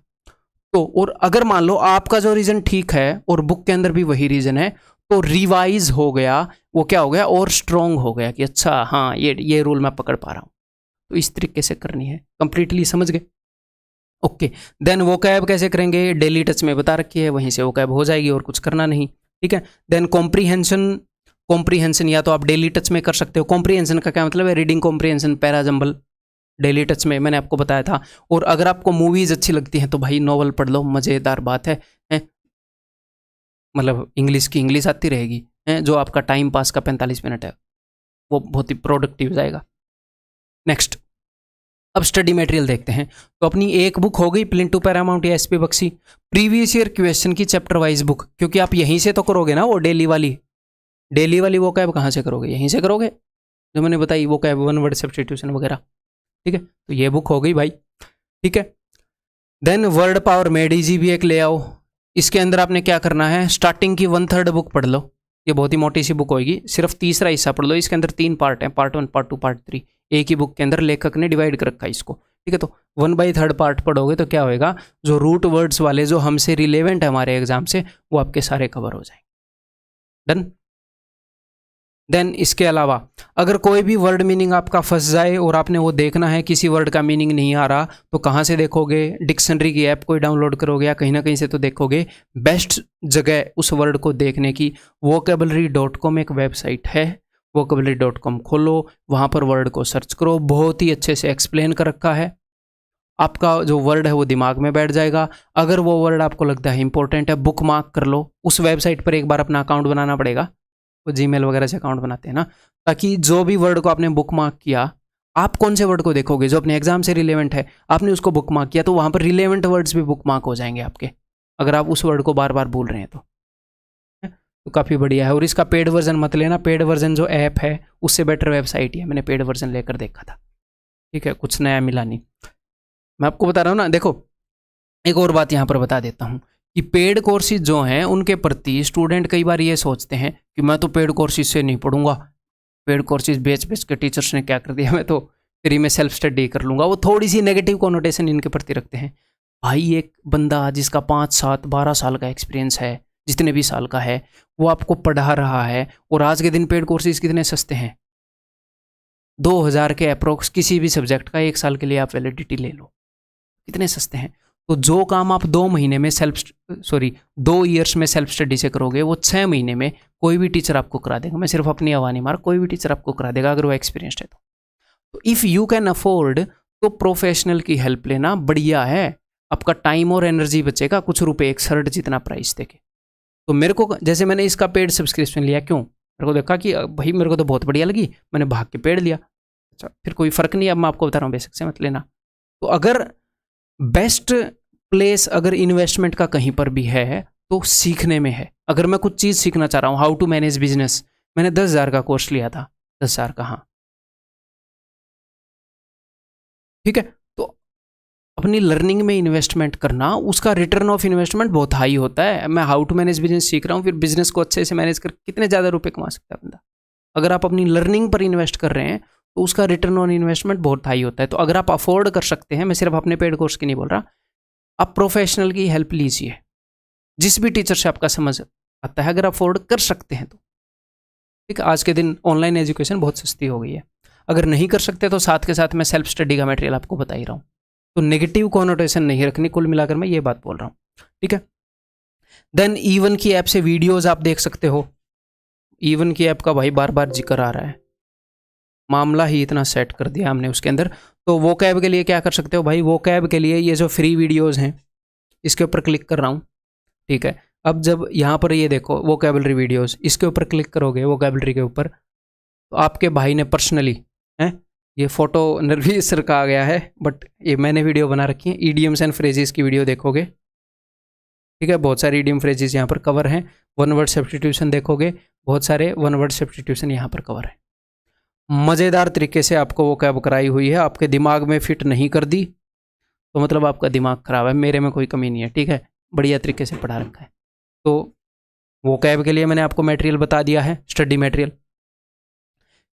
तो और अगर मान लो आपका जो रीजन ठीक है और बुक के अंदर भी वही रीजन है, तो रिवाइज हो गया, वो क्या हो गया और स्ट्रॉन्ग हो गया कि अच्छा हाँ ये रूल मैं पकड़ पा रहा हूँ। तो इस तरीके से करनी है, कंप्लीटली समझ गए। ओके, देन वोकैब कैसे करेंगे, डेली टच में बता रखी है, वहीं से वोकैब हो जाएगी और कुछ करना नहीं, ठीक है। देन कॉम्प्रीहेंशन या तो आप डेली टच में कर सकते हो। कॉम्प्रीहेंशन का क्या मतलब है, reading comprehension, para jumble, daily touch में मैंने आपको बताया था। और अगर आपको मूवीज अच्छी लगती हैं तो भाई नॉवल पढ़ लो, मज़ेदार बात है, मतलब इंग्लिश की इंग्लिश आती रहेगी, जो आपका टाइम पास का 45 मिनट है वो बहुत ही प्रोडक्टिव जाएगा। नेक्स्ट, अब स्टडी मटेरियल देखते हैं। तो अपनी एक बुक हो गई प्लिंथ टू पैरामाउंट या SP Bakshi, previous year question की चैप्टर वाइज बुक, क्योंकि आप यहीं से तो करोगे ना, वो डेली वाली वो कैब कहाँ से करोगे, यहीं से करोगे, जो मैंने बताई वो कैब, वन वर्ड सब्स्टिट्यूशन वगैरह, ठीक है। तो ये बुक हो गई भाई, ठीक है। Then Word Power Made Easy भी एक ले आओ। इसके अंदर आपने क्या करना है, स्टार्टिंग की 1/3 बुक पढ़ लो, ये बहुत ही मोटी सी बुक होगी, सिर्फ तीसरा हिस्सा पढ़ लो। इसके अंदर 3 पार्ट हैं, पार्ट 1, पार्ट 2, पार्ट 3, एक ही बुक के अंदर लेखक ने डिवाइड कर रखा है इसको, ठीक है। तो 1/3 पार्ट पढ़ोगे तो क्या होएगा, जो रूट वर्ड्स वाले जो हमसे रिलेवेंट है हमारे एग्जाम से, वो आपके सारे कवर हो जाएंगे। डन। देन इसके अलावा अगर कोई भी वर्ड मीनिंग आपका फंस जाए और आपने वो देखना है, किसी वर्ड का मीनिंग नहीं आ रहा, तो कहाँ से देखोगे, डिक्शनरी की ऐप कोई डाउनलोड करोगे या कहीं ना कहीं से तो देखोगे। बेस्ट जगह उस वर्ड को देखने की vocabulary.com एक वेबसाइट है, vocabulary.com खोलो, वहाँ पर वर्ड को सर्च करो, बहुत ही अच्छे से एक्सप्लेन कर रखा है, आपका जो वर्ड है वो दिमाग में बैठ जाएगा। अगर वो वर्ड आपको लगता है इंपॉर्टेंट है, बुक मार्क कर लो, उस वेबसाइट पर एक बार अपना अकाउंट बनाना पड़ेगा, वो जीमेल वगैरह से अकाउंट बनाते हैं ना, ताकि जो भी वर्ड को आपने बुक मार्क किया, आप कौन से वर्ड को देखोगे जो अपने एग्जाम से रिलेवेंट है, आपने उसको बुक मार्क किया तो वहाँ पर रिलेवेंट वर्ड्स भी बुक मार्क हो जाएंगे आपके, अगर आप उस वर्ड को बार बार बोल रहे हैं तो काफ़ी बढ़िया है। और इसका पेड वर्जन मत लेना, पेड वर्जन जो ऐप है उससे बेटर वेबसाइट ही है, मैंने पेड वर्जन लेकर देखा था, ठीक है, कुछ नया मिला नहीं। मैं आपको बता रहा हूँ ना, देखो एक और बात यहाँ पर बता देता हूँ कि पेड कोर्सेज जो हैं उनके प्रति स्टूडेंट कई बार ये सोचते हैं कि मैं तो पेड कोर्सेज से नहीं पढ़ूंगा, पेड कोर्सेज बेच बेच के टीचर्स ने क्या कर दिया, मैं तो फ्री में सेल्फ स्टडी कर लूँगा। वो थोड़ी सी नेगेटिव कॉनोटेशन इनके प्रति रखते हैं। भाई एक बंदा जिसका 5, 7, 12 साल का एक्सपीरियंस है, जितने भी साल का है, वो आपको पढ़ा रहा है, और आज के दिन पेड कोर्सेज कितने सस्ते हैं, 2000 के अप्रोक्स किसी भी सब्जेक्ट का 1 साल के लिए आप वैलिडिटी ले लो, कितने सस्ते हैं। तो जो काम आप 2 ईयर्स में सेल्फ स्टडी से करोगे, वो 6 महीने में कोई भी टीचर आपको करा देगा। मैं सिर्फ अपनी आवाज़ नहीं मार, कोई भी टीचर आपको करा देगा अगर वो एक्सपीरियंस्ड है तो इफ़ यू कैन अफोर्ड तो प्रोफेशनल की हेल्प लेना बढ़िया है, आपका टाइम और एनर्जी बचेगा, कुछ रुपए एक शर्ट जितना प्राइस देके। तो मेरे को, जैसे मैंने इसका पेड सब्सक्रिप्शन लिया, क्यों, मेरे को देखा कि भाई मेरे को तो बहुत बढ़िया लगी, मैंने भाग के पेड लिया। अच्छा, फिर कोई फ़र्क नहीं, अब मैं आपको बता रहा हूँ बेसिक से मत लेना। तो अगर बेस्ट प्लेस अगर इन्वेस्टमेंट का कहीं पर भी है तो सीखने में है। अगर मैं कुछ चीज़ सीखना चाह रहा हूँ, हाउ टू मैनेज बिजनेस, मैंने 10,000 का कोर्स लिया था, 10,000 का, हाँ ठीक है। तो अपनी लर्निंग में इन्वेस्टमेंट करना, उसका रिटर्न ऑफ इन्वेस्टमेंट बहुत हाई होता है। मैं हाउ टू मैनेज बिजनेस सीख रहा हूँ, फिर बिजनेस को अच्छे से मैनेज कर कितने ज़्यादा रुपए कमा सकता है बंदा। अगर आप अपनी लर्निंग पर इन्वेस्ट कर रहे हैं तो उसका रिटर्न ऑन इन्वेस्टमेंट बहुत हाई होता है। तो अगर आप अफोर्ड कर सकते हैं, मैं सिर्फ अपने पेड कोर्स की नहीं बोल रहा, आप प्रोफेशनल की हेल्प लीजिए, जिस भी टीचर से आपका समझ आता है, अगर अफोर्ड कर सकते हैं तो ठीक है। आज के दिन ऑनलाइन एजुकेशन बहुत सस्ती हो गई है। अगर नहीं कर सकते तो साथ के साथ मैं सेल्फ स्टडी का मटेरियल आपको बता ही रहा हूँ, तो नेगेटिव कॉनोटेशन नहीं रखनी, कुल मिलाकर मैं ये बात बोल रहा हूँ, ठीक है। देन इवन की ऐप से वीडियोस आप देख सकते हो। इवन की ऐप का भाई बार बार जिक्र आ रहा है, मामला ही इतना सेट कर दिया हमने उसके अंदर। तो वो कैब के लिए क्या कर सकते हो भाई, वो कैब के लिए ये जो फ्री वीडियोज़ हैं इसके ऊपर क्लिक कर रहा हूँ, ठीक है। अब जब यहाँ पर ये देखो वोकैबुलरी वीडियोज़, इसके ऊपर क्लिक करोगे वोकैबुलरी के ऊपर, तो आपके भाई ने पर्सनली हैं, ये फोटो नरवीर सर का आ गया है, बट ये मैंने वीडियो बना रखी है, ईडियम्स एंड फ्रेजेस की वीडियो देखोगे, ठीक है। बहुत सारे ईडियम फ्रेजेस यहाँ पर कवर हैं। वन वर्ड सब्स्टिट्यूशन देखोगे, बहुत सारे वन वर्ड सब्स्टिट्यूशन यहाँ पर कवर है। मज़ेदार तरीके से आपको वो कैब कराई हुई है, आपके दिमाग में फिट नहीं कर दी तो मतलब आपका दिमाग ख़राब है, मेरे में कोई कमी नहीं है, ठीक है। बढ़िया तरीके से पढ़ा रखा है। तो वो कैब के लिए मैंने आपको मटेरियल बता दिया है, स्टडी मटेरियल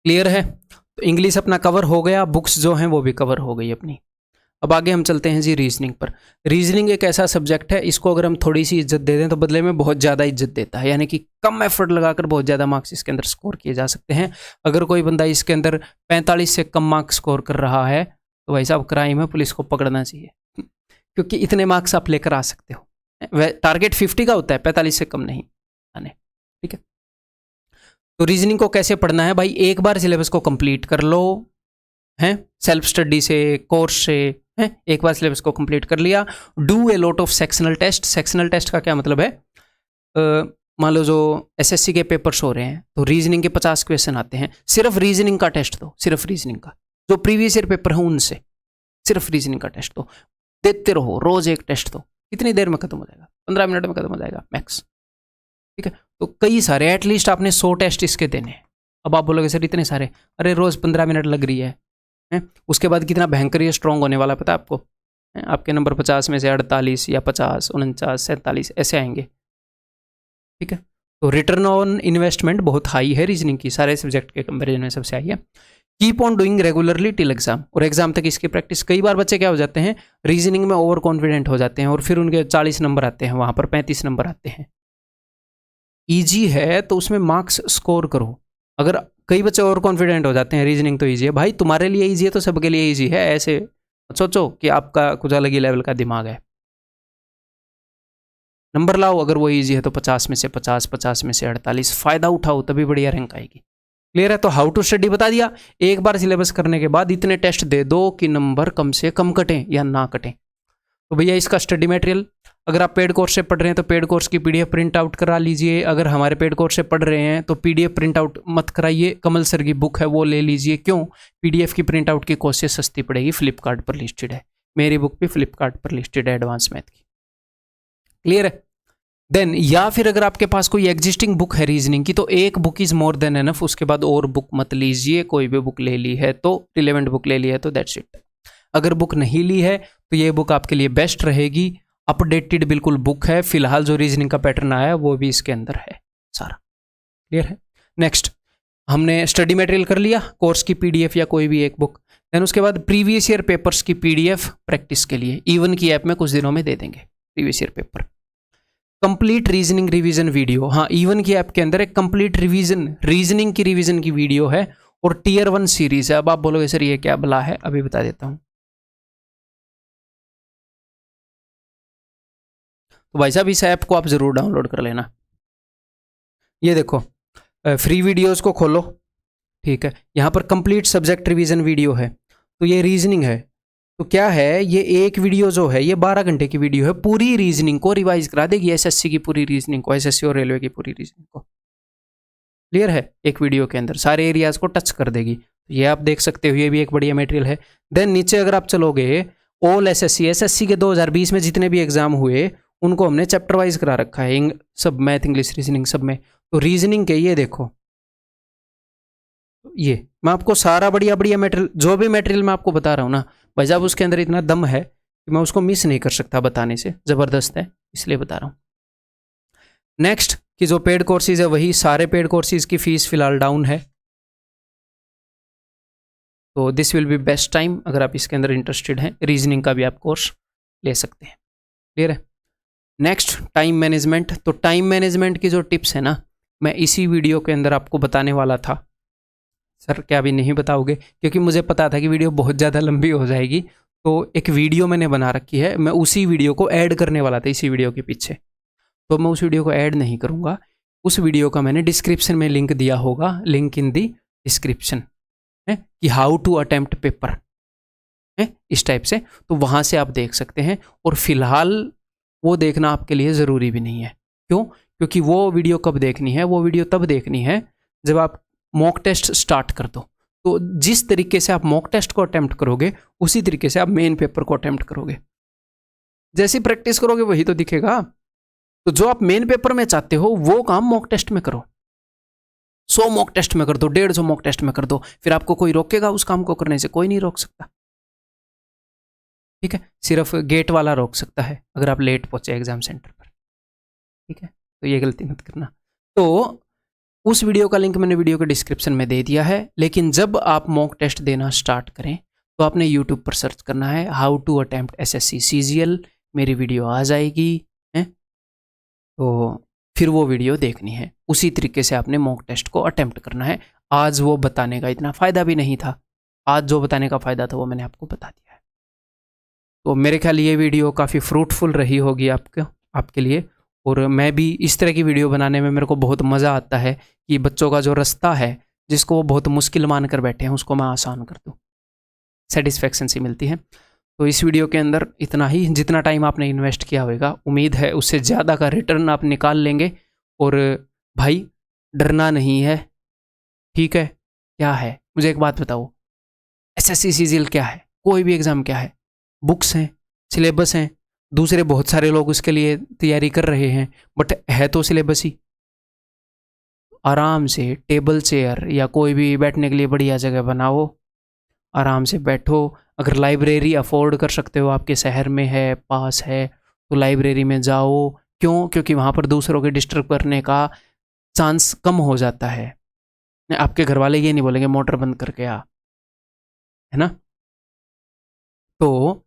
क्लियर है। तो इंग्लिश अपना कवर हो गया, बुक्स जो हैं वो भी कवर हो गई अपनी। अब आगे हम चलते हैं जी रीजनिंग पर। रीजनिंग एक ऐसा सब्जेक्ट है, इसको अगर हम थोड़ी सी इज्जत दे दें तो बदले में बहुत ज़्यादा इज्जत देता है, यानी कि कम एफर्ट लगाकर बहुत ज़्यादा मार्क्स इसके अंदर स्कोर किए जा सकते हैं। अगर कोई बंदा इसके अंदर 45 से कम मार्क्स स्कोर कर रहा है तो भाई साहब क्राइम है, पुलिस को पकड़ना चाहिए, क्योंकि इतने मार्क्स आप लेकर आ सकते हो। टारगेट 50 का होता है, 45 से कम नहीं आने, ठीक है। तो रीजनिंग को कैसे पढ़ना है भाई, एक बार सिलेबस को कंप्लीट कर लो, हैं, सेल्फ स्टडी से, कोर्स से, हैं, एक बार सिलेबस को कंप्लीट कर लिया। Do a lot of sectional test. Sectional test का क्या मतलब है, मान लो जो एसएससी के पेपर्स हो रहे हैं तो रीजनिंग के 50 क्वेश्चन आते हैं, सिर्फ रीजनिंग का टेस्ट दो, सिर्फ रीजनिंग का, जो प्रीवियस ईयर पेपर है उनसे सिर्फ रीजनिंग का टेस्ट दो, देते रहो, रोज एक टेस्ट दो, कितनी देर में खत्म हो जाएगा, 15 मिनट में खत्म हो जाएगा मैक्स, ठीक है। तो कई सारे, एटलीस्ट आपने 100 टेस्ट इसके देने। अब आप बोलोगे सर इतने सारे, अरे रोज 15 मिनट लग रही है, उसके बाद कितना भयंकर ये स्ट्रॉन्ग होने वाला पता है आपको, आपके नंबर 50 में से 48 या 50, 49, 47 ऐसे आएंगे, ठीक है। तो रिटर्न ऑन इन्वेस्टमेंट बहुत हाई है रीजनिंग की, सारे सब्जेक्ट के कंपेरिजन में सबसे हाई है। Keep on doing regularly till exam, और एग्जाम तक इसकी प्रैक्टिस। कई बार बच्चे क्या हो जाते हैं, रीजनिंग में ओवर कॉन्फिडेंट हो जाते हैं और फिर उनके 40 नंबर आते हैं, वहाँ पर 35 नंबर आते हैं। ईजी है तो उसमें मार्क्स स्कोर करो। अगर कई बच्चे ओवर कॉन्फिडेंट हो जाते हैं, रीजनिंग तो ईजी है भाई, तुम्हारे लिए ईजी है तो सबके लिए ईजी है, ऐसे सोचो कि आपका कुछ अलग ही लेवल का दिमाग है। नंबर लाओ, अगर वो ईजी है तो 50 में से 50, 50 में से 48, फ़ायदा उठाओ, तभी बढ़िया रैंक आएगी। क्लियर है। तो हाउ टू स्टडी बता दिया। एक बार सिलेबस करने के बाद इतने टेस्ट दे दो कि नंबर कम से कम कटें या ना कटें। तो भैया इसका स्टडी मटेरियल, अगर आप पेड कोर्स से पढ़ रहे हैं तो पेड कोर्स की पीडीएफ प्रिंट आउट करा लीजिए। अगर हमारे पेड कोर्स से पढ़ रहे हैं तो पीडीएफ प्रिंट आउट मत कराइए, कमल सर की बुक है वो ले लीजिए। क्यों? पीडीएफ की प्रिंट आउट की कॉस्ट से सस्ती पड़ेगी, फ्लिपकार्ट पर लिस्टेड है, मेरी बुक भी फ्लिपकार्ट पर लिस्टेड है एडवांस मैथ की। क्लियर है? देन या फिर अगर आपके पास कोई एग्जिस्टिंग बुक है रीजनिंग की तो एक book is more than enough, उसके बाद और बुक मत लीजिए। कोई भी बुक ले ली है तो रिलेवेंट बुक ले ली है तो दैट्स इट। अगर बुक नहीं ली है तो ये बुक आपके लिए बेस्ट रहेगी, अपडेटेड बिल्कुल बुक है। फिलहाल जो रीजनिंग का पैटर्न आया है वो भी इसके अंदर है सारा। क्लियर है? नेक्स्ट, हमने स्टडी मटेरियल कर लिया, कोर्स की पीडीएफ या कोई भी एक बुक। देन उसके बाद प्रीवियस ईयर पेपर्स की पीडीएफ प्रैक्टिस के लिए इवन की ऐप में कुछ दिनों में दे देंगे previous year paper. Complete reasoning revision video, हाँ इवन की ऐप के अंदर एक कंप्लीट रिवीजन रीजनिंग की रिवीजन की वीडियो है और टियर 1 सीरीज है। अब आप बोलोगे सर ये क्या भला है, अभी बता देता हूं। तो भाई साहब इस ऐप को आप जरूर डाउनलोड कर लेना। ये देखो फ्री वीडियोस को खोलो, ठीक है, यहाँ पर कंप्लीट सब्जेक्ट रिवीजन वीडियो है। तो ये रीजनिंग है, तो क्या है, ये एक वीडियो जो है ये 12 घंटे की वीडियो है, पूरी रीजनिंग को रिवाइज करा देगी, एसएससी की पूरी रीजनिंग को, एसएससी और रेलवे की पूरी रीजनिंग को। क्लियर है? एक वीडियो के अंदर सारे एरियाज को टच कर देगी। ये आप देख सकते हो, ये भी एक बढ़िया मटेरियल है। देन नीचे अगर आप चलोगे, ऑल एसएससी के 2020 में जितने भी एग्जाम हुए उनको हमने चैप्टर वाइज करा रखा है, सब मैथ इंग्लिश रीजनिंग सब में। तो रीजनिंग के ये देखो, ये मैं आपको सारा बढ़िया बढ़िया मटेरियल, जो भी मटेरियल मैं आपको बता रहा हूँ ना भाई साहब, उसके अंदर इतना दम है कि मैं उसको मिस नहीं कर सकता बताने से, ज़बरदस्त है, इसलिए बता रहा हूँ। नेक्स्ट कि जो पेड कोर्सेज है वही सारे पेड कोर्सेज की फीस फिलहाल डाउन है, तो this will be best time अगर आप इसके अंदर इंटरेस्टेड हैं। रीजनिंग का भी आप कोर्स ले सकते हैं। क्लियर है? Next time management. तो टाइम मैनेजमेंट की जो टिप्स है ना, मैं इसी वीडियो के अंदर आपको बताने वाला था। सर क्या अभी नहीं बताओगे? क्योंकि मुझे पता था कि वीडियो बहुत ज़्यादा लंबी हो जाएगी, तो एक वीडियो मैंने बना रखी है, मैं उसी वीडियो को ऐड करने वाला था इसी वीडियो के पीछे, तो मैं उस वीडियो को ऐड नहीं करूँगा। उस वीडियो का मैंने डिस्क्रिप्शन में लिंक दिया होगा, लिंक इन दी डिस्क्रिप्शन है, कि हाउ टू अटेम्प्ट पेपर है, इस टाइप से, तो वहाँ से आप देख सकते हैं। और फिलहाल वो देखना आपके लिए ज़रूरी भी नहीं है। क्यों? क्योंकि वो वीडियो कब देखनी है? वो वीडियो तब देखनी है जब आप मॉक टेस्ट स्टार्ट कर दो। तो जिस तरीके से आप मॉक टेस्ट को अटेम्प्ट करोगे उसी तरीके से आप मेन पेपर को अटेम्प्ट करोगे। जैसी प्रैक्टिस करोगे वही तो दिखेगा। तो जो आप मेन पेपर में चाहते हो वो काम मॉक टेस्ट में करो। 100 मॉक टेस्ट में कर दो, 150 मॉक टेस्ट में कर दो, फिर आपको कोई रोकेगा उस काम को करने से? कोई नहीं रोक सकता। ठीक है? सिर्फ गेट वाला रोक सकता है अगर आप लेट पहुंचे एग्जाम सेंटर पर। ठीक है? तो ये गलती मत करना। तो उस वीडियो का लिंक मैंने वीडियो के डिस्क्रिप्शन में दे दिया है। लेकिन जब आप मॉक टेस्ट देना स्टार्ट करें तो आपने यूट्यूब पर सर्च करना है how to attempt SSC CGL, मेरी वीडियो आ जाएगी है, तो फिर वो वीडियो देखनी है। उसी तरीके से आपने मॉक टेस्ट को अटेम्प्ट करना है। आज वो बताने का इतना फ़ायदा भी नहीं था, आज जो बताने का फ़ायदा था वो मैंने आपको बता दिया है। तो मेरे ख्याल ये वीडियो काफ़ी फ्रूटफुल रही होगी आपके लिए। और मैं भी इस तरह की वीडियो बनाने में मेरे को बहुत मज़ा आता है कि बच्चों का जो रास्ता है जिसको वो बहुत मुश्किल मान कर बैठे हैं उसको मैं आसान कर दूँ, सेटिस्फेक्शन सी मिलती है। तो इस वीडियो के अंदर इतना ही, जितना टाइम आपने इन्वेस्ट किया होगा उम्मीद है उससे ज़्यादा का रिटर्न आप निकाल लेंगे। और भाई डरना नहीं है, ठीक है? क्या है, मुझे एक बात बताओ, एसएससी सीजीएल क्या है, कोई भी एग्ज़ाम क्या है? बुक्स हैं, सिलेबस हैं, दूसरे बहुत सारे लोग उसके लिए तैयारी कर रहे हैं, बट है तो सिलेबस ही। आराम से टेबल चेयर या कोई भी बैठने के लिए बढ़िया जगह बनाओ, आराम से बैठो। अगर लाइब्रेरी अफोर्ड कर सकते हो, आपके शहर में है, पास है, तो लाइब्रेरी में जाओ। क्यों? क्योंकि वहाँ पर दूसरों के डिस्टर्ब करने का चांस कम हो जाता है। आपके घर वाले ये नहीं बोलेंगे मोटर बंद करके आ, है ना? तो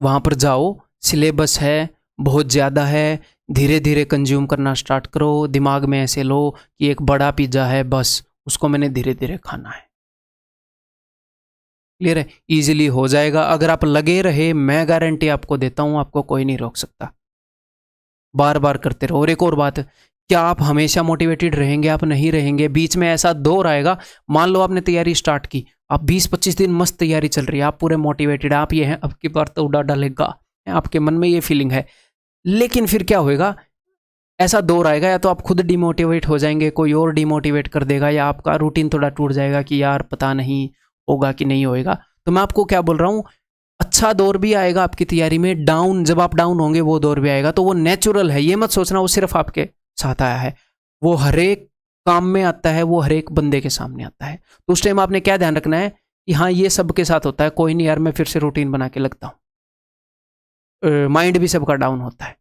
वहाँ पर जाओ, सिलेबस है, बहुत ज़्यादा है, धीरे धीरे कंज्यूम करना स्टार्ट करो। दिमाग में ऐसे लो कि एक बड़ा पिज़्ज़ा है, बस उसको मैंने धीरे धीरे खाना है। क्लियर है? इजीली हो जाएगा अगर आप लगे रहे, मैं गारंटी आपको देता हूँ, आपको कोई नहीं रोक सकता। बार बार करते रहो। और एक और बात, क्या आप हमेशा मोटिवेटेड रहेंगे? आप नहीं रहेंगे। बीच में ऐसा दौर आएगा, मान लो आपने तैयारी स्टार्ट की, आप 20-25 दिन मस्त तैयारी चल रही है, आप पूरे मोटिवेटेड, आप ये हैं अब की बार तो उड़ा डालेगा, आपके मन में ये फीलिंग है। लेकिन फिर क्या होएगा, ऐसा दौर आएगा या तो आप खुद डिमोटिवेट हो जाएंगे, कोई और डिमोटिवेट कर देगा, या आपका रूटीन थोड़ा टूट जाएगा कि यार पता नहीं होगा कि नहीं होएगा। तो मैं आपको क्या बोल रहा हूँ, अच्छा दौर भी आएगा आपकी तैयारी में, डाउन जब आप डाउन होंगे वो दौर भी आएगा। तो वो नेचुरल है, ये मत सोचना वो सिर्फ आपके साथ आया है, वो हर एक काम में आता है, वो हर एक बंदे के सामने आता है। तो उस टाइम आपने क्या ध्यान रखना है कि हाँ ये सबके साथ होता है, कोई नहीं यार मैं फिर से रूटीन बना के लगता हूँ। माइंड भी सबका डाउन होता है,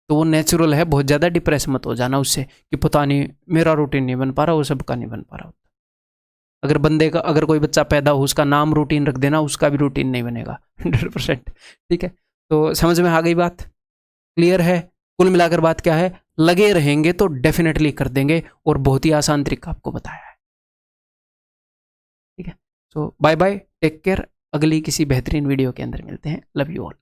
तो वो नेचुरल है। बहुत ज़्यादा डिप्रेस मत हो जाना उससे कि पता नहीं मेरा रूटीन नहीं बन पा रहा, वो सबका नहीं बन पा रहा होता। अगर कोई बच्चा पैदा हो उसका नाम रूटीन रख देना, उसका भी रूटीन नहीं बनेगा 100%। ठीक है, तो समझ में आ गई बात, क्लियर है? कुल मिलाकर बात क्या है, लगे रहेंगे तो डेफिनेटली कर देंगे, और बहुत ही आसान तरीका आपको बताया है। ठीक है, सो बाय बाय, टेक केयर, अगली किसी बेहतरीन वीडियो के अंदर मिलते हैं। Love you all.